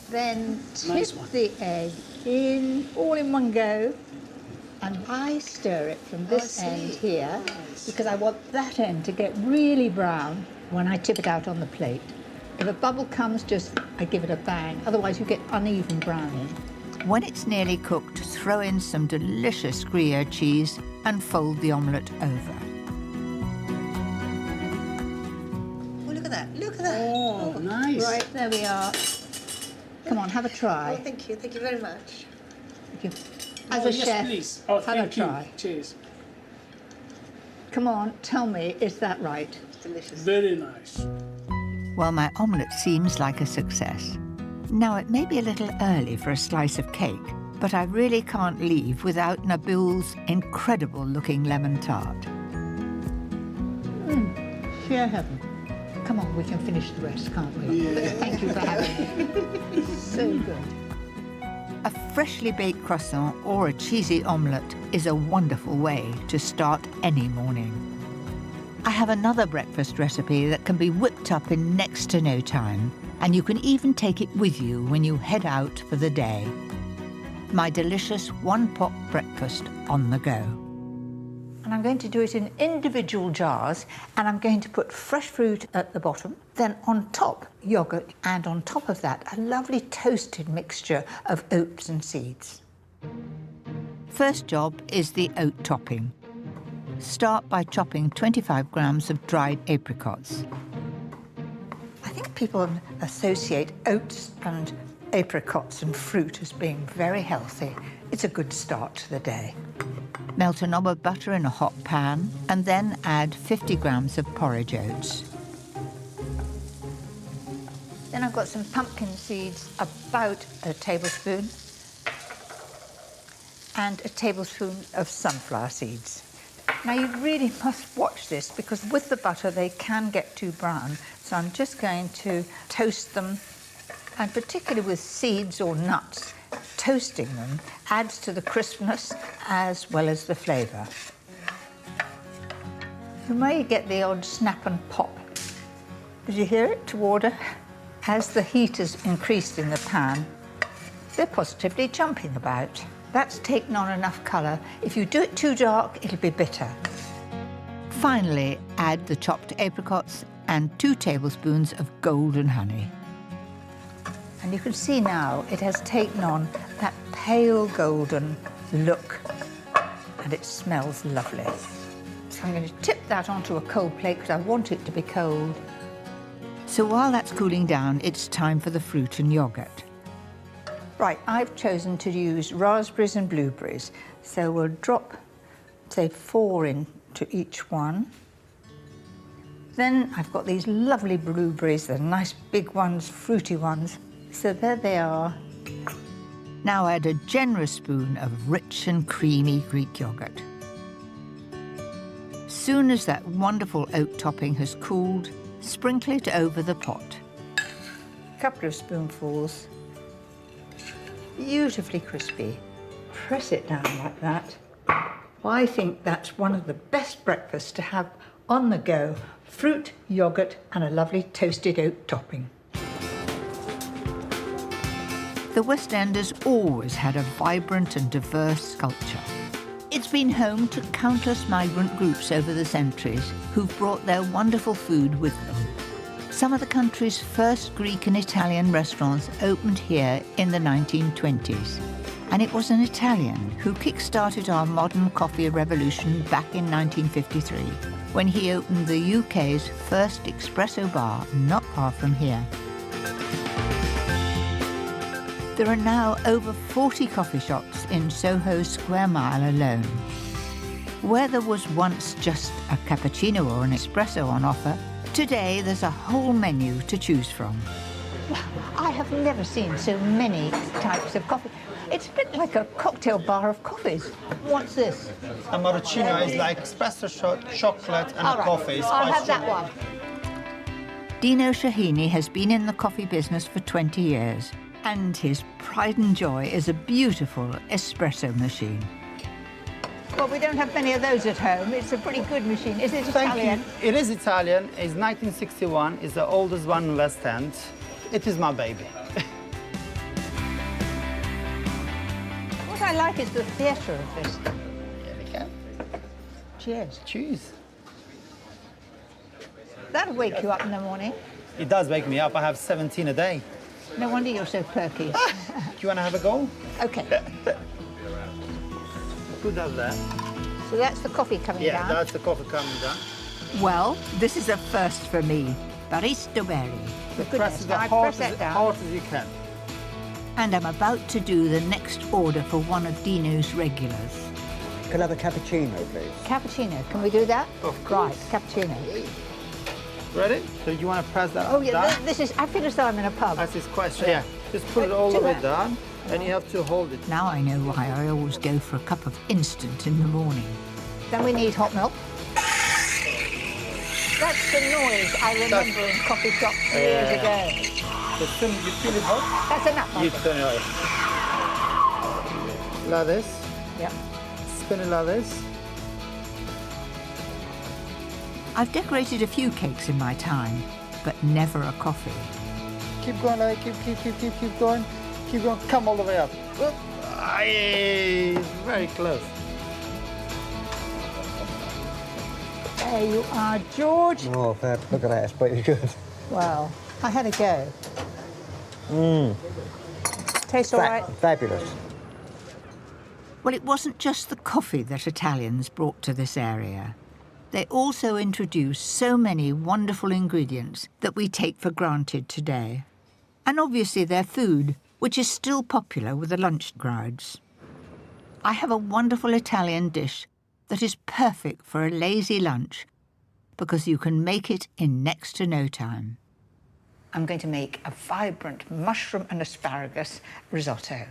Then tip the egg in, all in one go, and I stir it from this end here, because I want that end to get really brown when I tip it out on the plate. If a bubble comes, I give it a bang, otherwise you get uneven browning. When it's nearly cooked, throw in some delicious Gruyere cheese and fold the omelette over. Oh, look at that, look at that. Oh, nice. Right, there we are. Come on, have a try. Oh, thank you very much. Thank you. As a chef, please. Oh, have a try. Cheers. Come on, tell me, is that right? It's delicious. Very nice. Well, my omelette seems like a success. Now, it may be a little early for a slice of cake, but I really can't leave without Nabil's incredible-looking lemon tart. Sheer heaven. Come on, we can finish the rest, can't we? Yeah. Thank you for having me. So good. A freshly baked croissant or a cheesy omelette is a wonderful way to start any morning. I have another breakfast recipe that can be whipped up in next to no time, and you can even take it with you when you head out for the day. My delicious one-pot breakfast on the go. And I'm going to do it in individual jars, and I'm going to put fresh fruit at the bottom, then on top yoghurt, and on top of that a lovely toasted mixture of oats and seeds. First job is the oat topping. Start by chopping 25 grams of dried apricots. I think people associate oats and apricots and fruit as being very healthy. It's a good start to the day. Melt a knob of butter in a hot pan and then add 50 grams of porridge oats. Then I've got some pumpkin seeds, about a tablespoon, and a tablespoon of sunflower seeds. Now you really must watch this because with the butter they can get too brown. So I'm just going to toast them, and particularly with seeds or nuts, toasting them adds to the crispness as well as the flavour. You may get the odd snap and pop. Did you hear it toward her? As the heat has increased in the pan, they're positively jumping about. That's taken on enough colour. If you do it too dark, it'll be bitter. Finally, add the chopped apricots and 2 tablespoons of golden honey. And you can see now it has taken on that pale golden look, and it smells lovely. So I'm going to tip that onto a cold plate because I want it to be cold. So while that's cooling down, it's time for the fruit and yoghurt. Right, I've chosen to use raspberries and blueberries. So we'll drop, say, 4 into each one. Then I've got these lovely blueberries, the nice big ones, fruity ones. So there they are. Now add a generous spoon of rich and creamy Greek yoghurt. Soon as that wonderful oat topping has cooled, sprinkle it over the pot. A couple of spoonfuls. Beautifully crispy. Press it down like that. I think that's one of the best breakfasts to have on the go. Fruit, yoghurt, and a lovely toasted oat topping. The West End has always had a vibrant and diverse culture. It's been home to countless migrant groups over the centuries who've brought their wonderful food with them. Some of the country's first Greek and Italian restaurants opened here in the 1920s. And it was an Italian who kick-started our modern coffee revolution back in 1953, when he opened the UK's first espresso bar not far from here. There are now over 40 coffee shops in Soho's Square Mile alone. Where there was once just a cappuccino or an espresso on offer, today there's a whole menu to choose from. I have never seen so many types of coffee. It's a bit like a cocktail bar of coffees. What's this? A Marocchino is like espresso shot, chocolate, and All a right. coffee. I'll have that one. Dino Shahini has been in the coffee business for 20 years, and his pride and joy is a beautiful espresso machine. Well, we don't have many of those at home. It's a pretty good machine. Is it Italian? Thank you. It is Italian. It's 1961. It's the oldest one in West End. It is my baby. What I like is the theatre of this. Here we go. Cheers. Cheers. That'll wake you up in the morning. It does wake me up. I have 17 a day. No wonder you're so perky. Do you want to have a go? Okay. Put that there. So that's the coffee coming down? Yeah, that's the coffee coming down. Well, this is a first for me. Baristo berry. Press it as hard as you can. And I'm about to do the next order for one of Dino's regulars. Can I have a cappuccino, please? Cappuccino. Can we do that? Of course. Right, cappuccino. Ready? So you want to press that? Oh, yeah, down? this is, I feel as though I'm in a pub. That's his question. Yeah. Just put it all the way down, and you have to hold it. Now I know why I always go for a cup of instant in the morning. Then we need hot milk. That's the noise I remember in coffee shops years ago. You feel it hot? That's enough. You turn it off. Like this. Yep. Spin it like this. I've decorated a few cakes in my time, but never a coffee. Keep going, like, keep going. Keep going, come all the way up. Whoop. Aye, very close. There you are, George. Oh, fair. Look at that, it's pretty good. Well, I had a go. Mmm. Tastes all right? Fabulous. Well, it wasn't just the coffee that Italians brought to this area. They also introduced so many wonderful ingredients that we take for granted today. And obviously their food, which is still popular with the lunch crowds. I have a wonderful Italian dish that is perfect for a lazy lunch because you can make it in next to no time. I'm going to make a vibrant mushroom and asparagus risotto.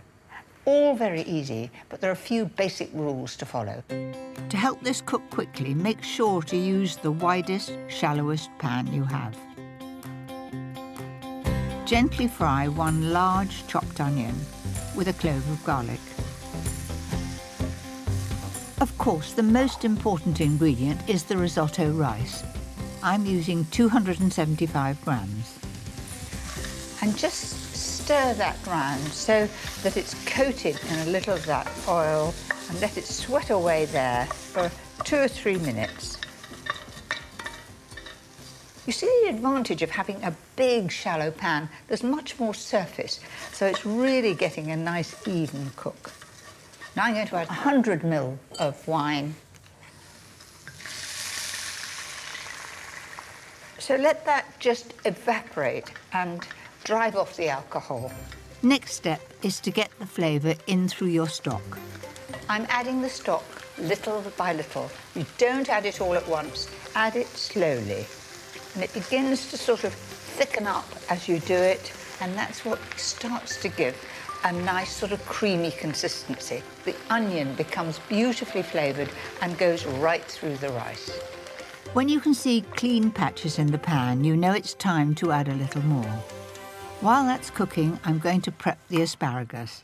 All very easy, but there are a few basic rules to follow. To help this cook quickly, make sure to use the widest, shallowest pan you have. Gently fry 1 large chopped onion with a clove of garlic. Of course, the most important ingredient is the risotto rice. I'm using 275 grams. And just stir that round so that it's coated in a little of that oil and let it sweat away there for 2 or 3 minutes. You see the advantage of having a big, shallow pan. There's much more surface, so it's really getting a nice, even cook. Now I'm going to add 100 ml of wine. So let that just evaporate and drive off the alcohol. Next step is to get the flavour in through your stock. I'm adding the stock little by little. You don't add it all at once, add it slowly. And it begins to sort of thicken up as you do it, and that's what starts to give a nice sort of creamy consistency. The onion becomes beautifully flavoured and goes right through the rice. When you can see clean patches in the pan, you know it's time to add a little more. While that's cooking, I'm going to prep the asparagus.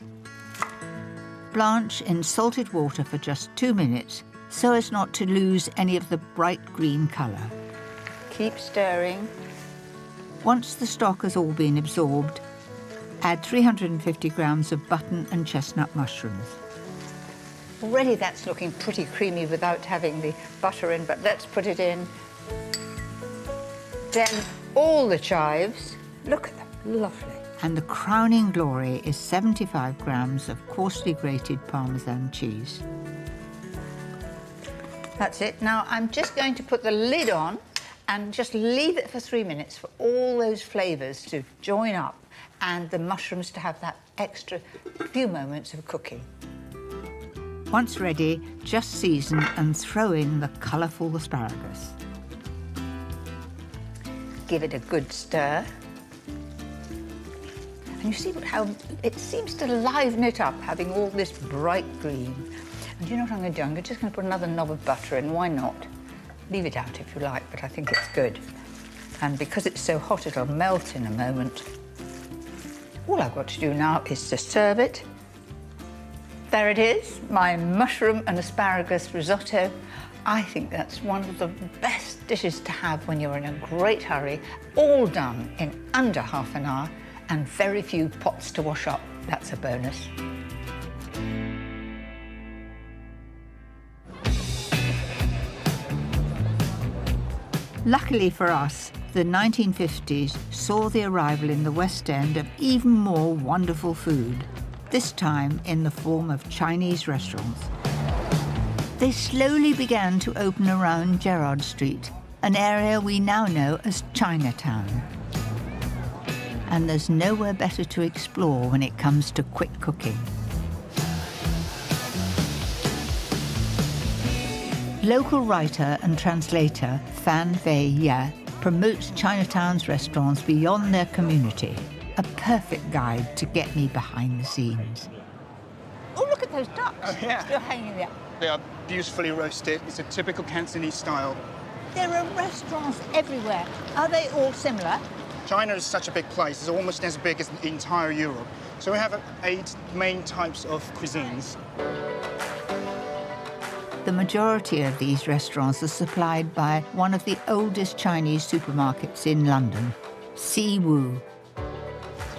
Blanch in salted water for just 2 minutes so as not to lose any of the bright green colour. Keep stirring. Once the stock has all been absorbed, add 350 grams of button and chestnut mushrooms. Already that's looking pretty creamy without having the butter in, but let's put it in. Then all the chives. Look at them, lovely. And the crowning glory is 75 grams of coarsely grated Parmesan cheese. That's it. Now I'm just going to put the lid on and just leave it for 3 minutes for all those flavours to join up and the mushrooms to have that extra few moments of cooking. Once ready, just season and throw in the colourful asparagus. Give it a good stir. And you see how it seems to liven it up, having all this bright green. And you know what I'm going to do? I'm just going to put another knob of butter in. Why not? Leave it out if you like, but I think it's good. And because it's so hot, it'll melt in a moment. All I've got to do now is to serve it. There it is, my mushroom and asparagus risotto. I think that's one of the best dishes to have when you're in a great hurry, all done in under half an hour, and very few pots to wash up. That's a bonus. Luckily for us, the 1950s saw the arrival in the West End of even more wonderful food, this time in the form of Chinese restaurants. They slowly began to open around Gerrard Street, an area we now know as Chinatown. And there's nowhere better to explore when it comes to quick cooking. Local writer and translator Fan Wei Ye promotes Chinatown's restaurants beyond their community A perfect guide to get me behind the scenes. Oh, look at those ducks. Oh, yeah. Still hanging there. They are beautifully roasted. It's a typical Cantonese style. There are restaurants everywhere. Are they all similar? China is such a big place. It's almost as big as the entire Europe. So we have 8 main types of cuisines. The majority of these restaurants are supplied by one of the oldest Chinese supermarkets in London, Siwu.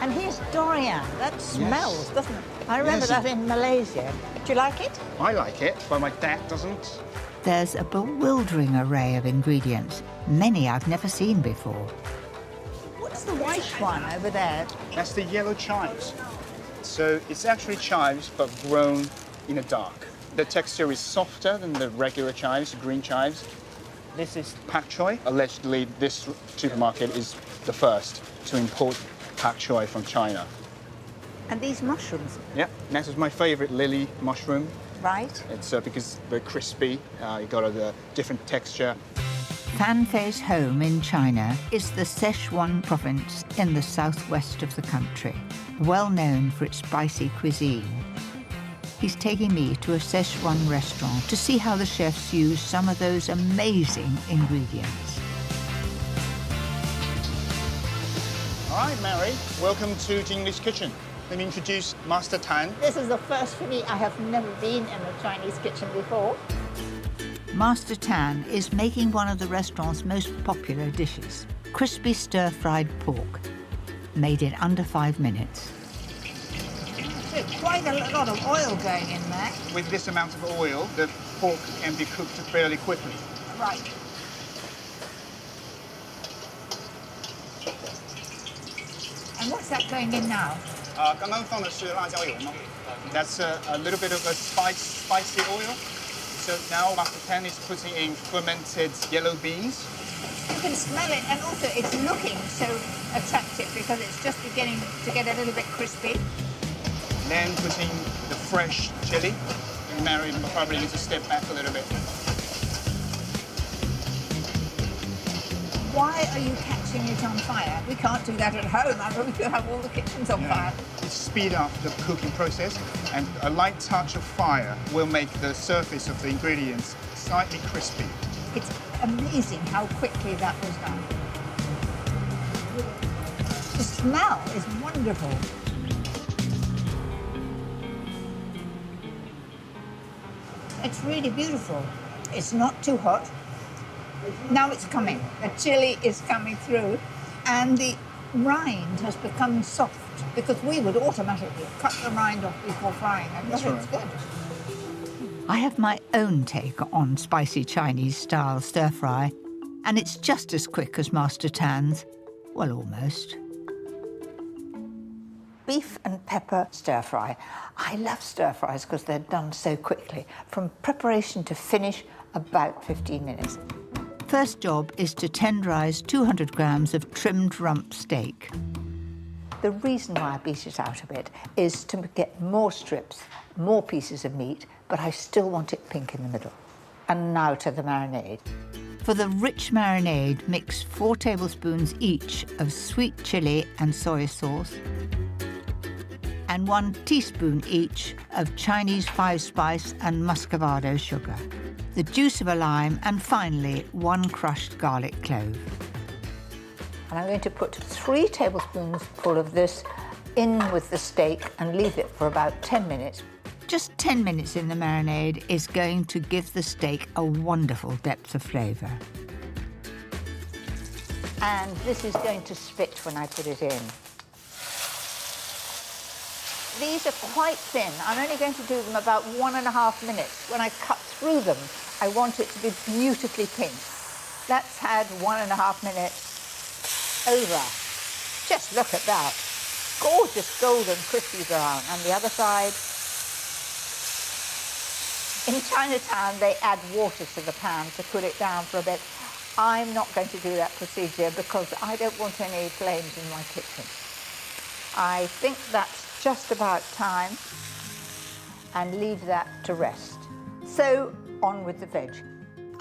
And here's durian. That smells, doesn't it? I remember that in Malaysia. Do you like it? I like it, but my dad doesn't. There's a bewildering array of ingredients, many I've never seen before. What's the white one over there? That's the yellow chives. So it's actually chives, but grown in the dark. The texture is softer than the regular chives, green chives. This is pak choy. Allegedly, this supermarket is the first to import pak choy from China. And these mushrooms? Yeah, that is my favorite lily mushroom. Right. It's because they're crispy. You got a different texture. Fan Fei's home in China is the Sichuan province in the southwest of the country, well known for its spicy cuisine. He's taking me to a Sichuan restaurant to see how the chefs use some of those amazing ingredients. All right, Mary, welcome to the English kitchen. Let me introduce Master Tan. This is the first for me. I have never been in a Chinese kitchen before. Master Tan is making one of the restaurant's most popular dishes, crispy stir-fried pork, made in under 5 minutes. So quite a lot of oil going in there. With this amount of oil, the pork can be cooked fairly quickly. Right. And what's that going in now? That's a little bit of a spicy oil. So now Master Tan is putting in fermented yellow beans. You can smell it, and also it's looking so attractive because it's just beginning to get a little bit crispy. Then putting the fresh chili. Mary probably needs to step back a little bit. Why are you catching it on fire? We can't do that at home. I mean, we could have all the kitchens on fire. To speed up the cooking process, and a light touch of fire will make the surface of the ingredients slightly crispy. It's amazing how quickly that was done. The smell is wonderful. It's really beautiful. It's not too hot. Now it's coming. The chili is coming through, and the rind has become soft because we would automatically cut the rind off before frying. And it's good. I have my own take on spicy Chinese-style stir-fry, and it's just as quick as Master Tan's. Well, almost. Beef and pepper stir-fry. I love stir-fries because they're done so quickly. From preparation to finish, about 15 minutes. First job is to tenderize 200 grams of trimmed rump steak. The reason why I beat it out a bit is to get more strips, more pieces of meat, but I still want it pink in the middle. And now to the marinade. For the rich marinade, mix 4 tablespoons each of sweet chili and soy sauce, and 1 teaspoon each of Chinese 5-spice and muscovado sugar, the juice of a lime, and finally 1 crushed garlic clove. And I'm going to put 3 tablespoons full of this in with the steak and leave it for about 10 minutes. Just 10 minutes in the marinade is going to give the steak a wonderful depth of flavour. And this is going to spit when I put it in. These are quite thin. I'm only going to do them about 1.5 minutes. When I cut through them, I want it to be beautifully pink. That's had 1.5 minutes over. Just look at that. Gorgeous golden crispy brown. And the other side. In Chinatown, they add water to the pan to cool it down for a bit. I'm not going to do that procedure because I don't want any flames in my kitchen. I think that's just about time, and leave that to rest. So, on with the veg.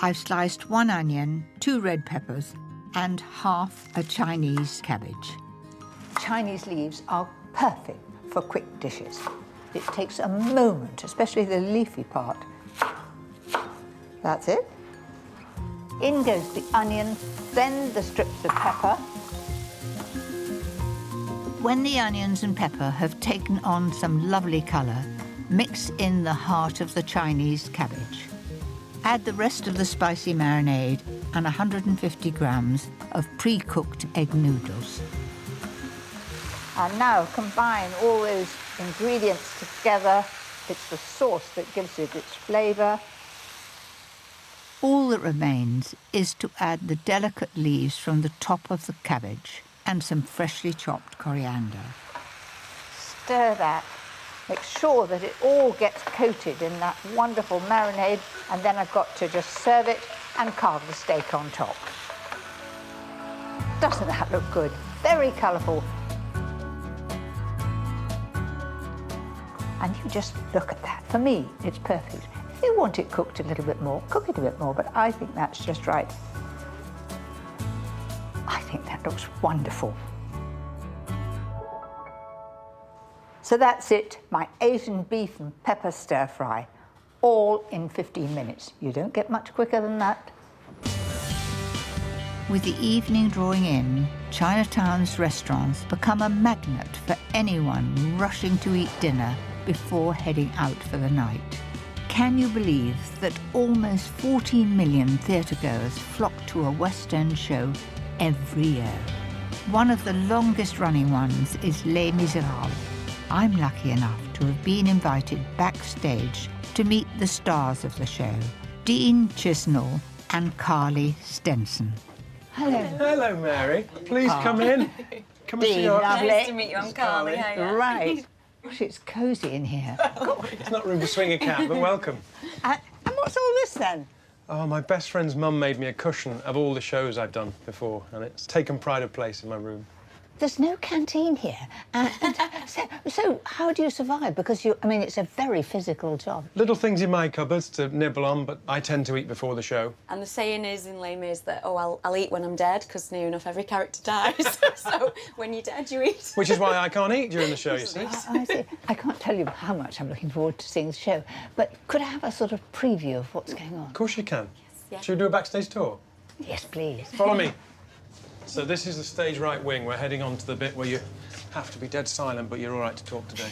I've sliced 1 onion, 2 red peppers, and half a Chinese cabbage. Chinese leaves are perfect for quick dishes. It takes a moment, especially the leafy part. That's it. In goes the onion, then the strips of pepper. When the onions and pepper have taken on some lovely colour, mix in the heart of the Chinese cabbage. Add the rest of the spicy marinade and 150 grams of pre-cooked egg noodles. And now combine all those ingredients together. It's the sauce that gives it its flavour. All that remains is to add the delicate leaves from the top of the cabbage and some freshly chopped coriander. Stir that. Make sure that it all gets coated in that wonderful marinade, and then I've got to just serve it and carve the steak on top. Doesn't that look good? Very colourful. And you just look at that. For me, it's perfect. If you want it cooked a little bit more, cook it a bit more, but I think that's just right. I think that looks wonderful. So that's it, my Asian beef and pepper stir fry, all in 15 minutes. You don't get much quicker than that. With the evening drawing in, Chinatown's restaurants become a magnet for anyone rushing to eat dinner before heading out for the night. Can you believe that almost 14 million theatregoers flock to a West End show every year? One of the longest running ones is Les Miserables. I'm lucky enough to have been invited backstage to meet the stars of the show, Dean Chisnell and Carly Stenson. Hello. Hello, Mary. Please come in. Come and see our... Nice to meet you. I'm Carly. Hiya. Right. Gosh, it's cosy in here. It's not room to swing a cat, but welcome. And what's all this then? Oh, my best friend's mum made me a cushion of all the shows I've done before, and it's taken pride of place in my room. There's no canteen here. So how do you survive? Because it's a very physical job. Little things in my cupboards to nibble on, but I tend to eat before the show. And the saying is in Les Mis that, oh, I'll eat when I'm dead, because near enough every character dies. So when you're dead, you eat. Which is why I can't eat during the show, you see. I see. I can't tell you how much I'm looking forward to seeing the show, but could I have a sort of preview of what's going on? Of course you can. Yes, yeah. Should we do a backstage tour? Yes, please. Follow me. So this is the stage right wing. We're heading on to the bit where you have to be dead silent, but you're all right to talk today.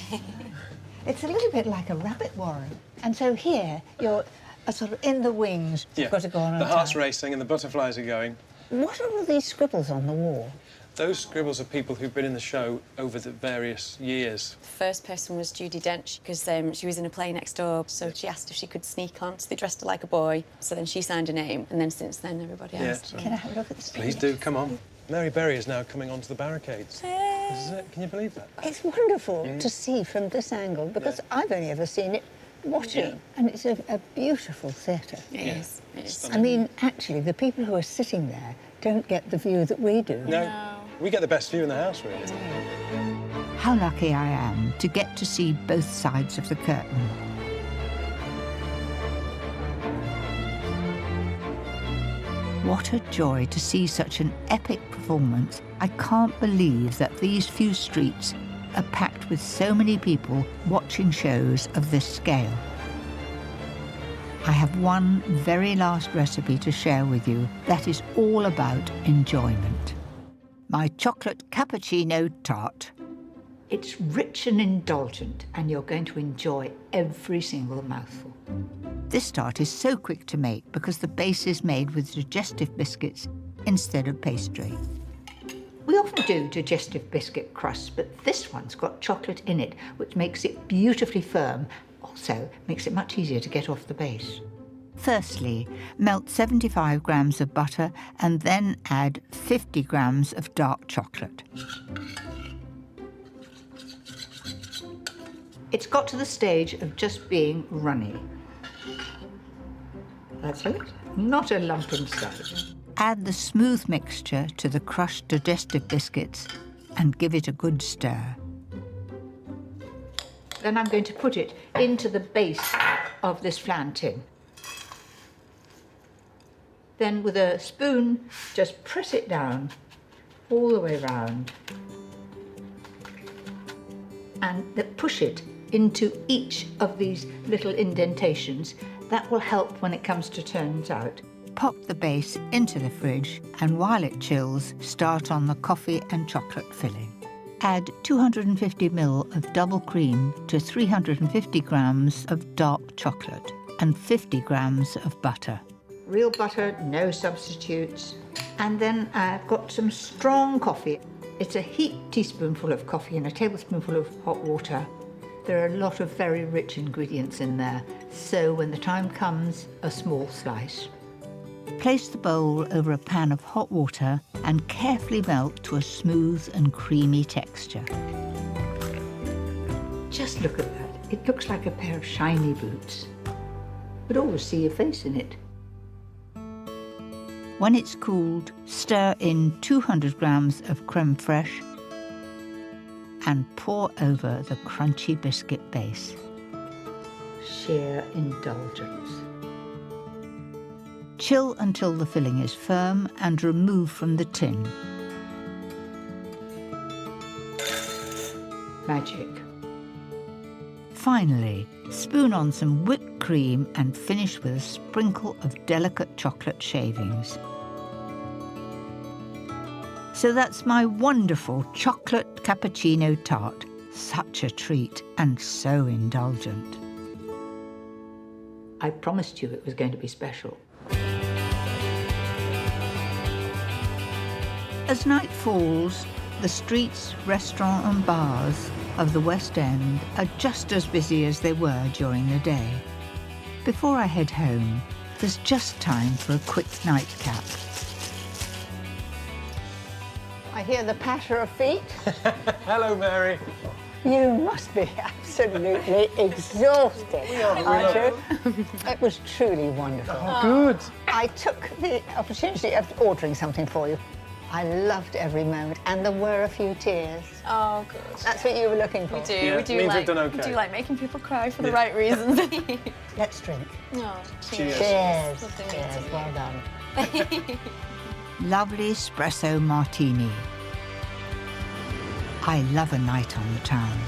It's a little bit like a rabbit warren. And so here, you're sort of in the wings. Yeah. You've got to go on the a heart's time. racing and the butterflies are going. What are all these scribbles on the wall? Those scribbles are people who've been in the show over the various years. The first person was Judi Dench, because she was in a play next door, so she asked if she could sneak on, so they dressed her like a boy. So then she signed her name, and then since then, everybody else. So Can I have a look at this? please do, come on. Mary Berry is now coming onto the barricades. This is it. Can you believe that? It's wonderful to see from this angle, because I've only ever seen it watching, and it's a beautiful theatre. It is. It is. I mean, actually, the people who are sitting there don't get the view that we do. No. We get the best view in the house, really. How lucky I am to get to see both sides of the curtain. What a joy to see such an epic performance. I can't believe that these few streets are packed with so many people watching shows of this scale. I have one very last recipe to share with you that is all about enjoyment. My chocolate cappuccino tart. It's rich and indulgent, and you're going to enjoy every single mouthful. This tart is so quick to make because the base is made with digestive biscuits instead of pastry. We often do digestive biscuit crusts, but this one's got chocolate in it, which makes it beautifully firm. Also, makes it much easier to get off the base. Firstly, melt 75 grams of butter and then add 50 grams of dark chocolate. It's got to the stage of just being runny. That's it. Not a lump inside. Add the smooth mixture to the crushed digestive biscuits and give it a good stir. Then I'm going to put it into the base of this flan tin. Then with a spoon, just press it down all the way round. and push it into each of these little indentations. That will help when it comes to turns out. Pop the base into the fridge, and while it chills, start on the coffee and chocolate filling. Add 250 ml of double cream to 350 grams of dark chocolate and 50 grams of butter. Real butter, no substitutes. And then I've got some strong coffee. It's a heaped teaspoonful of coffee and a tablespoonful of hot water. There are a lot of very rich ingredients in there, so when the time comes, a small slice. Place the bowl over a pan of hot water and carefully melt to a smooth and creamy texture. Just look at that. It looks like a pair of shiny boots. But always see your face in it. When it's cooled, stir in 200 grams of creme fraiche and pour over the crunchy biscuit base. Sheer indulgence. Chill until the filling is firm and remove from the tin. Magic. Finally, spoon on some whipped cream and finish with a sprinkle of delicate chocolate shavings. So that's my wonderful chocolate cappuccino tart. Such a treat and so indulgent. I promised you it was going to be special. As night falls, the streets, restaurants and bars of the West End are just as busy as they were during the day. Before I head home, there's just time for a quick nightcap. I hear the patter of feet. Hello, Mary. You must be absolutely exhausted, aren't you? It was truly wonderful. Oh, good. I took the opportunity of ordering something for you. I loved every moment, and there were a few tears. Oh, good. That's what you were looking for. We do. Yeah, we do means like. we've done okay. We do like making people cry for the right reasons. Let's drink. Oh, Cheers. Cheers. Lovely Cheers. meeting Well done. Lovely espresso martini. I love a night on the town.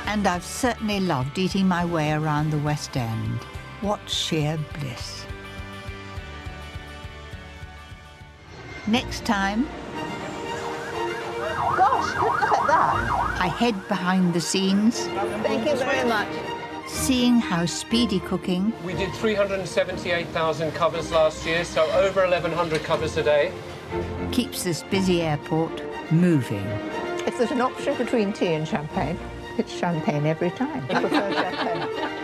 And I've certainly loved eating my way around the West End. What sheer bliss. Next time, Gosh, look at that. I head behind the scenes, Thank you very much. seeing how speedy cooking, We did 378,000 covers last year, so over 1,100 covers a day. keeps this busy airport moving. If there's an option between tea and champagne, it's champagne every time. I prefer champagne.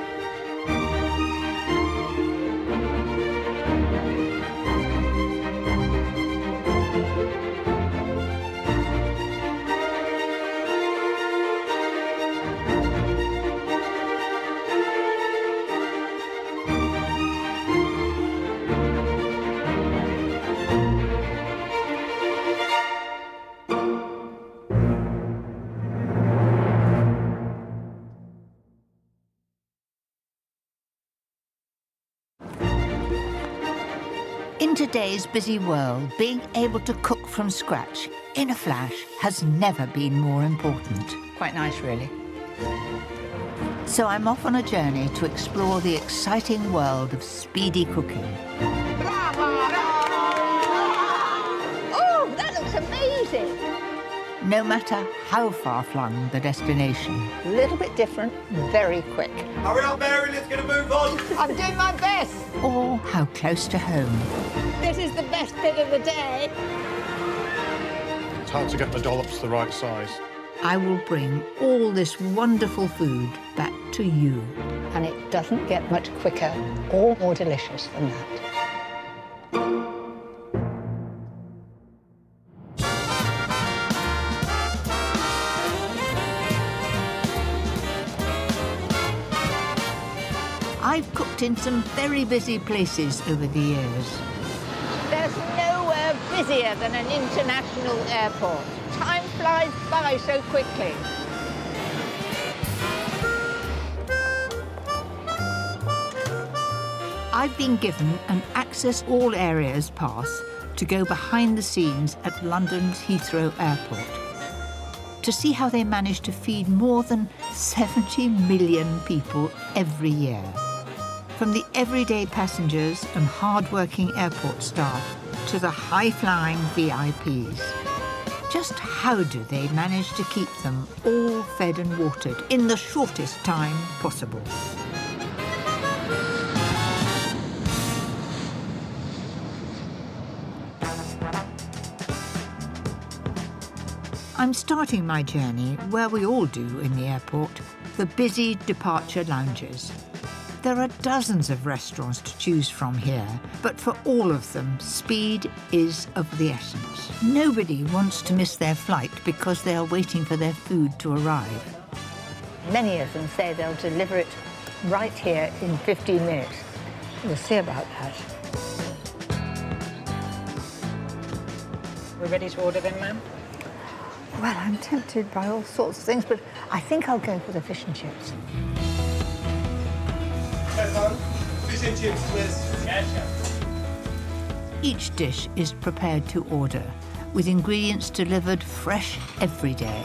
In today's busy world, being able to cook from scratch in a flash has never been more important. Quite nice, really. So I'm off on a journey to explore the exciting world of speedy cooking. Oh, that looks amazing. No matter how far-flung the destination. A little bit different, very quick. Hurry up, Mary, let's get a move on. I'm doing my best. Or how close to home. This is the best bit of the day. It's hard to get the dollops the right size. I will bring all this wonderful food back to you. And it doesn't get much quicker or more delicious than that. I've cooked in some very busy places over the years. There's nowhere busier than an international airport. Time flies by so quickly. I've been given an Access All Areas pass to go behind the scenes at London's Heathrow Airport. to see how they manage to feed more than 70 million people every year. From the everyday passengers and hard-working airport staff to the high-flying VIPs. Just how do they manage to keep them all fed and watered in the shortest time possible? I'm starting my journey where we all do in the airport, the busy departure lounges. There are dozens of restaurants to choose from here, but for all of them, speed is of the essence. Nobody wants to miss their flight because they are waiting for their food to arrive. Many of them say they'll deliver it right here in 15 minutes. We'll see about that. We're ready to order then, ma'am? Well, I'm tempted by all sorts of things, but I think I'll go for the fish and chips. Fish and chips, please. Each dish is prepared to order, with ingredients delivered fresh every day.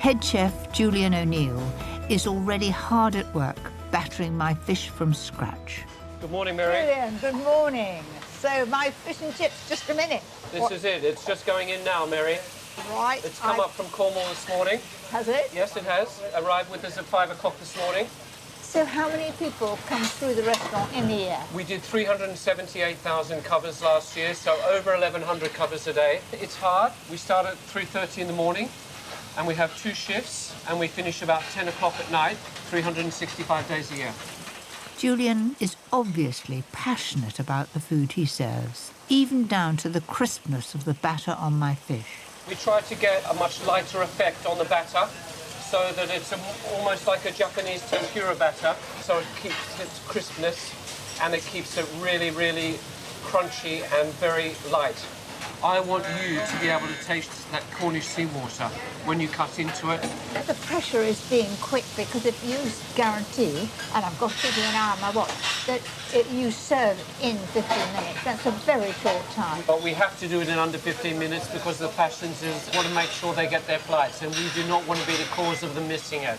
Head chef Julian O'Neill is already hard at work battering my fish from scratch. Good morning, Mary. Julian, good morning. So my fish and chips, just a minute. This is it. It's just going in now, Mary. Right. It's come up from Cornwall this morning. Has it? Yes, it has. Arrived with us at 5 o'clock this morning. So how many people come through the restaurant in the year? We did 378,000 covers last year, so over 1,100 covers a day. It's hard. We start at 3:30 in the morning, and we have 2 shifts, and we finish about 10 o'clock at night, 365 days a year. Julian is obviously passionate about the food he serves, even down to the crispness of the batter on my fish. We try to get a much lighter effect on the batter so that it's almost like a Japanese tempura batter, so it keeps its crispness and it keeps it really, really crunchy and very light. I want you to be able to taste that Cornish seawater when you cut into it. The pressure is being quick because if you guarantee, and I've got to give you an hour on my watch, that you serve in 15 minutes. That's a very short time. But we have to do it in under 15 minutes because the passengers want to make sure they get their flights, and we do not want to be the cause of them missing it.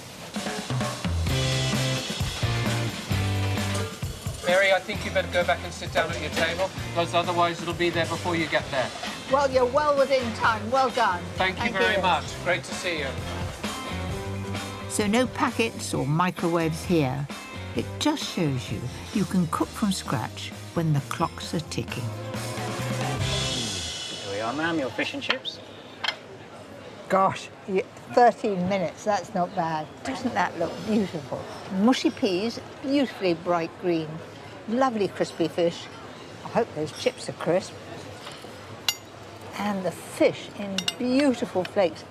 Mary, I think you better go back and sit down at your table, because otherwise it'll be there before you get there. Well, you're well within time. Well done. Thank you very much. Great to see you. So no packets or microwaves here. It just shows you can cook from scratch when the clocks are ticking. Here we are, ma'am, your fish and chips. Gosh, 13 minutes, that's not bad. Doesn't that look beautiful? Mushy peas, beautifully bright green. Lovely crispy fish. I hope those chips are crisp. And the fish in beautiful flakes.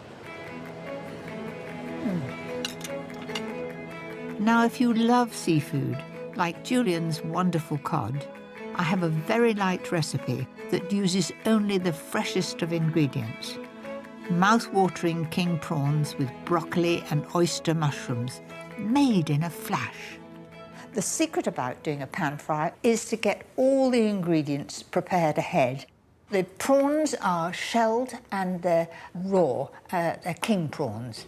Now, if you love seafood, like Julian's wonderful cod, I have a very light recipe that uses only the freshest of ingredients. Mouth-watering king prawns with broccoli and oyster mushrooms, made in a flash. The secret about doing a pan fry is to get all the ingredients prepared ahead. The prawns are shelled and they're raw, they're king prawns.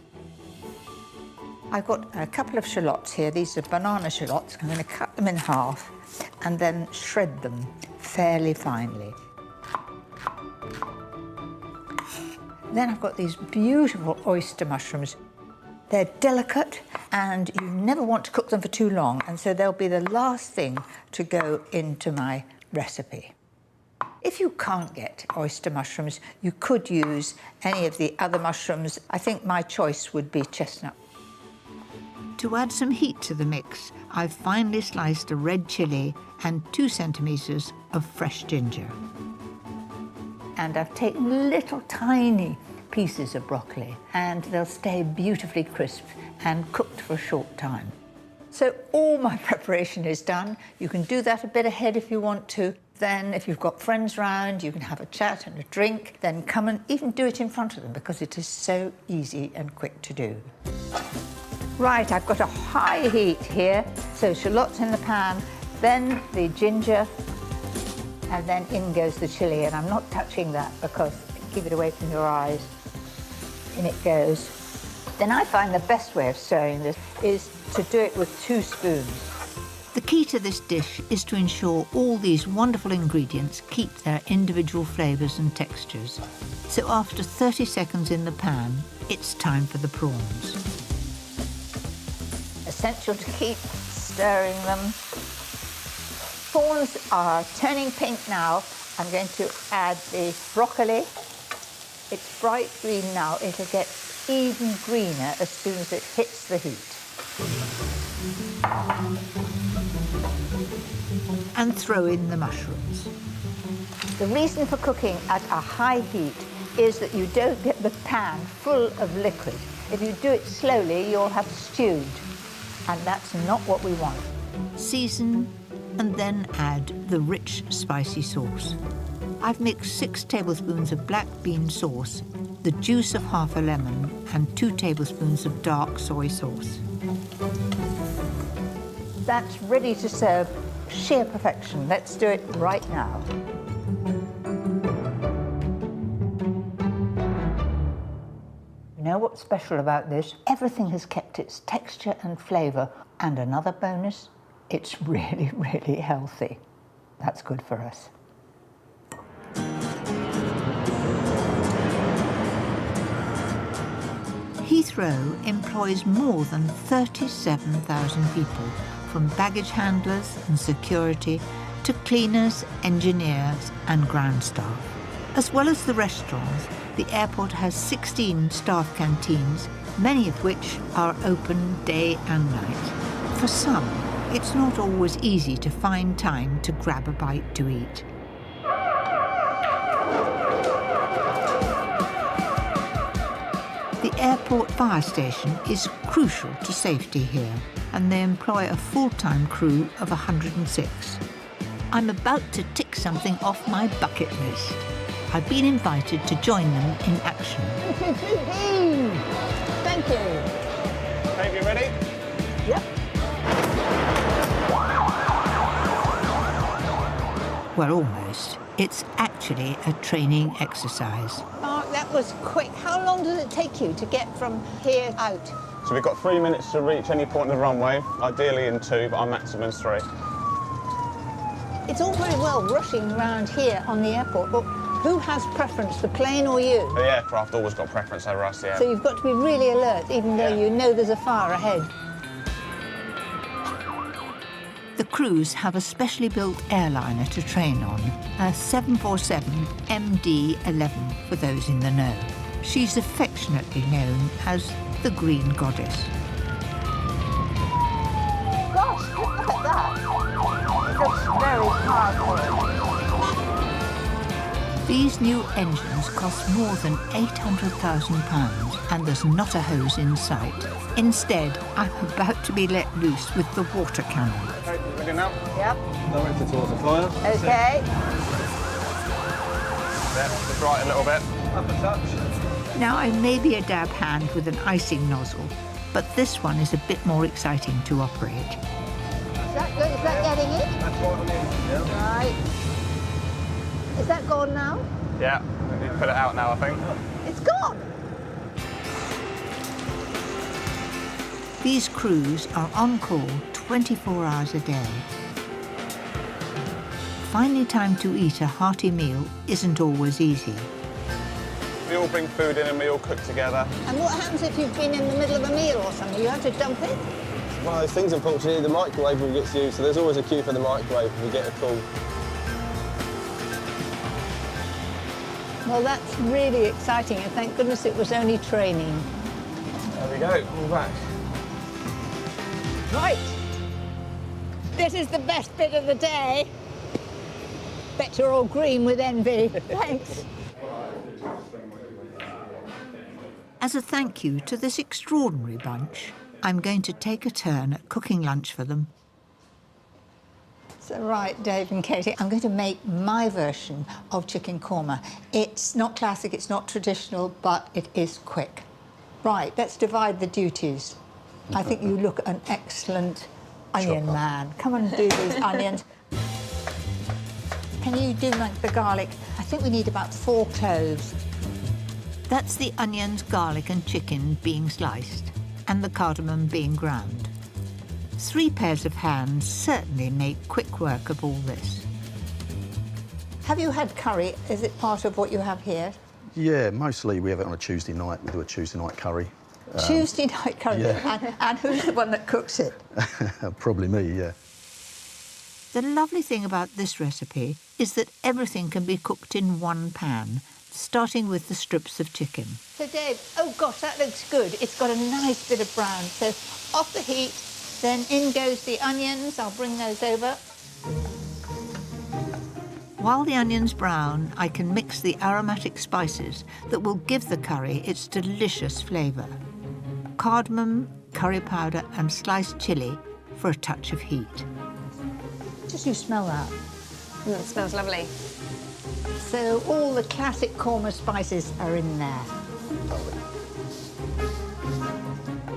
I've got a couple of shallots here. These are banana shallots. I'm going to cut them in half and then shred them fairly finely. Then I've got these beautiful oyster mushrooms. They're delicate and you never want to cook them for too long, and so they'll be the last thing to go into my recipe. If you can't get oyster mushrooms, you could use any of the other mushrooms. I think my choice would be chestnut. To add some heat to the mix, I've finely sliced a red chilli and 2 centimetres of fresh ginger. And I've taken little tiny pieces of broccoli, and they'll stay beautifully crisp and cooked for a short time. So all my preparation is done. You can do that a bit ahead if you want to. Then if you've got friends round, you can have a chat and a drink, then come and even do it in front of them because it is so easy and quick to do. Right, I've got a high heat here. So shallots in the pan, then the ginger, and then in goes the chilli, and I'm not touching that because keep it away from your eyes. In it goes. Then I find the best way of stirring this is to do it with 2 spoons. The key to this dish is to ensure all these wonderful ingredients keep their individual flavours and textures. So after 30 seconds in the pan, it's time for the prawns. Essential to keep stirring them. Prawns are turning pink now. I'm going to add the broccoli. It's bright green now. It'll get even greener as soon as it hits the heat. And throw in the mushrooms. The reason for cooking at a high heat is that you don't get the pan full of liquid. If you do it slowly, you'll have stewed, and that's not what we want. Season and then add the rich, spicy sauce. I've mixed 6 tablespoons of black bean sauce, the juice of half a lemon, and 2 tablespoons of dark soy sauce. That's ready to serve. Sheer perfection. Let's do it right now. You know what's special about this? Everything has kept its texture and flavour. And another bonus, it's really, really healthy. That's good for us. Heathrow employs more than 37,000 people, from baggage handlers and security to cleaners, engineers and ground staff. As well as the restaurants, the airport has 16 staff canteens, many of which are open day and night. For some, it's not always easy to find time to grab a bite to eat. The airport fire station is crucial to safety here, and they employ a full-time crew of 106. I'm about to tick something off my bucket list. I've been invited to join them in action. Thank you. Babe, you ready? Yep. Well, almost. It's actually a training exercise. Mark, that was quick. How long does it take you to get from here out? So we've got 3 minutes to reach any point of the runway, ideally in 2, but our maximum is 3. It's all very well rushing around here on the airport, but who has preference, the plane or you? The aircraft always got preference over us, yeah. So you've got to be really alert, even though you know there's a fire ahead. The crews have a specially built airliner to train on, a 747 MD-11 for those in the know. She's affectionately known as the Green Goddess. Gosh, look at that. It looks very powerful. These new engines cost more than £800,000 and there's not a hose in sight. Instead, I'm about to be let loose with the water cannon. Okay, ready now? Yep. Directed towards the fire. Okay. Yeah, just right a little bit. Up a touch. Now, I may be a dab hand with an icing nozzle, but this one is a bit more exciting to operate. Is that good? Is that getting it? That's what I mean. Yeah. Right. Is that gone now? Yeah, you can put it out now, I think. It's gone. These crews are on call 24 hours a day. Finding time to eat a hearty meal isn't always easy. We all bring food in and we all cook together. And what happens if you've been in the middle of a meal or something? You have to dump it? One of those things, unfortunately, the microwave will get used, so there's always a queue for the microwave when we get a call. Well, that's really exciting, and thank goodness it was only training. There we go, all back. Right. This is the best bit of the day. Bet you're all green with envy. Thanks. As a thank you to this extraordinary bunch, I'm going to take a turn at cooking lunch for them. So, right, Dave and Katie, I'm going to make my version of chicken korma. It's not classic, it's not traditional, but it is quick. Right, let's divide the duties. I think you look an excellent onion man. Come and do these onions. Can you do like the garlic? I think we need about 4 cloves. That's the onions, garlic and chicken being sliced, and the cardamom being ground. 3 pairs of hands certainly make quick work of all this. Have you had curry? Is it part of what you have here? Yeah, mostly we have it on a Tuesday night. We do a Tuesday night curry. Tuesday night curry? Yeah. And who's the one that cooks it? Probably me, yeah. The lovely thing about this recipe is that everything can be cooked in one pan, starting with the strips of chicken. So Dave, oh gosh, that looks good. It's got a nice bit of brown. So off the heat, then in goes the onions. I'll bring those over. While the onions brown, I can mix the aromatic spices that will give the curry its delicious flavour. Cardamom, curry powder and sliced chilli for a touch of heat. Just you smell that. It smells lovely. So all the classic korma spices are in there.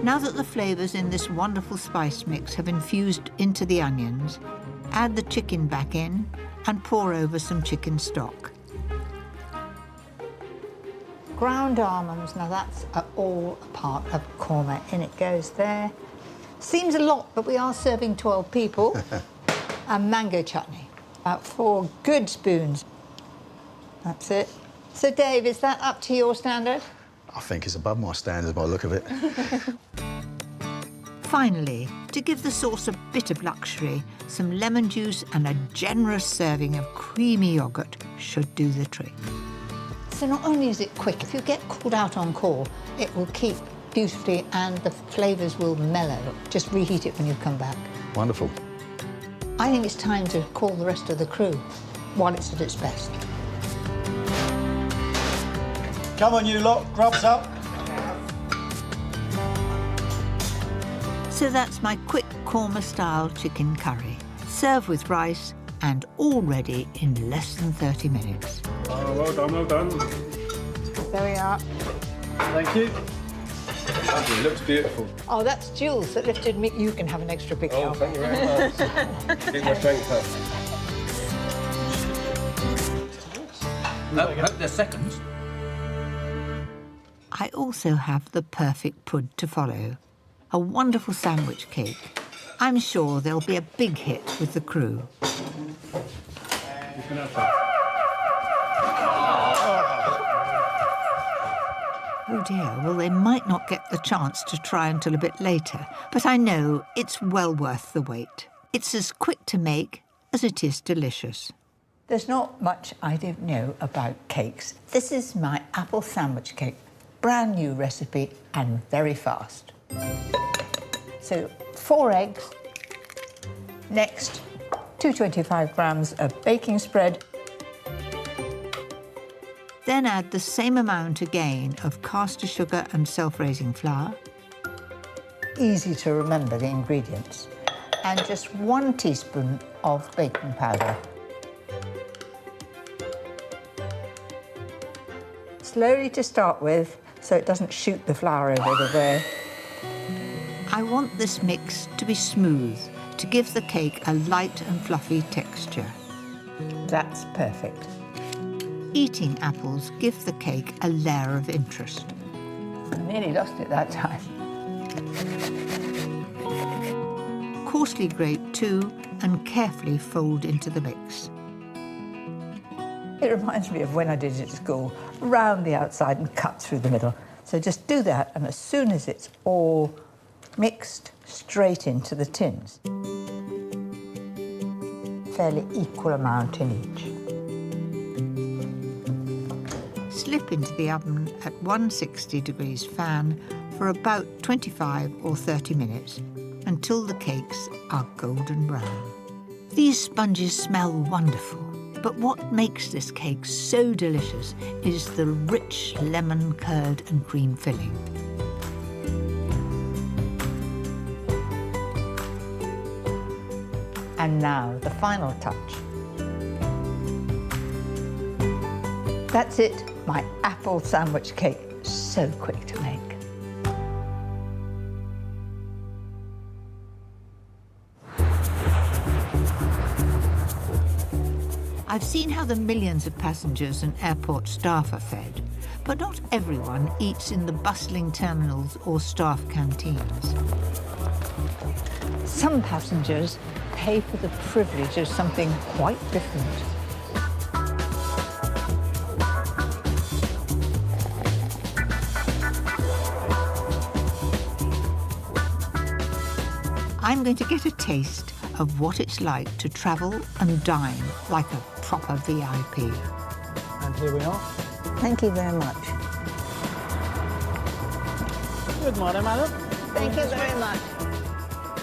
Now that the flavours in this wonderful spice mix have infused into the onions, add the chicken back in and pour over some chicken stock. Ground almonds, now that's all a part of korma. In it goes there. Seems a lot, but we are serving 12 people. And mango chutney, about 4 good spoons. That's it. So Dave, is that up to your standard? I think it's above my standards by the look of it. Finally, to give the sauce a bit of luxury, some lemon juice and a generous serving of creamy yoghurt should do the trick. So not only is it quick, if you get called out on call, it will keep beautifully and the flavours will mellow. Just reheat it when you come back. Wonderful. I think it's time to call the rest of the crew while it's at its best. Come on, you lot, grubs up. So that's my quick korma-style chicken curry. Serve with rice and all ready in less than 30 minutes. Oh, well done, well done. There we are. Thank you. It looks beautiful. Oh, that's Jules that lifted me. You can have an extra big Oh, thank you very much. Keep my strength up. Hope they're seconds. I also have the perfect pud to follow. A wonderful sandwich cake. I'm sure there'll be a big hit with the crew. You can have that. Oh dear, well they might not get the chance to try until a bit later, but I know it's well worth the wait. It's as quick to make as it is delicious. There's not much I don't know about cakes. This is my apple sandwich cake. Brand new recipe and very fast. So 4 eggs. Next, 225 grams of baking spread. Then add the same amount again of caster sugar and self-raising flour. Easy to remember the ingredients. And just 1 teaspoon of baking powder. Slowly to start with, so it doesn't shoot the flour over there. I want this mix to be smooth, to give the cake a light and fluffy texture. That's perfect. Eating apples give the cake a layer of interest. I nearly lost it that time. Coarsely grate 2 and carefully fold into the mix. It reminds me of when I did it at school, round the outside and cut through the middle. So just do that, and as soon as it's all mixed, straight into the tins. Fairly equal amount in each. Slip into the oven at 160 degrees fan for about 25 or 30 minutes until the cakes are golden brown. These sponges smell wonderful, but what makes this cake so delicious is the rich lemon curd and cream filling. And now the final touch. That's it, my apple sandwich cake. So quick to make. I've seen how the millions of passengers and airport staff are fed, But not everyone eats in the bustling terminals or staff canteens. Some passengers pay for the privilege of something quite different. I'm going to get a taste of what it's like to travel and dine like a proper VIP. And here we are. Thank you very much. Good morning, madam. Thank you very much.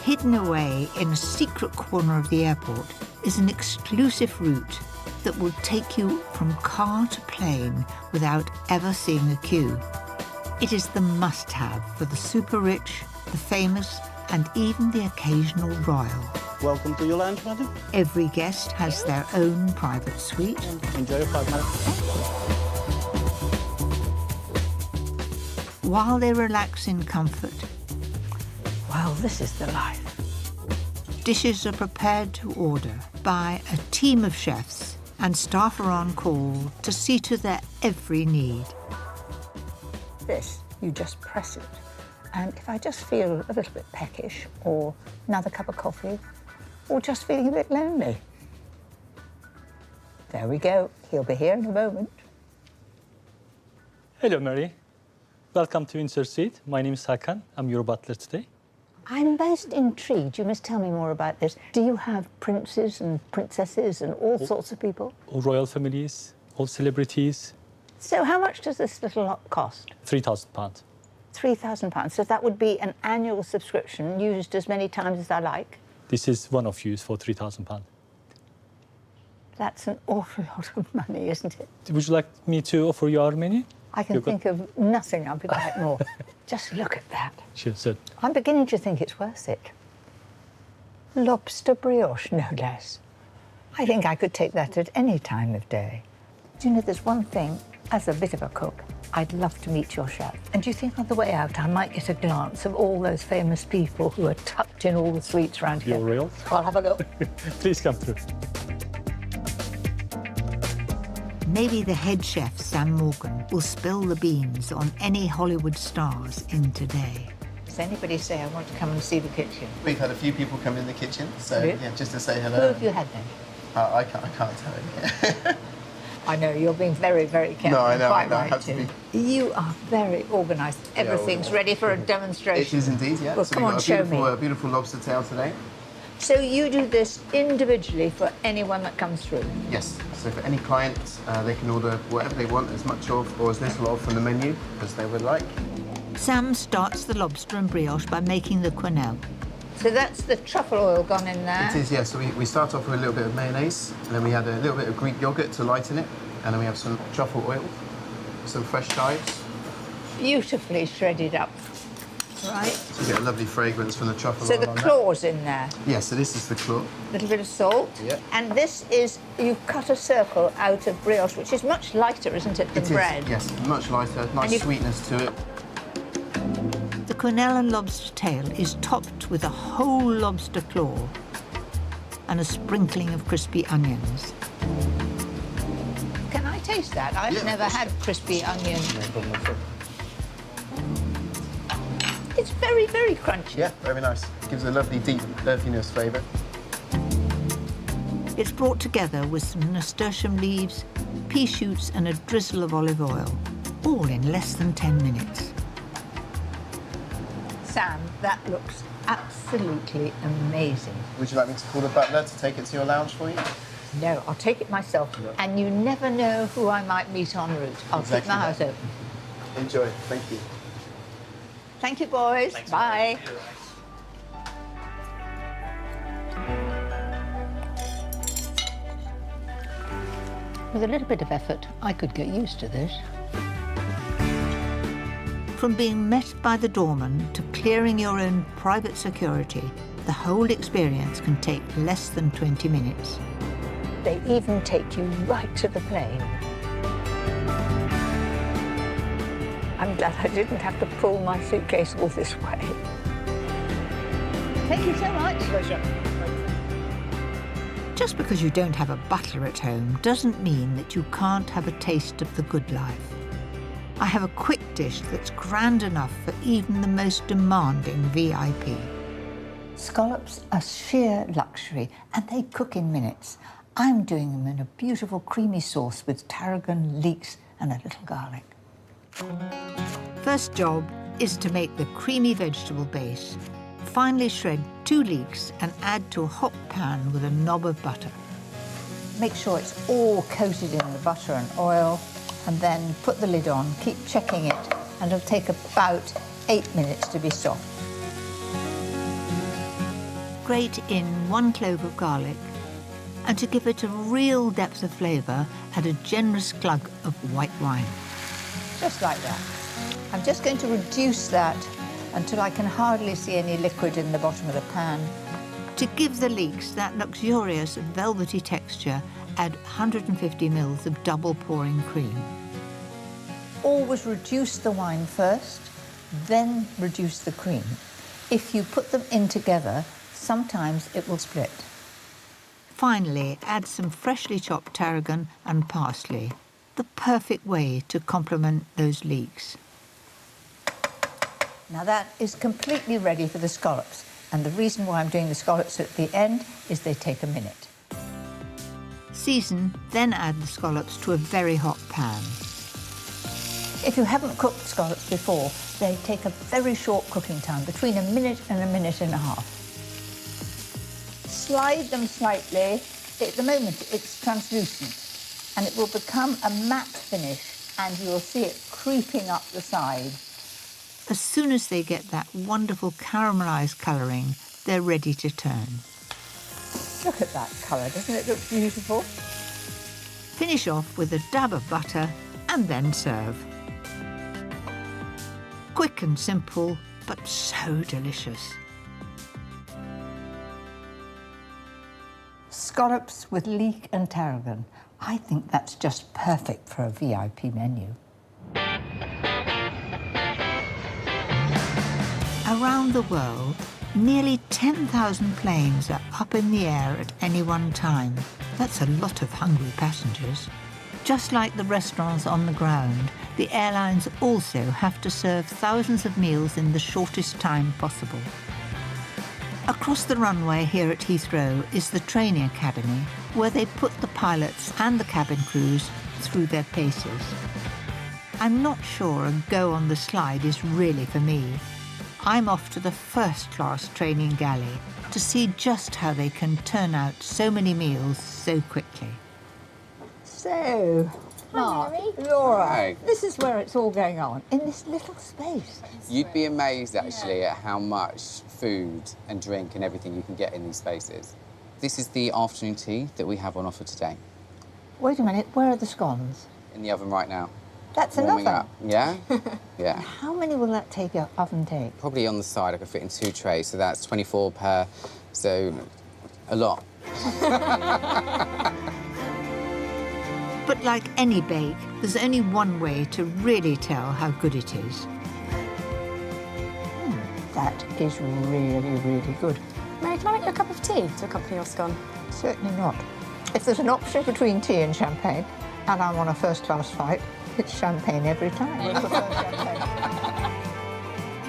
Hidden away in a secret corner of the airport is an exclusive route that will take you from car to plane without ever seeing a queue. It is the must-have for the super rich, the famous, and even the occasional royal. Welcome to your lounge, madam. Every guest has their own private suite. Enjoy your flight, madam. While they relax in comfort, well, this is the life. Dishes are prepared to order by a team of chefs, and staff are on call to see to their every need. This, you just press it. And if I just feel a little bit peckish, or another cup of coffee, or just feeling a bit lonely, there we go. He'll be here in a moment. Hello, Mary. Welcome to Insert Seat. My name is Hakan. I'm your butler today. I'm most intrigued. You must tell me more about this. Do you have princes and princesses and all sorts of people? All royal families, all celebrities. So how much does this little lot cost? £3,000. £3,000. So that would be an annual subscription used as many times as I like? This is one of use for £3,000. That's an awful lot of money, isn't it? Would you like me to offer you our menu? I can think of nothing I'd like more. Just look at that. Sure, sir. I'm beginning to think it's worth it. Lobster brioche, no less. I think I could take that at any time of day. Do you know, there's one thing, as a bit of a cook, I'd love to meet your chef. And do you think on the way out I might get a glance of all those famous people who are tucked in all the suites around here? You're real? I'll have a look. Please come through. Maybe the head chef, Sam Morgan, will spill the beans on any Hollywood stars in today. Does anybody say I want to come and see the kitchen? We've had a few people come in the kitchen, so Really? yeah, just to say hello. Who have you had then? I can't tell you. I know, you're being very, very careful. No, I know, Quite I right have to too. be. You are very organised. Everything's ready for a demonstration. It is indeed, yeah. Well, so come we've on, got show me. a beautiful lobster tail today. So you do this individually for anyone that comes through? Yes. So for any client, they can order whatever they want, as much of or as little of from the menu as they would like. Sam starts the lobster and brioche by making the quenelle. So that's the truffle oil gone in there? It is, yeah. So we start off with a little bit of mayonnaise, and then we add a little bit of Greek yogurt to lighten it, and then we have some truffle oil, some fresh chives. Beautifully shredded up, right? So you get a lovely fragrance from the truffle So oil the on claw's in there? Yeah, so this is the claw. A little bit of salt. Yeah. And this is, you've cut a circle out of brioche, which is much lighter, isn't it, than bread? Yes, much lighter, nice sweetness to it. The quenelle and lobster tail is topped with a whole lobster claw and a sprinkling of crispy onions. Can I taste that? I've never had crispy onion. No problem at all. It's very, very crunchy. Yeah, very nice. Gives a lovely deep earthiness flavour. It's brought together with some nasturtium leaves, pea shoots and a drizzle of olive oil, all in less than 10 minutes. Sam, that looks absolutely amazing. Would you like me to call the butler to take it to your lounge for you? No, I'll take it myself. Yeah. And you never know who I might meet en route. I'll keep my eyes open. Enjoy. Thank you. Thank you, boys. Bye. With a little bit of effort, I could get used to this. From being met by the doorman to clearing your own private security, the whole experience can take less than 20 minutes. They even take you right to the plane. I'm glad I didn't have to pull my suitcase all this way. Thank you so much. Pleasure. Just because you don't have a butler at home doesn't mean that you can't have a taste of the good life. I have a quick dish that's grand enough for even the most demanding VIP. Scallops are sheer luxury and they cook in minutes. I'm doing them in a beautiful creamy sauce with tarragon, leeks and a little garlic. First job is to make the creamy vegetable base. Finely shred 2 leeks and add to a hot pan with a knob of butter. Make sure it's all coated in the butter and oil, and then put the lid on, keep checking it, and it'll take about 8 minutes to be soft. Grate in 1 clove of garlic, and to give it a real depth of flavour, add a generous glug of white wine. Just like that. I'm just going to reduce that until I can hardly see any liquid in the bottom of the pan. To give the leeks that luxurious velvety texture, add 150 ml of double pouring cream. Always reduce the wine first, then reduce the cream. If you put them in together, sometimes it will split. Finally, add some freshly chopped tarragon and parsley, the perfect way to complement those leeks. Now that is completely ready for the scallops, and the reason why I'm doing the scallops at the end is they take a minute. Season, then add the scallops to a very hot pan. If you haven't cooked scallops before, they take a very short cooking time, between a minute and a minute and a half. Slide them slightly. At the moment, it's translucent, and it will become a matte finish, and you'll see it creeping up the side. As soon as they get that wonderful caramelised colouring, they're ready to turn. Look at that colour, doesn't it look beautiful? Finish off with a dab of butter and then serve. Quick and simple, but so delicious. Scallops with leek and tarragon. I think that's just perfect for a VIP menu. Around the world, nearly 10,000 planes are up in the air at any one time. That's a lot of hungry passengers. Just like the restaurants on the ground, the airlines also have to serve thousands of meals in the shortest time possible. Across the runway here at Heathrow is the training academy, where they put the pilots and the cabin crews through their paces. I'm not sure a go on the slide is really for me. I'm off to the first-class training galley to see just how they can turn out so many meals so quickly. So, Mark, Laura, Hi. this is where it's all going on, in this little space. You'd be amazed, actually, at how much food and drink and everything you can get in these spaces. This is the afternoon tea that we have on offer today. Wait a minute, where are the scones? In the oven right now. That's Warming enough. up. Yeah? Yeah. How many will that take your oven take? Probably on the side, I could fit in 2 trays, so that's 24 per, so a lot. But like any bake, there's only one way to really tell how good it is. That is really, really good. Mary, can I make you a cup of tea to accompany your scone? Certainly not. If there's an option between tea and champagne, and I'm on a first-class flight, it's champagne every time.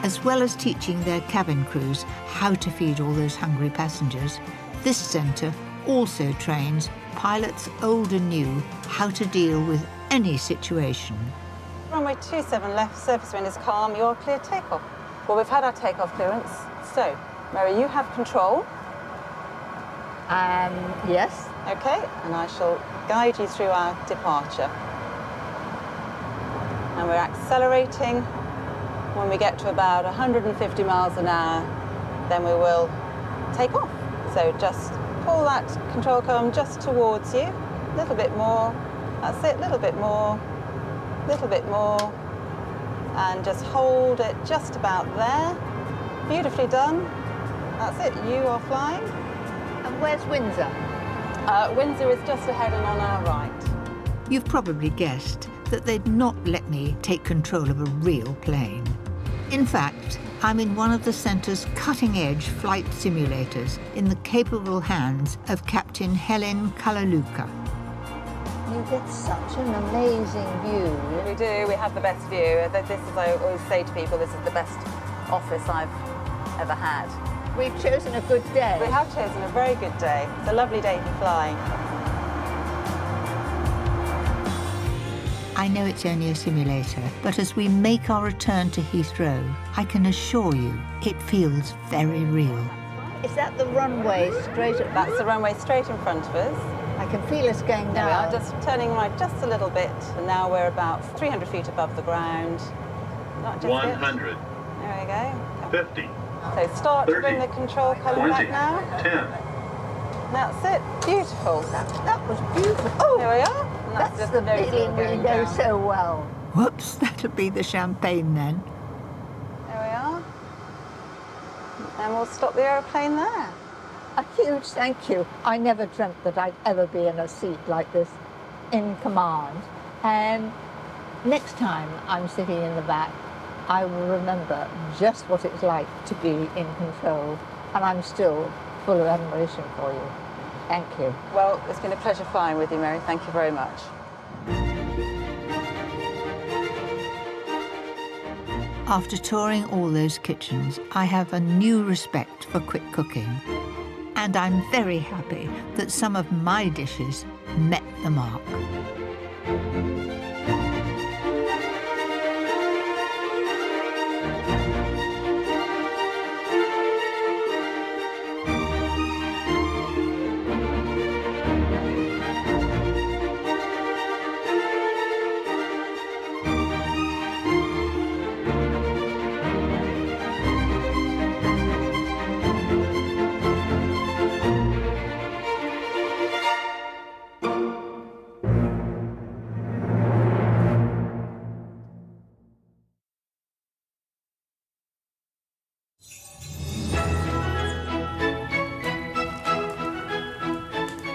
As well as teaching their cabin crews how to feed all those hungry passengers, this centre also trains pilots old and new how to deal with any situation. Runway 27 left, surface wind is calm, you're clear takeoff. Well, we've had our takeoff clearance, so, Mary, you have control. Yes. Okay, and I shall guide you through our departure. And we're accelerating. When we get to about 150 miles an hour, then we will take off. So just pull that control column just towards you. A little bit more. That's it, a little bit more. A little bit more. And just hold it just about there. Beautifully done. That's it, you are flying. And where's Windsor? Windsor is just ahead and on our right. You've probably guessed that they'd not let me take control of a real plane. In fact, I'm in one of the centre's cutting-edge flight simulators in the capable hands of Captain Helen Kalaluka. You get such an amazing view. We do, we have the best view. This is, I always say to people, this is the best office I've ever had. We've chosen a good day. We have chosen a very good day. It's a lovely day for flying. I know it's only a simulator, but as we make our return to Heathrow, I can assure you it feels very real. Is that the runway straight at... That's the runway straight in front of us. I can feel us going down. There we are, just turning right just a little bit. And now we're about 300 feet above the ground. Not just 100. Yet. There we go. 50. So start 30, to bring the control column 20, back now. 10. That's it. Beautiful. That was beautiful. Oh, there we are. And that's just the nose feeling we going know down. so well. Whoops, that'll be the champagne then. There we are. And we'll stop the aeroplane there. A huge thank you. I never dreamt that I'd ever be in a seat like this in command. And next time I'm sitting in the back, I will remember just what it's like to be in control. And I'm still full of admiration for you. Thank you. Well, it's been a pleasure flying with you, Mary. Thank you very much. After touring all those kitchens, I have a new respect for quick cooking. And I'm very happy that some of my dishes met the mark.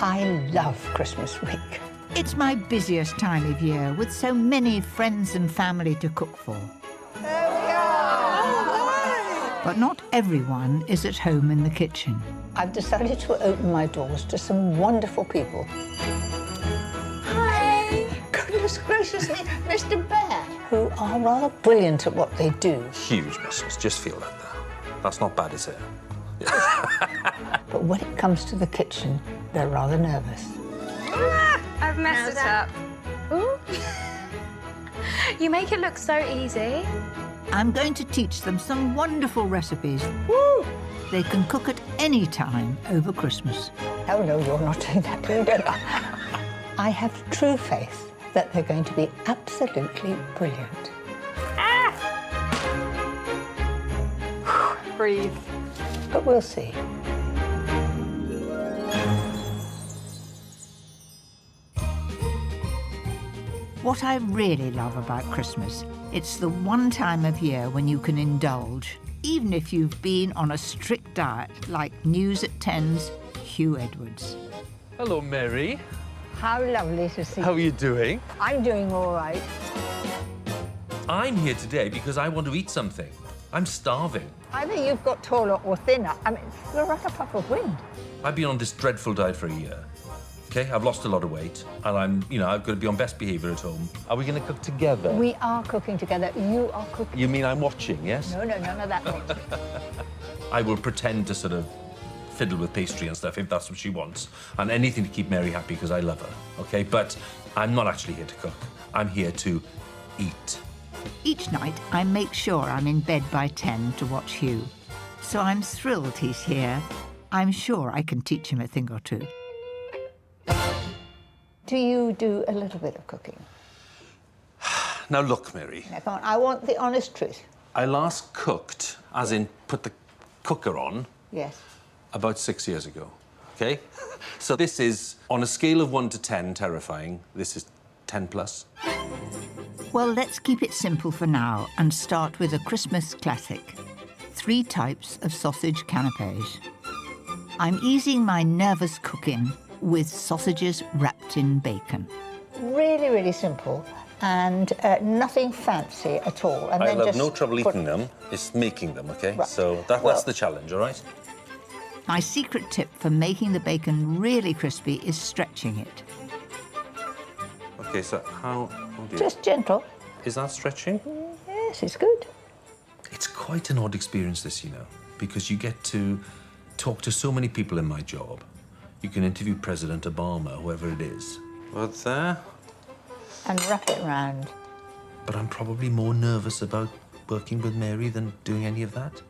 I love Christmas week. It's my busiest time of year, with so many friends and family to cook for. There we are! But not everyone is at home in the kitchen. I've decided to open my doors to some wonderful people. Hi! Goodness gracious me, Mr. Bear, who are rather brilliant at what they do. Huge muscles, just feel that there. That's not bad, is it? But when it comes to the kitchen, they're rather nervous. Ah, I've messed it up. Ooh. You make it look so easy. I'm going to teach them some wonderful recipes. Woo! They can cook at any time over Christmas. Oh, no, you're not doing that, you don't. I have true faith that they're going to be absolutely brilliant. Ah! Breathe. But we'll see. What I really love about Christmas, it's the one time of year when you can indulge, even if you've been on a strict diet, like News at 10's Hugh Edwards. Hello, Mary. How lovely to see you. How are you doing? I'm doing all right. I'm here today because I want to eat something. I'm starving. Either you've got taller or thinner. I mean, you're like a puff of wind. I've been on this dreadful diet for a year. Okay, I've lost a lot of weight, and I've got to be on best behaviour at home. Are we going to cook together? We are cooking together. You are cooking. You mean I'm watching, yes? No, none of that. I will pretend to sort of fiddle with pastry and stuff if that's what she wants, and anything to keep Mary happy because I love her, okay? But I'm not actually here to cook. I'm here to eat. Each night, I make sure I'm in bed by 10 to watch Hugh. So I'm thrilled he's here. I'm sure I can teach him a thing or two. Do you do a little bit of cooking? Now look, Mary. Now, come on, I want the honest truth. I last cooked, as in put the cooker on, Yes. about 6 years ago, okay? So this is, on a scale of 1 to 10, terrifying. This is 10 plus. Well, let's keep it simple for now and start with a Christmas classic. 3 types of sausage canapes. I'm easing my nervous cooking with sausages wrapped in bacon. Really, really simple and nothing fancy at all. And I'll have just no trouble put- eating them. It's making them, okay? Right. So that's the challenge, all right? My secret tip for making the bacon really crispy is stretching it. OK, so how... Oh dear. Just gentle. Is that stretching? Yes, it's good. It's quite an odd experience, this, you know, because you get to talk to so many people in my job. You can interview President Obama, whoever it is. What's there? And wrap it round. But I'm probably more nervous about working with Mary than doing any of that.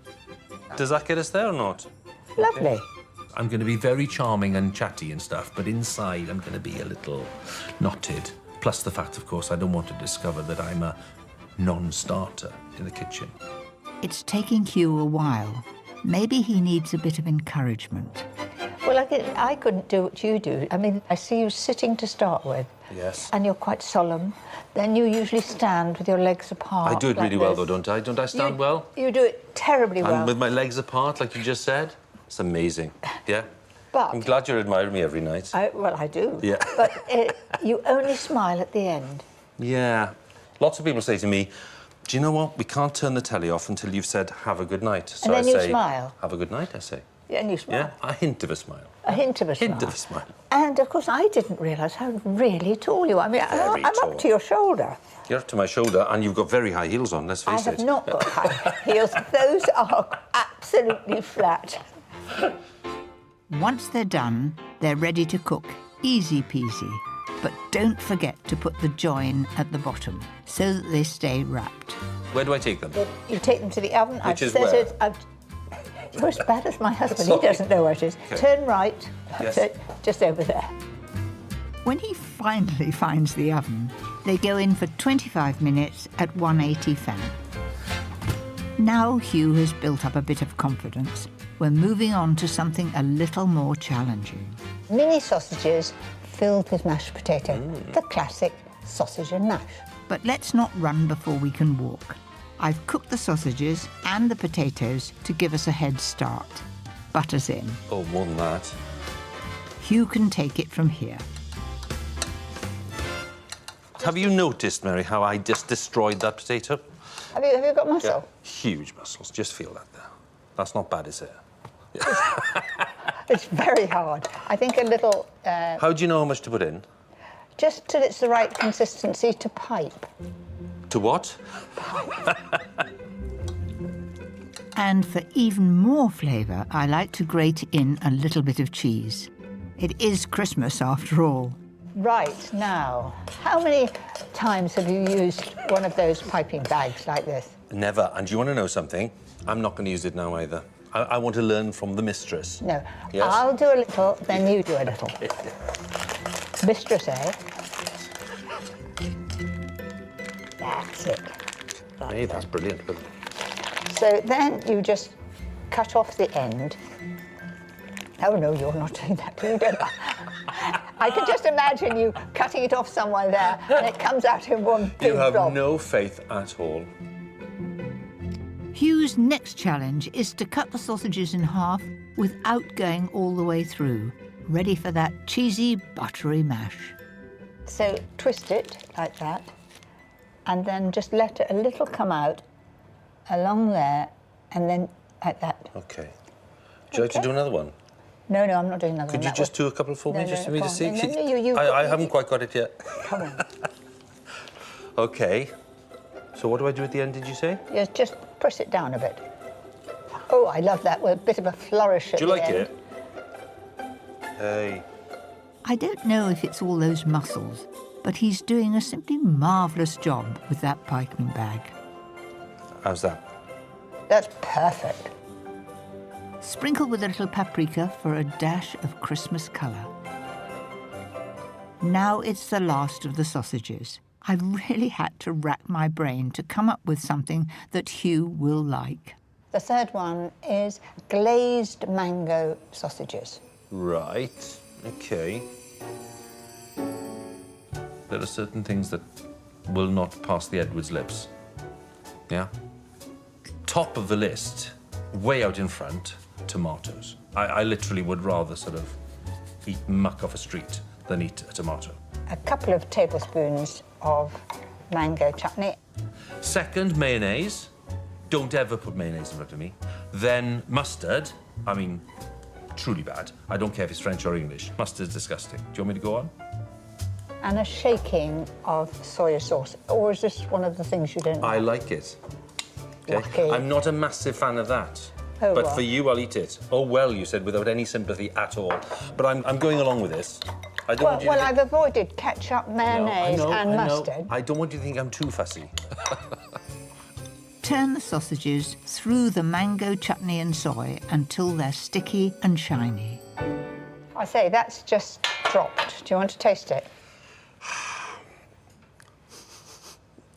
Does that get us there or not? Lovely. I'm going to be very charming and chatty and stuff, but inside I'm going to be a little knotted. Plus the fact, of course, I don't want to discover that I'm a non-starter in the kitchen. It's taking Hugh a while. Maybe he needs a bit of encouragement. Well, I couldn't do what you do. I mean, I see you sitting to start with. Yes. And you're quite solemn. Then you usually stand with your legs apart. I do it like really well, this. though, don't I? Don't I stand well? You do it terribly well. And with my legs apart, like you just said? It's amazing. Yeah? But I'm glad you're admiring me every night. Well, I do. Yeah. But you only smile at the end. Yeah. Lots of people say to me, do you know what? We can't turn the telly off until you've said, have a good night. So And then I you say, smile. have a good night, I say. Yeah, and you smile. Yeah, a hint of a smile. A hint of a smile. Hint of a smile. And, of course, I didn't realise how really tall you are. I mean, Very I'm tall. up to your shoulder. You're up to my shoulder, and you've got very high heels on, let's face I it. have not got high heels. Those are absolutely flat. Once they're done, they're ready to cook. Easy peasy. But don't forget to put the join at the bottom so that they stay wrapped. Where do I take them? You take them to the oven. Which is where? You're as bad as my husband. He doesn't know where it is. Okay. Turn right. Yes. So, just over there. When he finally finds the oven, they go in for 25 minutes at 180 fan. Now Hugh has built up a bit of confidence. We're moving on to something a little more challenging. Mini sausages filled with mashed potato. The classic sausage and mash. But let's not run before we can walk. I've cooked the sausages and the potatoes to give us a head start. Butter's in. Oh, more than that. Hugh can take it from here. Have you noticed, Mary, how I just destroyed that potato? Have you got muscle? Yeah. Huge muscles. Just feel that there. That's not bad, is it? It's very hard. I think a little... How do you know how much to put in? Just till it's the right consistency to pipe. To what? And for even more flavour, I like to grate in a little bit of cheese. It is Christmas after all. Right, now, how many times have you used one of those piping bags like this? Never. And do you want to know something? I'm not going to use it now either. I want to learn from the mistress. No. Yes? I'll do a little, then you do a little. Mistress, eh? That's it. Hey, that's brilliant. So then you just cut off the end. Oh, no, you're not doing that. You don't. I can just imagine you cutting it off somewhere there, and it comes out in one big You have blob. no faith at all. Hugh's next challenge is to cut the sausages in half without going all the way through, ready for that cheesy, buttery mash. So twist it like that, and then just let it a little come out along there, and then like that. OK. Would you like to do another one? No, I'm not doing another Could one. you just do a couple for me, just for me to see? No, I haven't quite got it yet. Come on. OK. So what do I do at the end, did you say? Yes, just press it down a bit. Oh, I love that, with a bit of a flourish at Do the you like end. it? Hey. I don't know if it's all those muscles, but he's doing a simply marvellous job with that piping bag. How's that? That's perfect. Sprinkle with a little paprika for a dash of Christmas colour. Now it's the last of the sausages. I've really had to rack my brain to come up with something that Hugh will like. The third one is glazed mango sausages. Right. OK. There are certain things that will not pass the Edwards lips. Yeah? Top of the list, way out in front, tomatoes. I literally would rather sort of eat muck off a street than eat a tomato. A couple of tablespoons of mango chutney. Second, mayonnaise. Don't ever put mayonnaise in front of me. Then mustard. I mean, truly bad. I don't care if it's French or English. Mustard's disgusting. Do you want me to go on? and a shaking of soy sauce. Or is this one of the things you don't like? I like it. Lucky. I'm not a massive fan of that. Oh, but well. for you, I'll eat it. Oh, well, you said, without any sympathy at all. But I'm going along with this. I don't want you to Well, I've avoided ketchup, mayonnaise and mustard. I don't want you to think I'm too fussy. Turn the sausages through the mango chutney and soy until they're sticky and shiny. I say, that's just dropped. Do you want to taste it?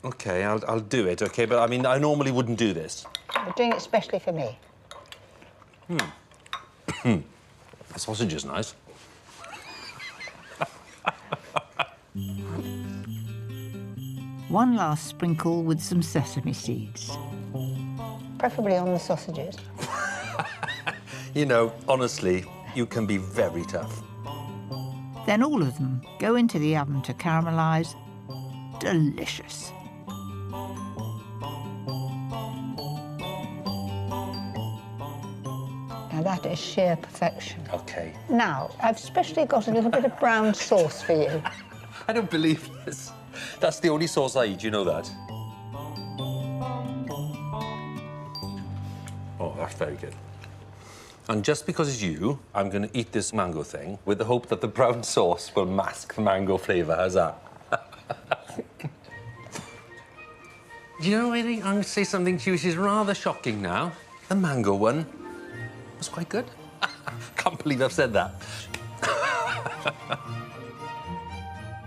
OK, I'll do it, OK? But, I mean, I normally wouldn't do this. We're doing it especially for me. The sausage is nice. One last sprinkle with some sesame seeds. Preferably on the sausages. You know, honestly, you can be very tough. Then all of them go into the oven to caramelise. Delicious. Now that is sheer perfection. OK. Now, I've especially got a little bit of brown sauce for you. I don't believe this. That's the only sauce I eat, you know that? Oh, that's very good. And just because it's you, I'm going to eat this mango thing with the hope that the brown sauce will mask the mango flavour. How's that? Do you know anything? I'm going to say something to you which is rather shocking now. The mango one was quite good. Can't believe I've said that.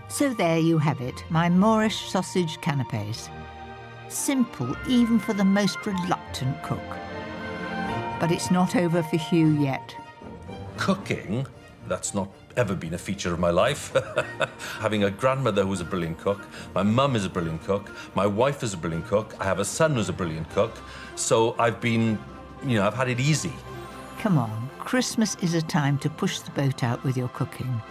So there you have it, my Moorish sausage canapes. Simple even for the most reluctant cook. But it's not over for Hugh yet. Cooking, that's not ever been a feature of my life. Having a grandmother who's a brilliant cook, my mum is a brilliant cook, my wife is a brilliant cook, I have a son who's a brilliant cook, so I've been, you know, I've had it easy. Come on, Christmas is a time to push the boat out with your cooking.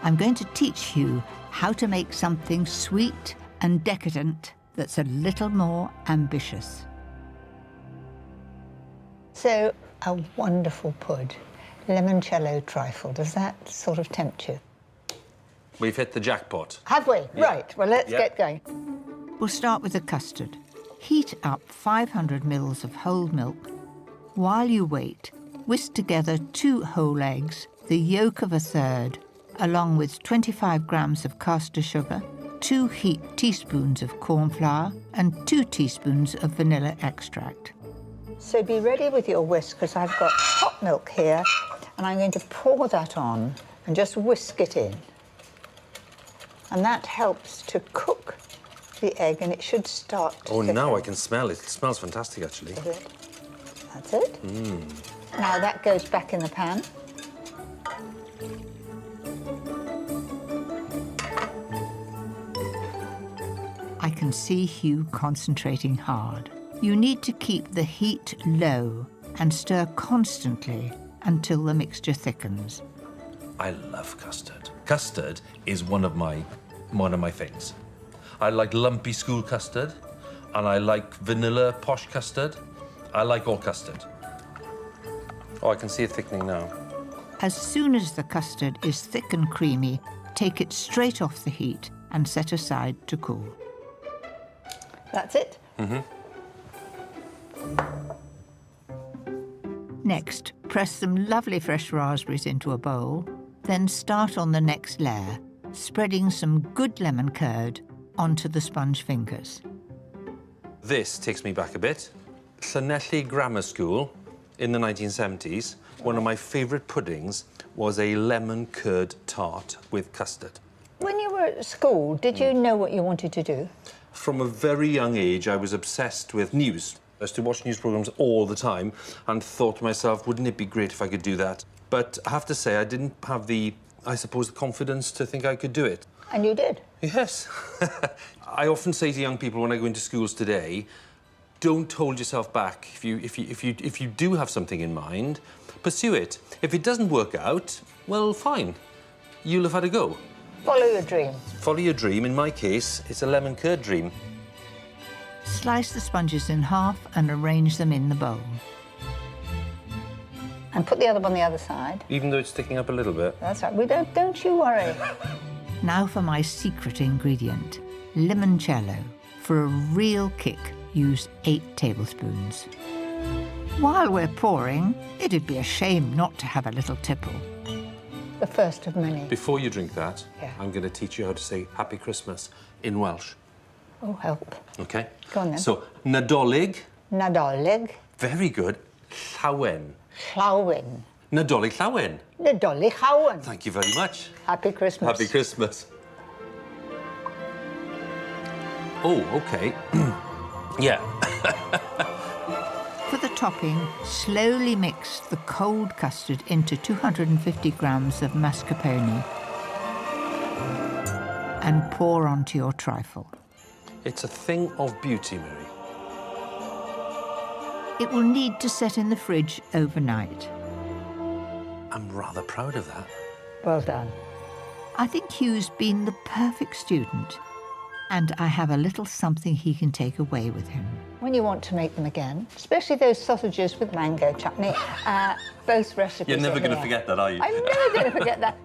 I'm going to teach you how to make something sweet and decadent that's a little more ambitious. So, a wonderful pud. Limoncello trifle. Does that sort of tempt you? We've hit the jackpot. Have we? Yeah. Right, well, let's Yeah. get going. We'll start with the custard. Heat up 500 ml of whole milk. While you wait, whisk together 2 whole eggs, the yolk of a third, along with 25 grams of caster sugar, 2 heaped teaspoons of corn flour, and 2 teaspoons of vanilla extract. So be ready with your whisk, because I've got hot milk here, and I'm going to pour that on and just whisk it in. And that helps to cook the egg, and it should start to Oh, thicken. now I can smell it. It smells fantastic, actually. Is it? That's it. Mm. Now that goes back in the pan. I can see Hugh concentrating hard. You need to keep the heat low and stir constantly until the mixture thickens. I love custard. Custard is one of my things. I like lumpy school custard, and I like vanilla posh custard. I like all custard. Oh, I can see it thickening now. As soon as the custard is thick and creamy, take it straight off the heat and set aside to cool. That's it. Mm-hmm. Next, press some lovely fresh raspberries into a bowl, then start on the next layer, spreading some good lemon curd onto the sponge fingers. This takes me back a bit. Llanelli Grammar School in the 1970s, one of my favourite puddings was a lemon curd tart with custard. When you were at school, did you know what you wanted to do? From a very young age, I was obsessed with news. I used to watch news programmes all the time and thought to myself, wouldn't it be great if I could do that? But I have to say, I didn't have the, I suppose, the confidence to think I could do it. And you did? Yes. I often say to young people when I go into schools today, don't hold yourself back. If you do have something in mind, pursue it. If it doesn't work out, well, fine. You'll have had a go. Follow your dream. Follow your dream. In my case, it's a lemon curd dream. Slice the sponges in half and arrange them in the bowl. And put the other one on the other side. Even though it's sticking up a little bit. That's right. Don't you worry. Now for my secret ingredient, limoncello. For a real kick, use 8 tablespoons. While we're pouring, it'd be a shame not to have a little tipple. The first of many. Before you drink that, Yeah. I'm going to teach you how to say Happy Christmas in Welsh. Oh, help. OK? Go on then. So, Nadolig. Nadolig. Very good. Llawen. Llawen. Nadolig llawen. Nadolig llawen. Thank you very much. Happy Christmas. Happy Christmas. Oh, OK. Yeah. For the topping, slowly mix the cold custard into 250 grams of mascarpone and pour onto your trifle. It's a thing of beauty, Mary. It will need to set in the fridge overnight. I'm rather proud of that. Well done. I think Hugh's been the perfect student, and I have a little something he can take away with him. When you want to make them again, especially those sausages with mango chutney, both recipes You're never are going to here. forget that, are you? I'm never going to forget that.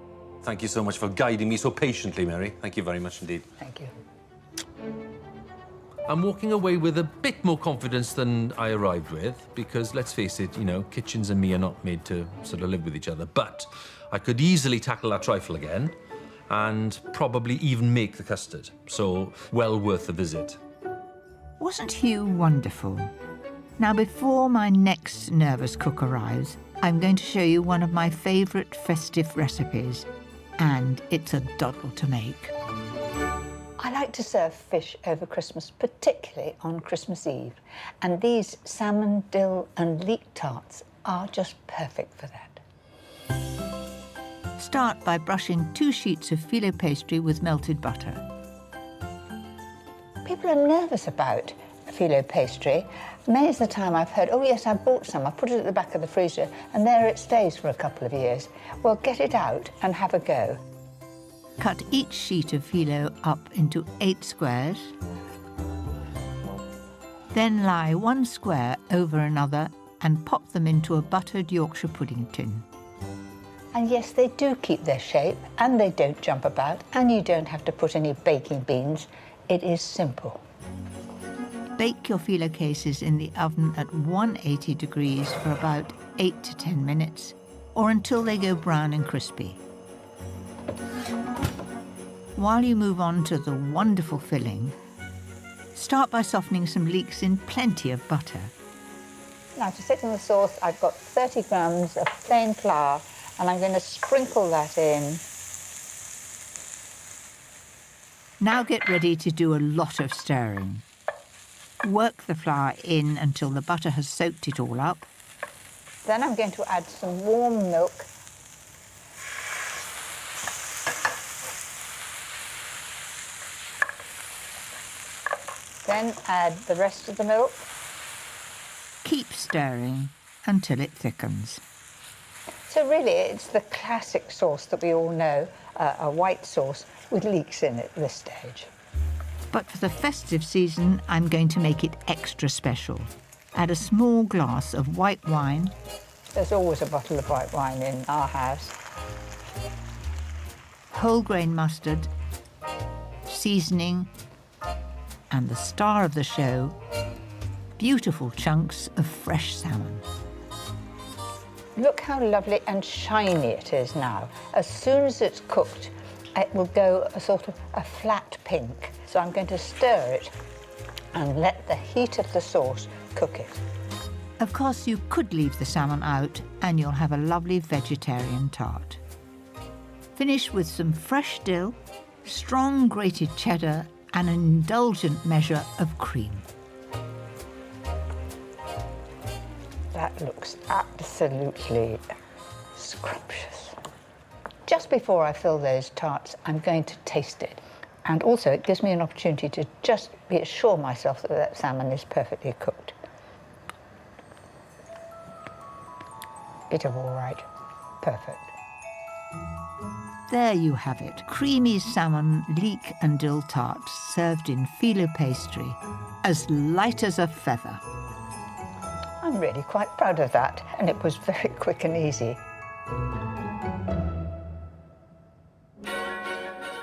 Thank you so much for guiding me so patiently, Mary. Thank you very much indeed. Thank you. I'm walking away with a bit more confidence than I arrived with, because let's face it, you know, kitchens and me are not made to sort of live with each other. But I could easily tackle that trifle again and probably even make the custard. So, well worth a visit. Wasn't Hugh wonderful? Now, before my next nervous cook arrives, I'm going to show you one of my favourite festive recipes, and it's a doddle to make. I like to serve fish over Christmas, particularly on Christmas Eve, and these salmon, dill and leek tarts are just perfect for that. Start by brushing 2 sheets of filo pastry with melted butter. People are nervous about filo pastry. Many's the time I've heard, oh yes, I bought some, I put it at the back of the freezer, and there it stays for a couple of years. Well, get it out and have a go. Cut each sheet of filo up into 8 squares. Then lie 1 square over another and pop them into a buttered Yorkshire pudding tin. And yes, they do keep their shape, and they don't jump about, and you don't have to put any baking beans. It is simple. Bake your filo cases in the oven at 180 degrees for about 8 to 10 minutes, or until they go brown and crispy. While you move on to the wonderful filling, start by softening some leeks in plenty of butter. Now, to thicken the sauce, I've got 30 grams of plain flour, and I'm going to sprinkle that in. Now get ready to do a lot of stirring. Work the flour in until the butter has soaked it all up. Then I'm going to add some warm milk. Then add the rest of the milk. Keep stirring until it thickens. So really, it's the classic sauce that we all know, a white sauce with leeks in it at this stage. But for the festive season, I'm going to make it extra special. Add a small glass of white wine. There's always a bottle of white wine in our house. Whole grain mustard, seasoning, and the star of the show, beautiful chunks of fresh salmon. Look how lovely and shiny it is now. As soon as it's cooked, it will go a sort of a flat pink. So I'm going to stir it and let the heat of the sauce cook it. Of course, you could leave the salmon out and you'll have a lovely vegetarian tart. Finish with some fresh dill, strong grated cheddar, and an indulgent measure of cream. That looks absolutely scrumptious. Just before I fill those tarts, I'm going to taste it. And also, it gives me an opportunity to just reassure myself that that salmon is perfectly cooked. Bit of all right. Perfect. There you have it, creamy salmon, leek and dill tarts served in filo pastry, as light as a feather. I'm really quite proud of that, and it was very quick and easy.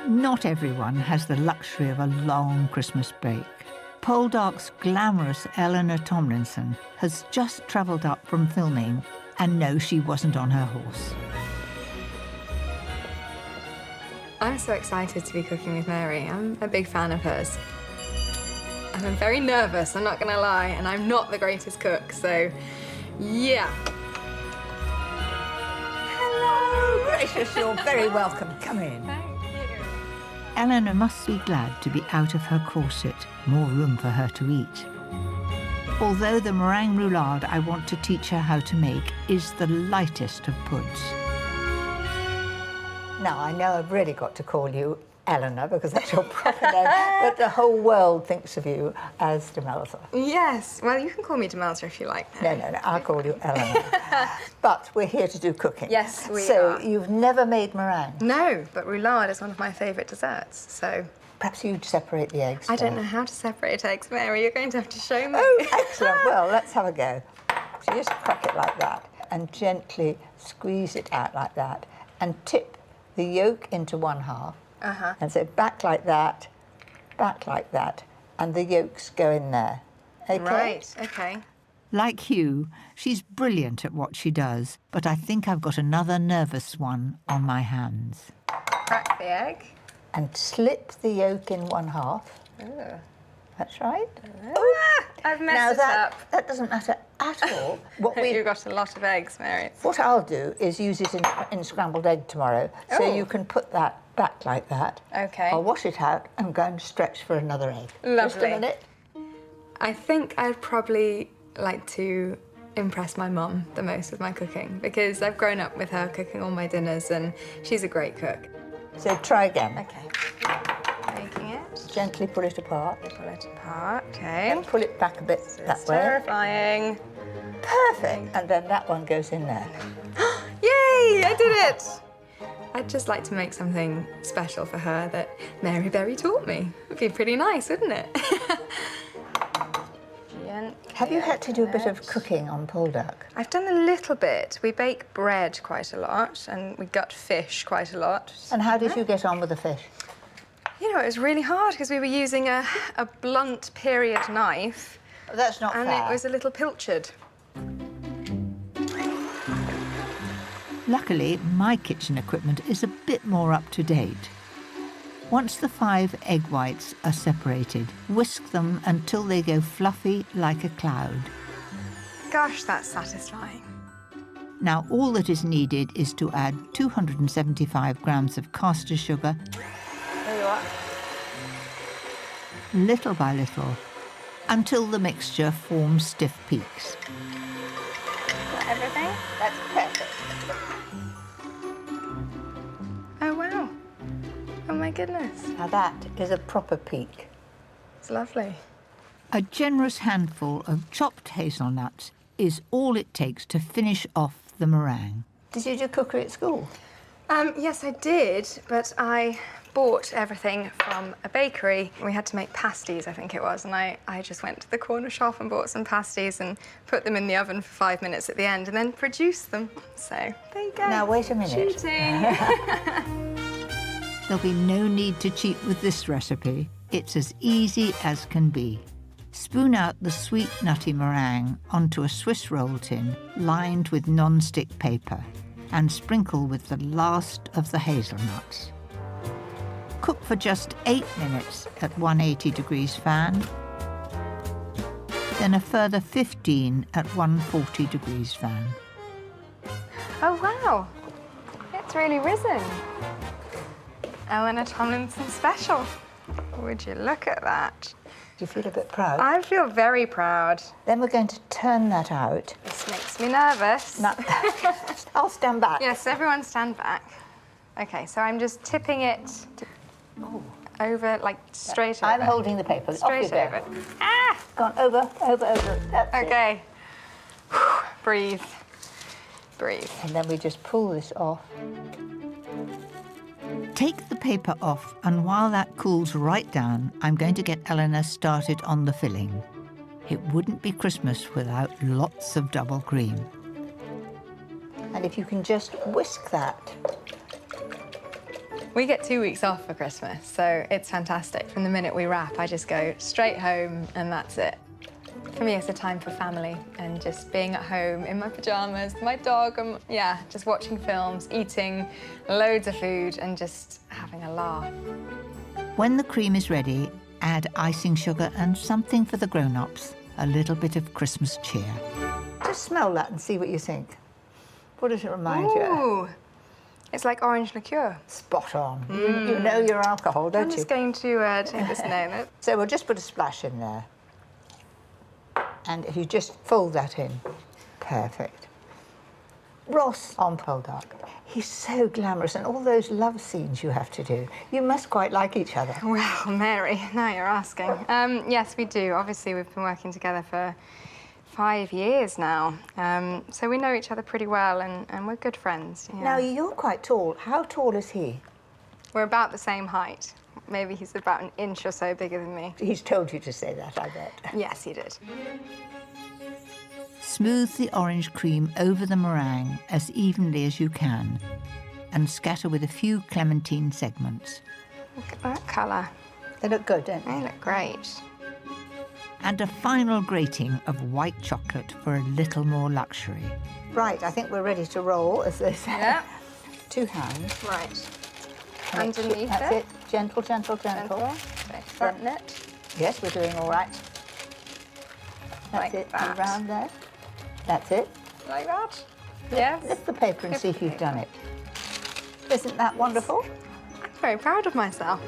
Not everyone has the luxury of a long Christmas break. Poldark's glamorous Eleanor Tomlinson has just travelled up from filming, and no, she wasn't on her horse. I'm so excited to be cooking with Mary. I'm a big fan of hers. And I'm very nervous, I'm not gonna lie, and I'm not the greatest cook, so yeah. Hello! Gracious, you're very welcome. Come in. Eleanor must be glad to be out of her corset, more room for her to eat. Although the meringue roulade I want to teach her how to make is the lightest of puds. Now, I know I've really got to call you Eleanor because that's your proper name, but the whole world thinks of you as Demelza. Yes, well, you can call me Demelza if you like. No, I'll call you Eleanor. But we're here to do cooking. Yes, we So are. you've never made meringue? No, but roulade is one of my favourite desserts, so... Perhaps you'd separate the eggs. I don't know how to separate eggs, Mary. You're going to have to show me. Oh, excellent. Well, let's have a go. So you just crack it like that and gently squeeze it out like that and tip the yolk into one half. And so back like that, and the yolks go in there. Okay? Right, okay. Like Hugh, she's brilliant at what she does, but I think I've got another nervous one on my hands. Crack the egg. And slip the yolk in one half. Ugh. That's right. I've messed it up. That doesn't matter at all. You've got a lot of eggs, Mary. What I'll do is use it in scrambled egg tomorrow, so you can put that back like that. Okay. I'll wash it out and go and stretch for another egg. Lovely. Just a minute. I think I'd probably like to impress my mum the most with my cooking because I've grown up with her cooking all my dinners and she's a great cook. So try again. Okay. Making it. Gently pull it apart. Pull it apart, okay. And pull it back a bit that way. Terrifying. Perfect. And then that one goes in there. Yay! I did it! I'd just like to make something special for her that Mary Berry taught me. It'd be pretty nice, wouldn't it? Have you had to do a bit of cooking on Poldark? I've done a little bit. We bake bread quite a lot and we gut fish quite a lot. And how did you get on with the fish? You know, it was really hard because we were using a blunt period knife. That's not fair. And it was a little pilchard. Luckily, my kitchen equipment is a bit more up to date. Once the 5 egg whites are separated, whisk them until they go fluffy like a cloud. Gosh, that's satisfying. Now all that is needed is to add 275 grams of caster sugar, There you are. little by little, until the mixture forms stiff peaks. Got everything? That's perfect. Oh, wow. Oh, my goodness. Now that is a proper peak. It's lovely. A generous handful of chopped hazelnuts is all it takes to finish off the meringue. Did you do cookery at school? Yes, I did, but I bought everything from a bakery. We had to make pasties, I think it was, and I just went to the corner shop and bought some pasties and put them in the oven for 5 minutes at the end and then produced them. So, there you go. Now, wait a minute. Cheating. There'll be no need to cheat with this recipe. It's as easy as can be. Spoon out the sweet, nutty meringue onto a Swiss roll tin lined with non-stick paper and sprinkle with the last of the hazelnuts. Cook for just 8 minutes at 180 degrees fan, then a further 15 at 140 degrees fan. Oh, wow. It's really risen. Eleanor Tomlinson special. Would you look at that? Do you feel a bit proud? I feel very proud. Then we're going to turn that out. This makes me nervous. No. I'll stand back. Yes, everyone stand back. Okay, so I'm just tipping it over, like straight over. I'm holding the paper. Straight over. Ah! Gone over. That's okay. Breathe. Breathe. And then we just pull this off. Take the paper off, and while that cools right down, I'm going to get Eleanor started on the filling. It wouldn't be Christmas without lots of double cream. And if you can just whisk that. We get 2 weeks off for Christmas, so it's fantastic. From the minute we wrap, I just go straight home and that's it. For me, it's a time for family and just being at home in my pyjamas, my dog, and yeah, just watching films, eating loads of food and just having a laugh. When the cream is ready, add icing sugar and something for the grown-ups, a little bit of Christmas cheer. Just smell that and see what you think. What does it remind you? Ooh, it's like orange liqueur. Spot on. You know your alcohol, don't you? I'm just going to take this note. So we'll just put a splash in there. And if you just fold that in, perfect. Ross on Poldark, he's so glamorous, and all those love scenes you have to do. You must quite like each other. Well, Mary, now you're asking. Yes, we do. Obviously, we've been working together for 5 years now. So we know each other pretty well, and we're good friends. Yeah. Now, you're quite tall. How tall is he? We're about the same height. Maybe he's about an inch or so bigger than me. He's told you to say that, I bet. Yes, he did. Smooth the orange cream over the meringue as evenly as you can and scatter with a few clementine segments. Look at that colour. They look good, don't they? They look great. And a final grating of white chocolate for a little more luxury. Right, I think we're ready to roll, as they say. Yeah. 2 hands. Right. And Underneath that's it. Gentle, gentle, gentle. Okay, flatten it. Yes, we're doing all right. That's Like it. that. Around there. That's it. Like that? Yes. Lift the paper and see if you've done it. Isn't that wonderful? I'm very proud of myself.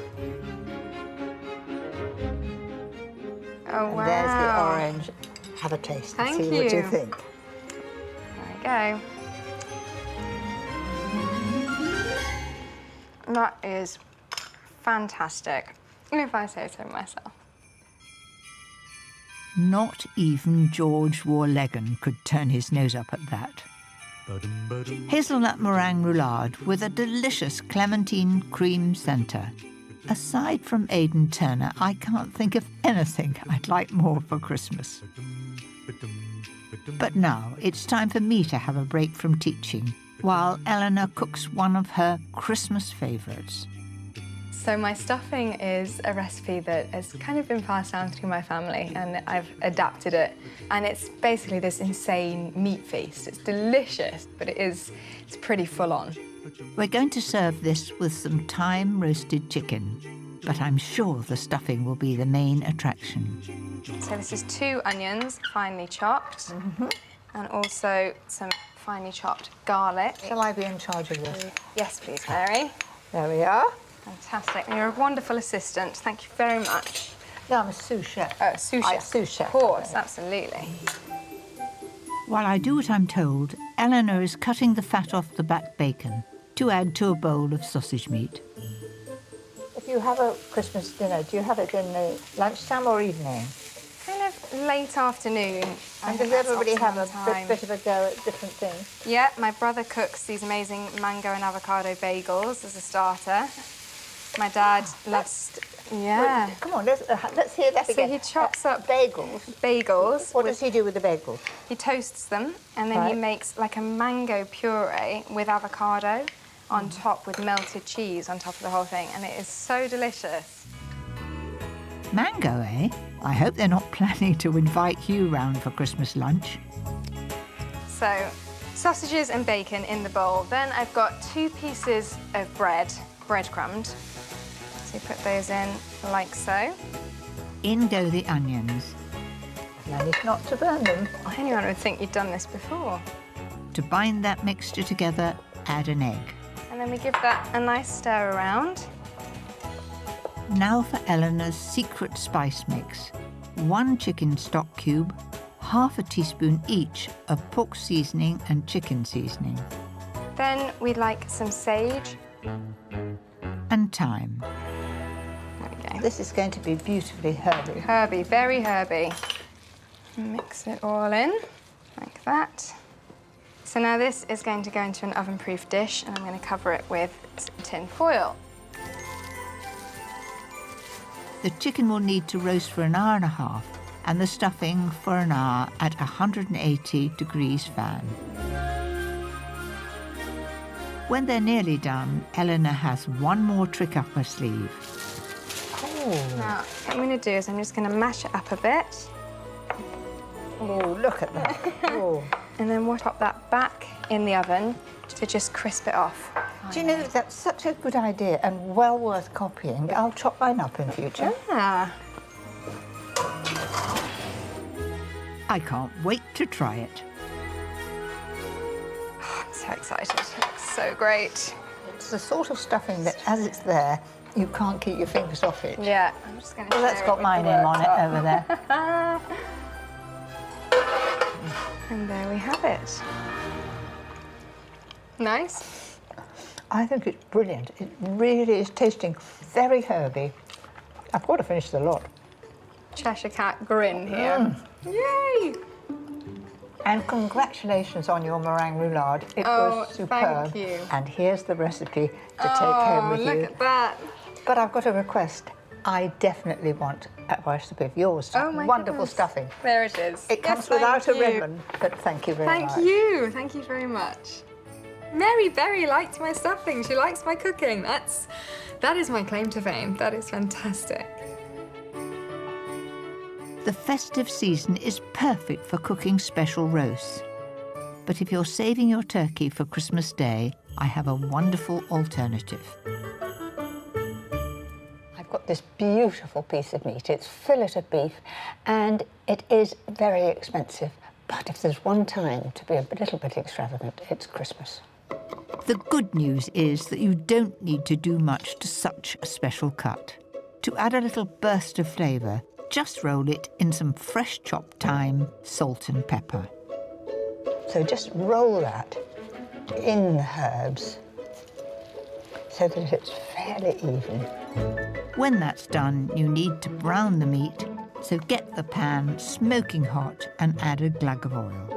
Oh, And wow. there's the orange. Have a taste and Thank see what you you. think. There we go. That is fantastic, if I say so myself. Not even George Warlegan could turn his nose up at that. Hazelnut meringue roulade with a delicious clementine cream centre. Aside from Aidan Turner, I can't think of anything I'd like more for Christmas. But now it's time for me to have a break from teaching, while Eleanor cooks one of her Christmas favourites. So my stuffing is a recipe that has kind of been passed down through my family, and I've adapted it. And it's basically this insane meat feast. It's delicious, but it's pretty full on. We're going to serve this with some thyme-roasted chicken, but I'm sure the stuffing will be the main attraction. So this is 2 onions, finely chopped, and also some finely chopped garlic. Shall I be in charge of this? Yes, please, Mary. There we are. Fantastic. You're a wonderful assistant. Thank you very much. No, I'm a sous chef. Oh, sous chef. Sous chef. Of course, absolutely. While I do what I'm told, Eleanor is cutting the fat off the back bacon to add to a bowl of sausage meat. If you have a Christmas dinner, do you have it in the lunchtime or evening? Kind of late afternoon. And does everybody have a bit of a go at different things? Yeah, my brother cooks these amazing mango and avocado bagels as a starter. My dad loves... Yeah. Well, come on, let's hear that again. So he chops up bagels. Bagels. What does he do with the bagels? He toasts them, and then he makes like a mango puree with avocado on top with melted cheese on top of the whole thing, and it is so delicious. Mango, eh? I hope they're not planning to invite you round for Christmas lunch. So, sausages and bacon in the bowl. Then I've got 2 pieces of breadcrumbed. So you put those in like so. In go the onions. Manage not to burn them. Anyone would think you'd done this before. To bind that mixture together, add an egg. And then we give that a nice stir around. Now for Eleanor's secret spice mix. 1 chicken stock cube, ½ teaspoon each of pork seasoning and chicken seasoning. Then we'd like some sage. And thyme. There we go. This is going to be beautifully herby. Herby, very herby. Mix it all in, like that. So now this is going to go into an oven-proof dish, and I'm going to cover it with some tin foil. The chicken will need to roast for an hour and a half, and the stuffing for an hour at 180 degrees fan. When they're nearly done, Eleanor has one more trick up her sleeve. Now, what I'm going to do is I'm just going to mash it up a bit. Oh, look at that. Oh. And then we'll pop that back in the oven to just crisp it off. Do you know, that's such a good idea and well worth copying. I'll chop mine up in future. Yeah. I can't wait to try it. I'm so excited. It looks so great. It's the sort of stuffing that, as it's there, you can't keep your fingers off it. Yeah, I'm just going to Well, that's got my name on it over there. And there we have it. Nice. I think it's brilliant. It really is tasting very herby. I've got to finish the lot. Cheshire Cat grin here. Yay! And congratulations on your meringue roulade. It was superb. Thank you. And here's the recipe to take home with you. Look at that. But I've got a request. I definitely want a recipe of yours. Oh, my wonderful goodness. stuffing. There it is. It comes Yes, without a thank you. ribbon, but thank you very much. Thank you. Thank you very much. Mary Berry liked my stuffing. She likes my cooking. That is my claim to fame. That is fantastic. The festive season is perfect for cooking special roasts. But if you're saving your turkey for Christmas Day, I have a wonderful alternative. I've got this beautiful piece of meat. It's fillet of beef, and it is very expensive. But if there's one time to be a little bit extravagant, it's Christmas. The good news is that you don't need to do much to such a special cut. To add a little burst of flavour, just roll it in some fresh chopped thyme, salt and pepper. So just roll that in the herbs so that it's fairly even. When that's done, you need to brown the meat, so get the pan smoking hot and add a glug of oil.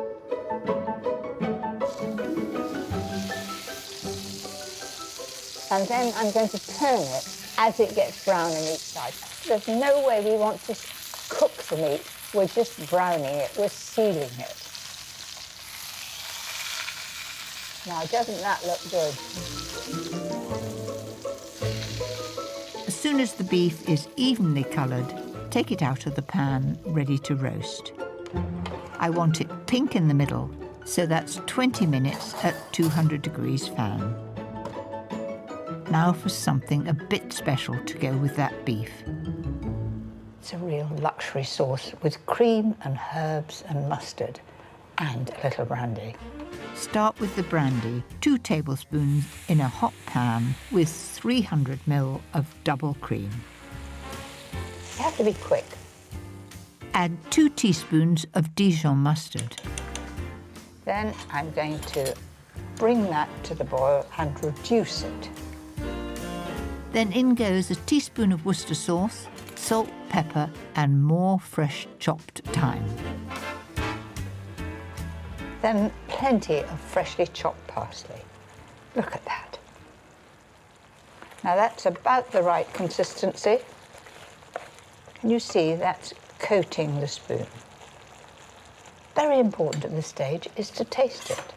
And then I'm going to turn it as it gets brown on each side. There's no way we want to cook the meat. We're just browning it, we're sealing it. Now, doesn't that look good? As soon as the beef is evenly coloured, take it out of the pan, ready to roast. I want it pink in the middle, so that's 20 minutes at 200 degrees fan. Now for something a bit special to go with that beef. It's a real luxury sauce with cream and herbs and mustard and a little brandy. Start with the brandy, 2 tablespoons in a hot pan with 300 ml of double cream. You have to be quick. Add 2 teaspoons of Dijon mustard. Then I'm going to bring that to the boil and reduce it. Then in goes a teaspoon of Worcester sauce, salt, pepper, and more fresh chopped thyme. Then plenty of freshly chopped parsley. Look at that. Now that's about the right consistency. Can you see that's coating the spoon? Very important at this stage is to taste it.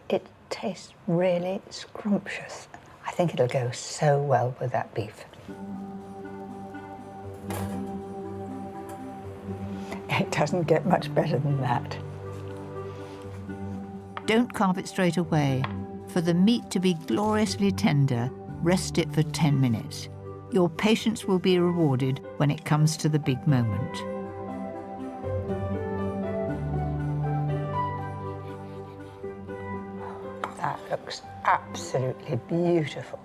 It tastes really scrumptious. I think it'll go so well with that beef. It doesn't get much better than that. Don't carve it straight away. For the meat to be gloriously tender, rest it for 10 minutes. Your patience will be rewarded when it comes to the big moment. That looks absolutely beautiful.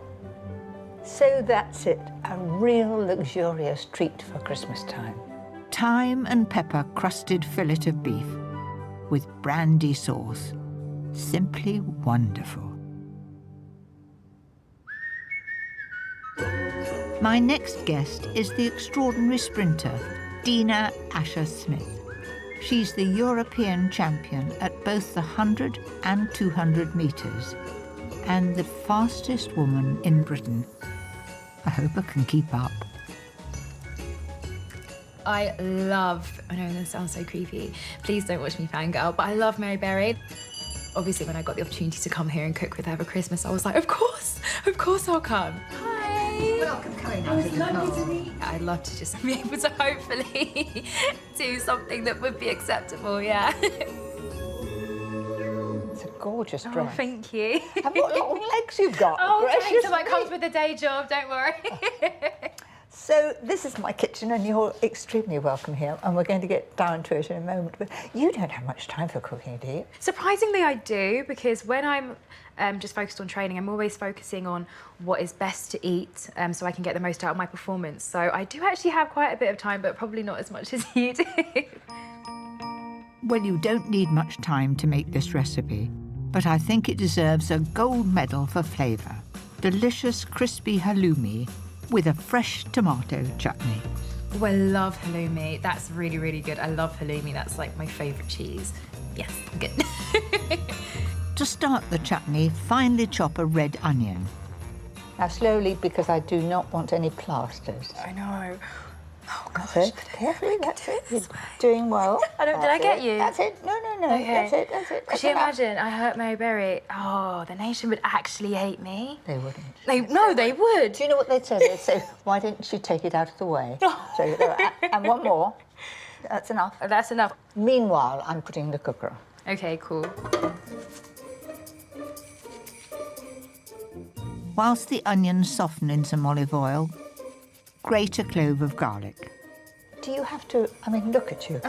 So that's it, a real luxurious treat for Christmas time. Thyme and pepper crusted fillet of beef with brandy sauce. Simply wonderful. My next guest is the extraordinary sprinter, Dina Asher-Smith. She's the European champion at both the 100 and 200 metres and the fastest woman in Britain. I hope I can keep up. I love, I know this sounds so creepy, please don't watch me fangirl, but I love Mary Berry. Obviously, when I got the opportunity to come here and cook with her for Christmas, I was like, of course I'll come. Hi. Welcome coming It was lovely to meet you. I'd love to just be able to hopefully do something that would be acceptable, yeah. It's a gorgeous dress. Oh, thank you. And what long legs you've got. Oh, Gracious thanks. It might me. come with the day job, don't worry. So this is my kitchen and you're extremely welcome here and we're going to get down to it in a moment. But you don't have much time for cooking, do you? Surprisingly, I do, because when I'm just focused on training, I'm always focusing on what is best to eat so I can get the most out of my performance. So I do actually have quite a bit of time, but probably not as much as you do. Well, you don't need much time to make this recipe, but I think it deserves a gold medal for flavour. Delicious, crispy halloumi with a fresh tomato chutney. Oh, I love halloumi. That's really, really good. I love halloumi. That's like my favourite cheese. Yes, good. To start the chutney, finely chop a red onion. Now slowly, because I do not want any plasters. I know. Oh, gosh. That's it. Carefully, that's it. You're doing well. Did I get you? That's it. No. Okay. That's it. Could you imagine I hurt Mary Berry? Oh, the nation would actually hate me. They wouldn't. They would. Do you know what they'd say? They'd say, why didn't you take it out of the way? And one more. That's enough. That's enough. Meanwhile, I'm putting the cooker on. Okay, cool. Whilst the onions soften in some olive oil, grate a clove of garlic. Do you have to, I mean, look at you.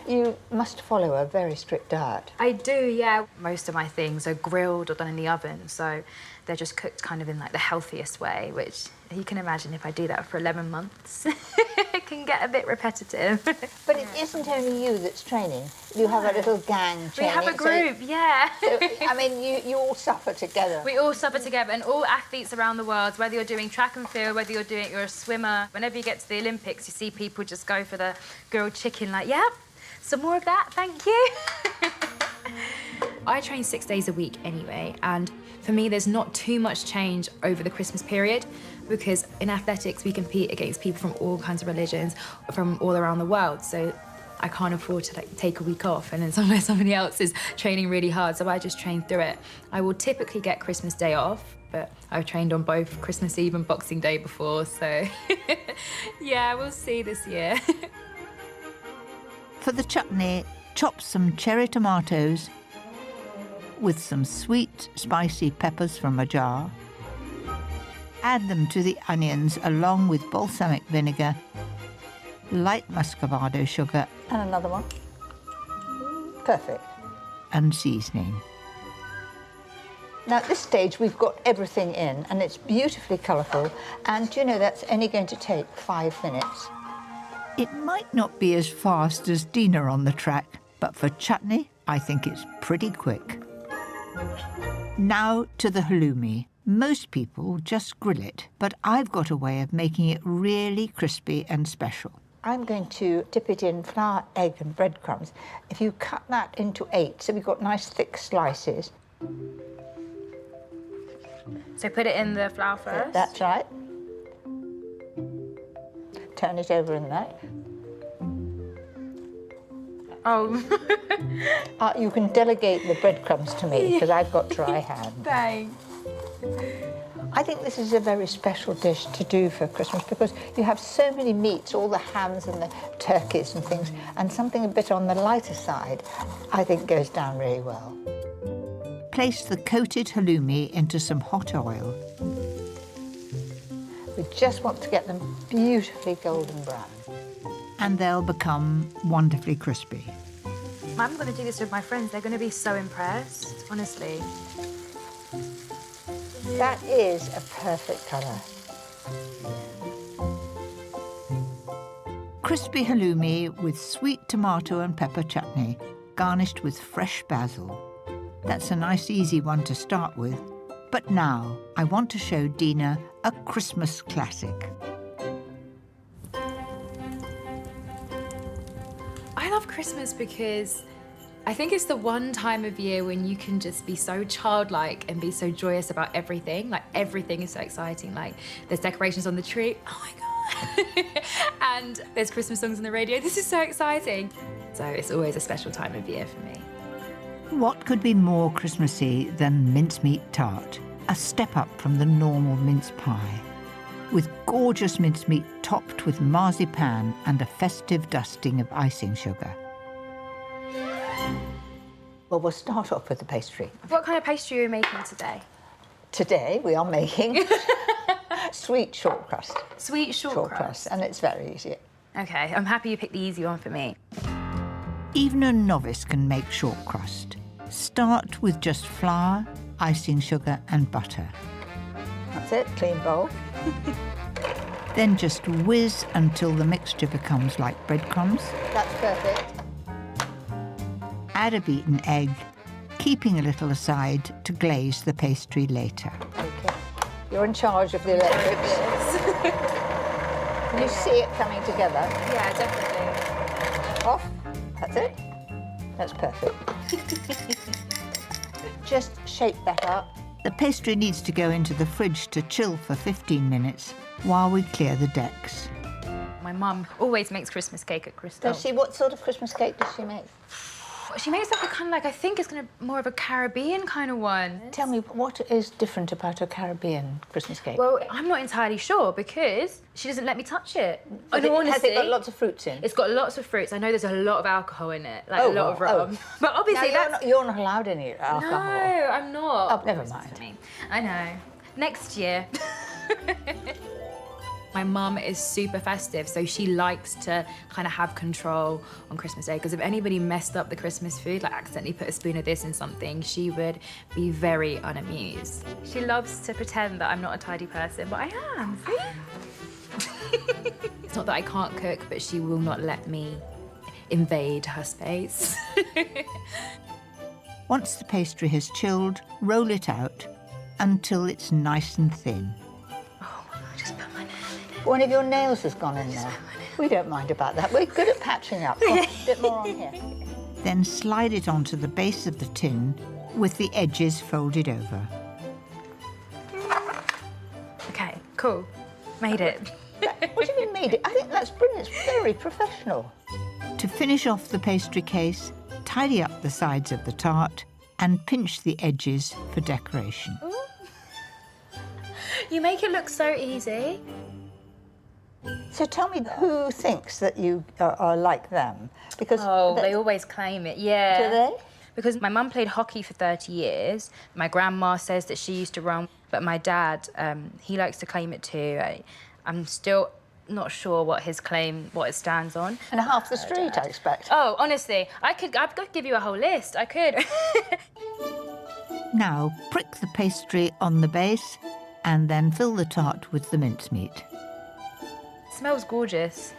You must follow a very strict diet. I do, yeah. Most of my things are grilled or done in the oven, so they're just cooked kind of in like the healthiest way, which you can imagine if I do that for 11 months, it can get a bit repetitive. But it isn't only you that's training. You have a little gang training. We have a group, yeah. So, I mean, you all suffer together. We all suffer together, and all athletes around the world, whether you're doing track and field, whether you're a swimmer, whenever you get to the Olympics, you see people just go for the grilled chicken, like, yep, some more of that, thank you. I train 6 days a week anyway, and for me, there's not too much change over the Christmas period, because in athletics, we compete against people from all kinds of religions, from all around the world, so I can't afford to take a week off and then somebody else is training really hard, so I just train through it. I will typically get Christmas Day off, but I've trained on both Christmas Eve and Boxing Day before, so yeah, we'll see this year. For the chutney, chop some cherry tomatoes with some sweet, spicy peppers from a jar. Add them to the onions along with balsamic vinegar, light muscovado sugar, and another one. Perfect. And seasoning. Now at this stage we've got everything in and it's beautifully colourful, and you know that's only going to take 5 minutes. It might not be as fast as Dina on the track, but for chutney, I think it's pretty quick. Now to the halloumi. Most people just grill it, but I've got a way of making it really crispy and special. I'm going to dip it in flour, egg and breadcrumbs. If you cut that into 8, so we've got nice thick slices. So put it in the flour first? That's right. Turn it over in that. Oh. You can delegate the breadcrumbs to me because I've got dry hands. Thanks. I think this is a very special dish to do for Christmas because you have so many meats, all the hams and the turkeys and things, and something a bit on the lighter side, I think goes down really well. Place the coated halloumi into some hot oil. We just want to get them beautifully golden brown. And they'll become wonderfully crispy. I'm going to do this with my friends. They're going to be so impressed, honestly. That is a perfect colour. Crispy halloumi with sweet tomato and pepper chutney, garnished with fresh basil. That's a nice easy one to start with. But now I want to show Dina a Christmas classic. I love Christmas because I think it's the one time of year when you can just be so childlike and be so joyous about everything. Like, everything is so exciting. Like, there's decorations on the tree. Oh my God. And there's Christmas songs on the radio. This is so exciting. So it's always a special time of year for me. What could be more Christmassy than mincemeat tart? A step up from the normal mince pie. With gorgeous mincemeat topped with marzipan and a festive dusting of icing sugar. Well, we'll start off with the pastry. What kind of pastry are you making today? Today we are making sweet short crust. Sweet short crust. And it's very easy. Okay, I'm happy you picked the easy one for me. Even a novice can make short crust. Start with just flour, icing sugar and butter. That's it, clean bowl. Then just whiz until the mixture becomes like breadcrumbs. That's perfect. Add a beaten egg, keeping a little aside to glaze the pastry later. Okay. You're in charge of the electrics. Can you see it coming together? Yeah, definitely. Off. That's it. That's perfect. Just shake that up. The pastry needs to go into the fridge to chill for 15 minutes while we clear the decks. My mum always makes Christmas cake at Crystal. Does she? What sort of Christmas cake does she make? She makes like a kind of like, I think it's gonna more of a Caribbean kind of one. Tell me, what is different about a Caribbean Christmas cake? Well, I'm not entirely sure because she doesn't let me touch it. Has it got lots of fruits in? It's got lots of fruits. I know there's a lot of alcohol in it, like a lot of rum. But obviously you're not allowed any alcohol. No, I'm not. Oh, never mind. I know. Next year. My mum is super festive, so she likes to kind of have control on Christmas Day, because if anybody messed up the Christmas food, like accidentally put a spoon of this in something, she would be very unamused. She loves to pretend that I'm not a tidy person, but I am, see? It's not that I can't cook, but she will not let me invade her space. Once the pastry has chilled, roll it out until it's nice and thin. One of your nails has gone in there. We don't mind about that. We're good at patching up. Oh, a bit more on here. Then slide it onto the base of the tin with the edges folded over. Okay, cool. Made it. What do you mean made it? I think that's brilliant. It's very professional. To finish off the pastry case, tidy up the sides of the tart and pinch the edges for decoration. Ooh. You make it look so easy. So tell me, who thinks that you are like them? Because they always claim it, yeah. Do they? Because my mum played hockey for 30 years. My grandma says that she used to run, but my dad, he likes to claim it too. I'm still not sure what it stands on. And half the street, I expect. Oh, honestly, I could give you a whole list. I could. Now, prick the pastry on the base and then fill the tart with the mincemeat. Smells gorgeous.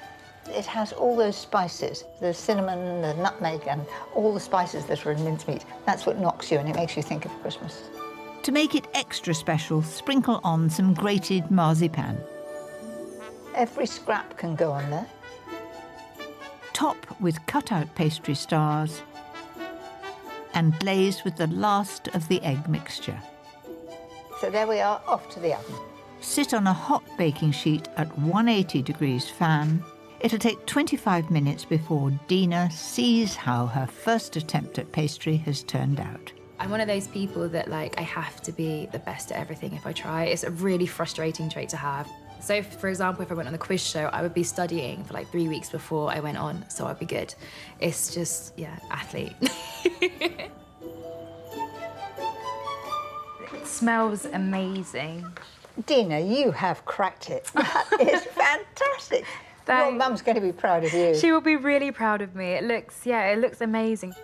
It has all those spices, the cinnamon, the nutmeg, and all the spices that are in mincemeat. That's what knocks you and it makes you think of Christmas. To make it extra special, sprinkle on some grated marzipan. Every scrap can go on there. Top with cut-out pastry stars and glaze with the last of the egg mixture. So there we are, off to the oven. Sit on a hot baking sheet at 180 degrees fan. It'll take 25 minutes before Dina sees how her first attempt at pastry has turned out. I'm one of those people that, like, I have to be the best at everything if I try. It's a really frustrating trait to have. So, for example, if I went on a quiz show, I would be studying for like 3 weeks before I went on, so I'd be good. It's just, yeah, athlete. It smells amazing. Dina, you have cracked it. That is fantastic. Your mum's going to be proud of you. She will be really proud of me. It looks amazing.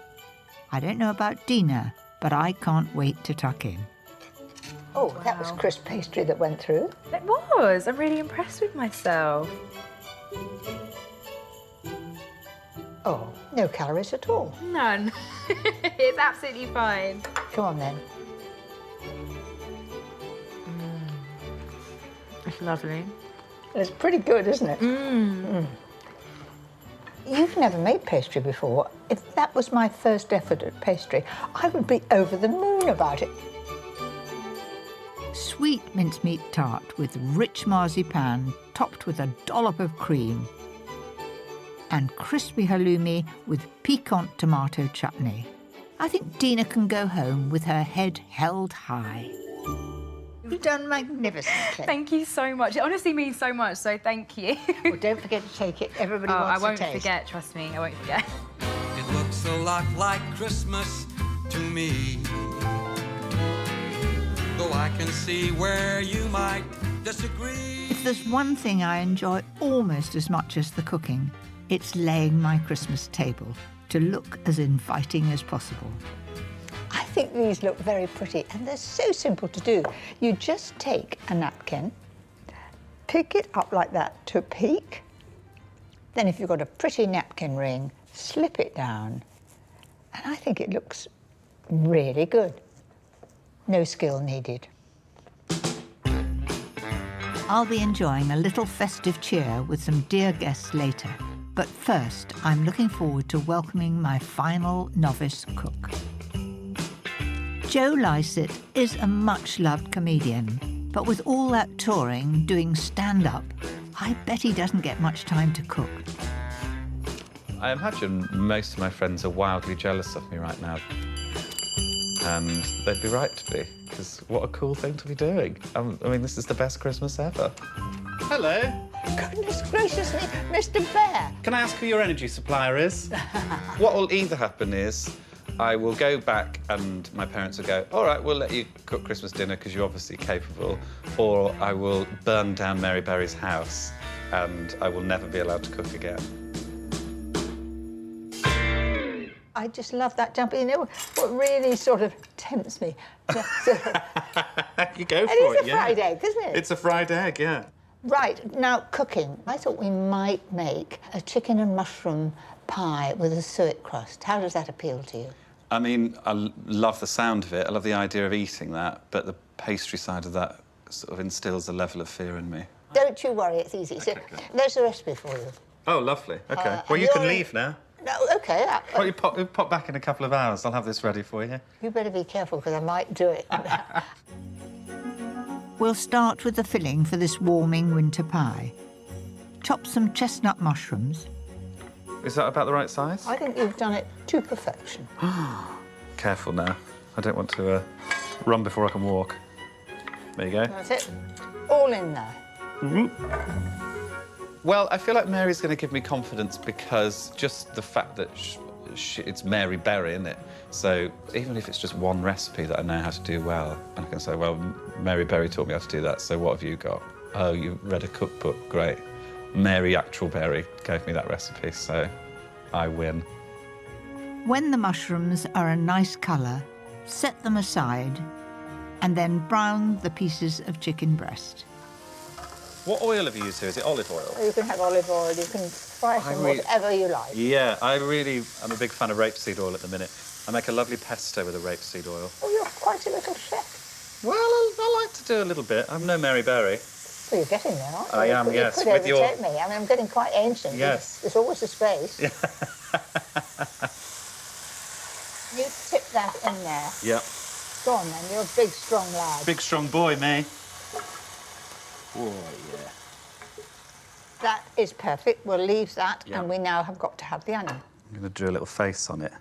I don't know about Dina, but I can't wait to tuck in. Oh, wow. That was crisp pastry that went through. It was. I'm really impressed with myself. Oh, no calories at all. None. It's absolutely fine. Come on, then. It's lovely. It's pretty good, isn't it? You've never made pastry before. If that was my first effort at pastry, I would be over the moon about it. Sweet mincemeat tart with rich marzipan topped with a dollop of cream and crispy halloumi with piquant tomato chutney. I think Dina can go home with her head held high. You've done magnificently. Thank you so much. It honestly means so much, so thank you. Well, don't forget to take it. Everybody I wants won't to taste. forget, trust me, I won't forget. It looks a lot like Christmas to me. Though I can see where you might disagree. If there's one thing I enjoy almost as much as the cooking, it's laying my Christmas table to look as inviting as possible. I think these look very pretty and they're so simple to do. You just take a napkin, pick it up like that to peek. Then if you've got a pretty napkin ring, slip it down. And I think it looks really good. No skill needed. I'll be enjoying a little festive cheer with some dear guests later. But first, I'm looking forward to welcoming my final novice cook. Joe Lycett is a much-loved comedian, but with all that touring, doing stand-up, I bet he doesn't get much time to cook. I imagine most of my friends are wildly jealous of me right now. And they'd be right to be, because what a cool thing to be doing. I mean, this is the best Christmas ever. Hello. Goodness gracious me, Mr. Bear. Can I ask who your energy supplier is? What will either happen is I will go back and my parents will go, all right, we'll let you cook Christmas dinner because you're obviously capable, or I will burn down Mary Berry's house and I will never be allowed to cook again. I just love that jump. You know what really sort of tempts me? You go for it. it, It's a fried egg, isn't it? It's a fried egg, yeah. Right, now cooking. I thought we might make a chicken and mushroom pie with a suet crust. How does that appeal to you? I mean, I love the sound of it. I love the idea of eating that, but the pastry side of that sort of instills a level of fear in me. Don't you worry, it's easy. So there's a recipe for you. Oh, lovely. OK. Well, you you're can leave now. No, OK. Well, you pop back in a couple of hours. I'll have this ready for you. You better be careful, because I might do it. We'll start with the filling for this warming winter pie. Chop some chestnut mushrooms. Is that about the right size? I think you've done it to perfection. Careful now. I don't want to run before I can walk. There you go. That's it. All in there. Well, I feel like Mary's going to give me confidence because just the fact that it's Mary Berry, isn't it? So even if it's just one recipe that I know how to do well, I can say, well, Mary Berry taught me how to do that, so what have you got? Oh, you read a cookbook, great. Mary Actual Berry gave me that recipe, so I win. When the mushrooms are a nice colour, set them aside and then brown the pieces of chicken breast. What oil have you used here? Is it olive oil? You can have olive oil, you can fry some whatever you like. Yeah, I'm a big fan of rapeseed oil at the minute. I make a lovely pesto with a rapeseed oil. Oh, you're quite a little chef. Well, I like to do a little bit. I'm no Mary Berry. Well, you're getting there, aren't you? I am, yes. You could overtake me. I mean, I'm getting quite ancient. Yes. There's always a space. Yeah. You tip that in there. Yeah. Go on, then. You're a big, strong lad. Big, strong boy, me. Oh, yeah. That is perfect. We'll leave that, and we now have got to have the onion. I'm going to do a little face on it.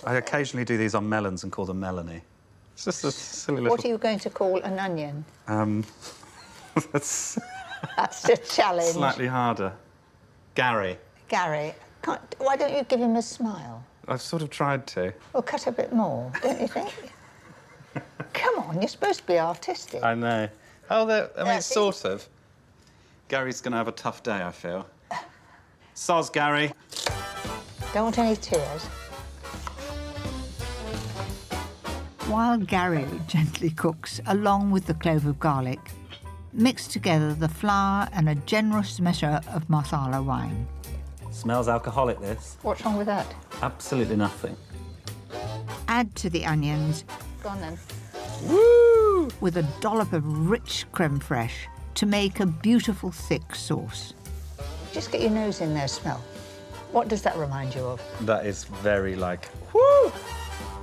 I occasionally do these on melons and call them Melanie. It's just a silly little... What are you going to call an onion? That's a challenge. Slightly harder. Gary. Gary, why don't you give him a smile? I've sort of tried to. Well, cut a bit more, don't you think? Come on, you're supposed to be artistic. I know. Oh, I mean, sort of. Gary's going to have a tough day, I feel. Soz, Gary. Don't want any tears. While Gary gently cooks, along with the clove of garlic, mix together the flour and a generous measure of masala wine. Smells alcoholic, this. What's wrong with that? Absolutely nothing. Add to the onions. Go on, then. Woo! With a dollop of rich creme fraiche to make a beautiful thick sauce. Just get your nose in there, smell. What does that remind you of? That is very like... Woo!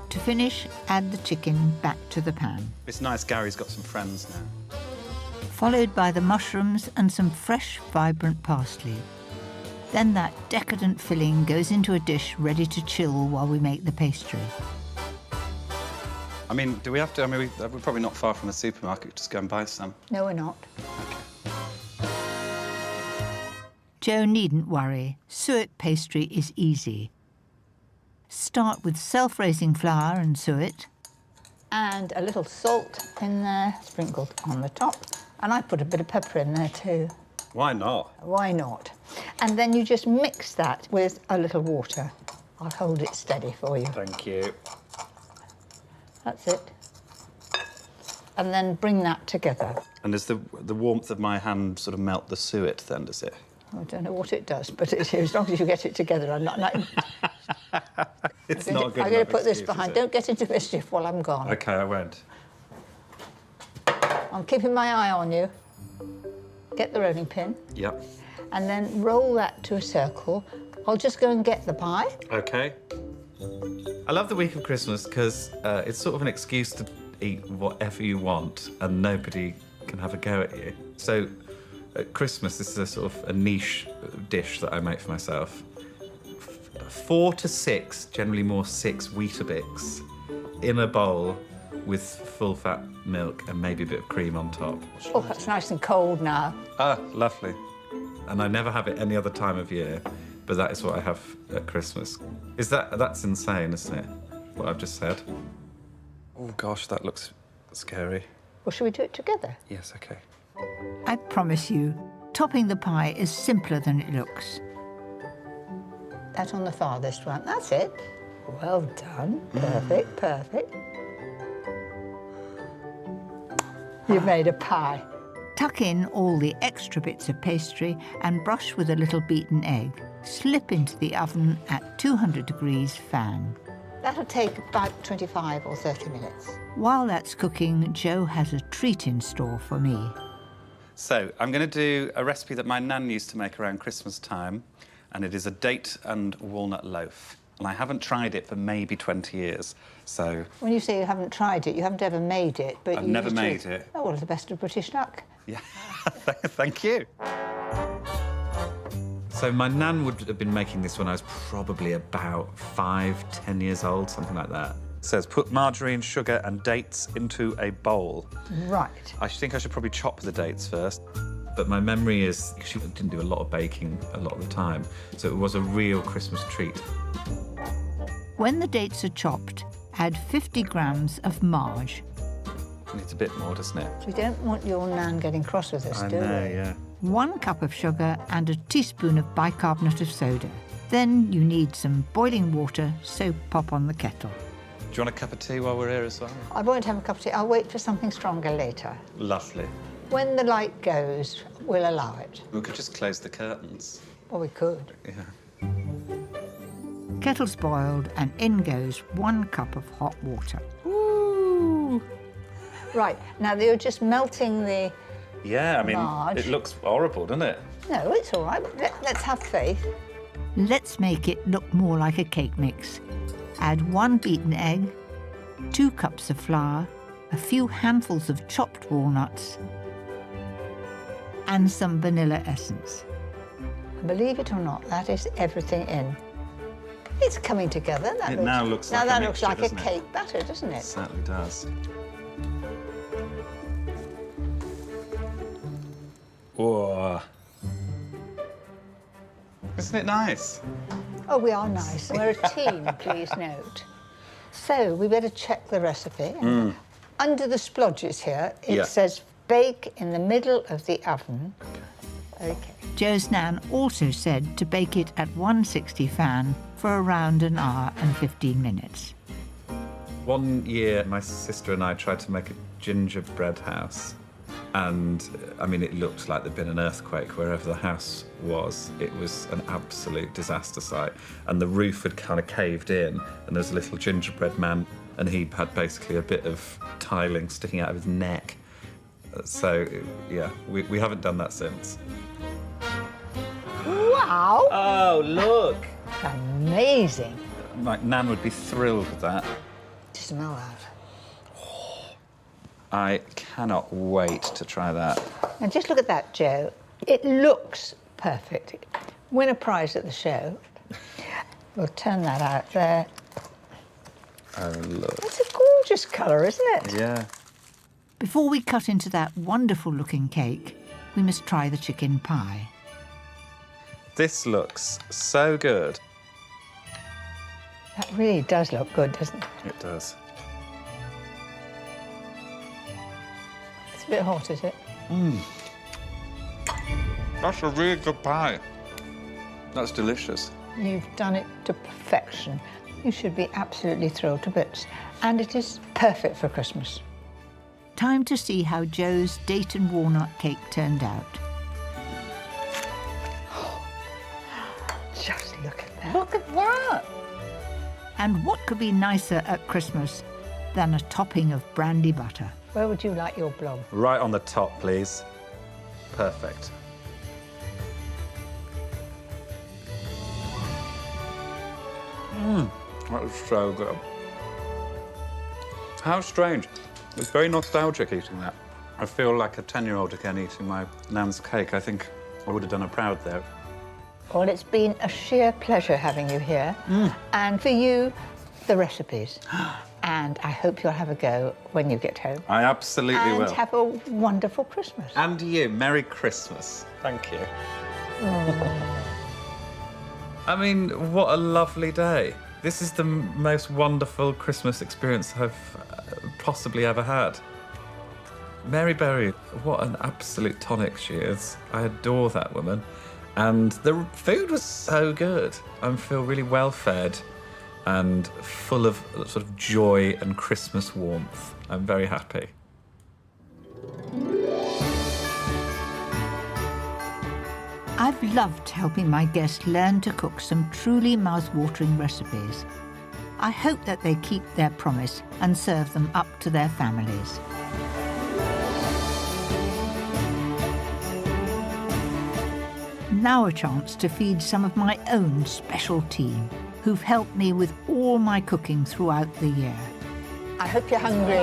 To finish, add the chicken back to the pan. It's nice Gary's got some friends now. Followed by the mushrooms and some fresh, vibrant parsley. Then that decadent filling goes into a dish ready to chill while we make the pastry. I mean, do we have to? I mean, we're probably not far from a supermarket. Just go and buy some. No, we're not. Jo needn't worry. Suet pastry is easy. Start with self-raising flour and suet. And a little salt in there, sprinkled on the top. And I put a bit of pepper in there too. Why not? Why not? And then you just mix that with a little water. I'll hold it steady for you. Thank you. That's it. And then bring that together. And does the warmth of my hand sort of melt the suet then, does it? I don't know what it does, but as long as you get it together, I'm not like... It's not good I'm going to put this behind. Don't get into mischief while I'm gone. OK, I won't. I'm keeping my eye on you. Get the rolling pin. Yep. And then roll that to a circle. I'll just go and get the pie. OK. I love the week of Christmas because it's sort of an excuse to eat whatever you want and nobody can have a go at you. So at Christmas, this is a sort of a niche dish that I make for myself. 4 to 6, generally more 6 Weetabix in a bowl with full-fat milk and maybe a bit of cream on top. Oh, that's nice and cold now. Ah, lovely. And I never have it any other time of year, but that is what I have at Christmas. That's insane, isn't it? What I've just said. Oh gosh, that looks scary. Well, should we do it together? Yes, OK. I promise you, topping the pie is simpler than it looks. That on the farthest one. That's it. Well done. Perfect, perfect. You've made a pie. Tuck in all the extra bits of pastry and brush with a little beaten egg. Slip into the oven at 200 degrees fan. That'll take about 25 or 30 minutes. While that's cooking, Jo has a treat in store for me. So I'm going to do a recipe that my nan used to make around Christmas time, and it is a date and walnut loaf. And I haven't tried it for maybe 20 years, so... When you say you haven't tried it, you haven't ever made it, but I've you never used to- made it. Oh, well, the best of British luck. Yeah, thank you. So my nan would have been making this when I was probably about 5, 10 years old, something like that. It says, put margarine, sugar and dates into a bowl. Right. I think I should probably chop the dates first. But my memory is she didn't do a lot of baking a lot of the time, so it was a real Christmas treat. When the dates are chopped, add 50 grams of marge. It needs a bit more, doesn't it? We don't want your nan getting cross with us, do we? Yeah. 1 cup of sugar and a teaspoon of bicarbonate of soda. Then you need some boiling water, so pop on the kettle. Do you want a cup of tea while we're here as well? I won't have a cup of tea. I'll wait for something stronger later. Lovely. When the light goes, we'll allow it. We could just close the curtains. Or we could. Yeah. Kettle's boiled and in goes 1 cup of hot water. Ooh. Right, now you're just melting the Yeah, I mean, marge. it looks horrible, doesn't it? No, it's all right. Let's have faith. Let's make it look more like a cake mix. Add 1 beaten egg, 2 cups of flour, a few handfuls of chopped walnuts, and some vanilla essence. Believe it or not, that is everything in. It's coming together. It now looks now like that a looks mixture, like a doesn't it? cake batter, doesn't it? It certainly does. Whoa. Isn't it nice? Oh, we are nice. We're a team, please note. So we better check the recipe. Under the splodges here, it says bake in the middle of the oven. Okay. Jo's nan also said to bake it at 160 fan for around an hour and 15 minutes. One year, my sister and I tried to make a gingerbread house. And, I mean, it looked like there'd been an earthquake wherever the house was. It was an absolute disaster site. And the roof had kind of caved in, and there was a little gingerbread man, and he had basically a bit of tiling sticking out of his neck. So, yeah, we haven't done that since. Wow! Oh, look! Amazing. My nan would be thrilled with that. Smell that. I cannot wait to try that. And just look at that, Jo. It looks perfect. win a prize at the show. We'll turn that out there. Oh, look. It's a gorgeous colour, isn't it? Yeah. Before we cut into that wonderful-looking cake, we must try the chicken pie. This looks so good. That really does look good, doesn't it? It does. It's a bit hot, is it? Mmm. That's a really good pie. That's delicious. You've done it to perfection. You should be absolutely thrilled to bits. And it is perfect for Christmas. Time to see how Joe's date and walnut cake turned out. Just look at that. Look at that! And what could be nicer at Christmas than a topping of brandy butter? Where would you like your blob? Right on the top, please. Perfect. Mmm, that was so good. How strange. It's very nostalgic eating that. I feel like a 10-year-old again eating my nan's cake. I think I would have done her proud there. Well, it's been a sheer pleasure having you here. And for you, the recipes. And I hope you'll have a go when you get home. I absolutely will. And have a wonderful Christmas. And you, Merry Christmas. Thank you. I mean, what a lovely day. This is the most wonderful Christmas experience I've possibly ever had. Mary Berry, what an absolute tonic she is. I adore that woman. And the food was so good. I feel really well fed and full of sort of joy and Christmas warmth. I'm very happy. I've loved helping my guests learn to cook some truly mouth-watering recipes. I hope that they keep their promise and serve them up to their families. Now a chance to feed some of my own special team, who've helped me with all my cooking throughout the year. I hope you're hungry.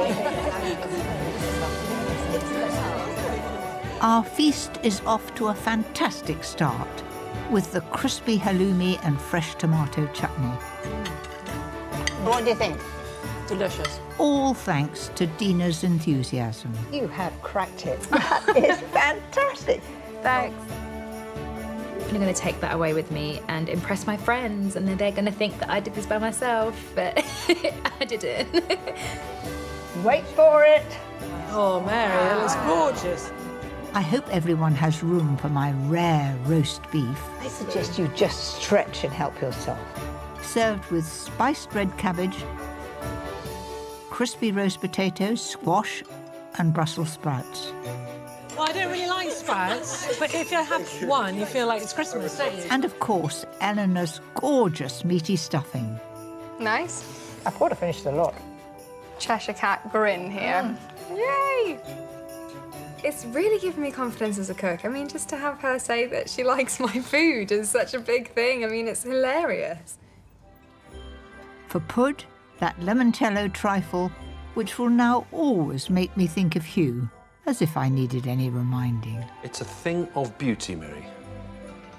Our feast is off to a fantastic start with the crispy halloumi and fresh tomato chutney. What do you think? Delicious. All thanks to Dina's enthusiasm. You have cracked it. That is fantastic. Thanks. I'm going to take that away with me and impress my friends, and then they're going to think that I did this by myself, but I didn't. Wait for it. Oh, Mary, that looks gorgeous. I hope everyone has room for my rare roast beef. I suggest you just stretch and help yourself. Served with spiced red cabbage, crispy roast potatoes, squash, and Brussels sprouts. Well, I don't really like sprouts, but if you have one, you feel like it's Christmas, don't you? And of course, Eleanor's gorgeous meaty stuffing. Nice. I thought I finished a lot. Cheshire Cat grin here. Yay! It's really given me confidence as a cook. I mean, just to have her say that she likes my food is such a big thing. I mean, it's hilarious. For Pud, that limoncello trifle, which will now always make me think of Hugh, as if I needed any reminding. It's a thing of beauty, Mary.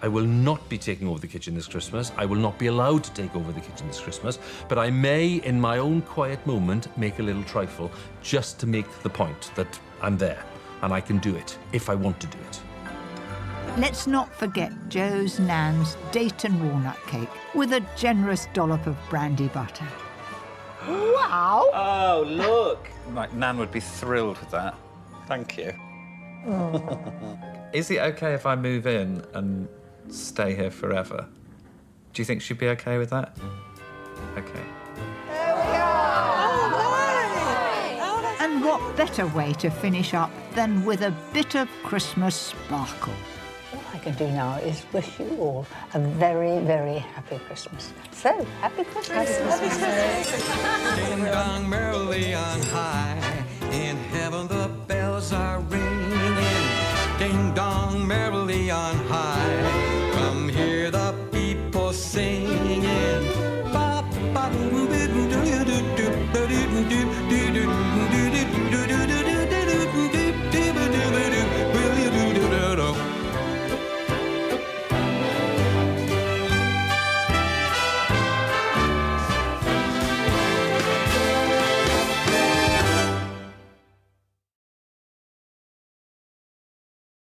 I will not be taking over the kitchen this Christmas. I will not be allowed to take over the kitchen this Christmas, but I may, in my own quiet moment, make a little trifle just to make the point that I'm there and I can do it if I want to do it. Let's not forget Joe's nan's date and walnut cake with a generous dollop of brandy butter. Wow! Oh, look! My nan would be thrilled with that. Thank you. Is it okay if I move in and stay here forever? Do you think she'd be okay with that? Okay. And what better way to finish up than with a bit of Christmas sparkle? All I can do now is wish you all a very, very happy Christmas. So, happy Christmas. Happy Christmas. Ding dong merrily on high, in heaven the bells are ringing. Ding dong merrily on high, come hear the people singing. Ba ba doo doo doo doo doo doo doo doo.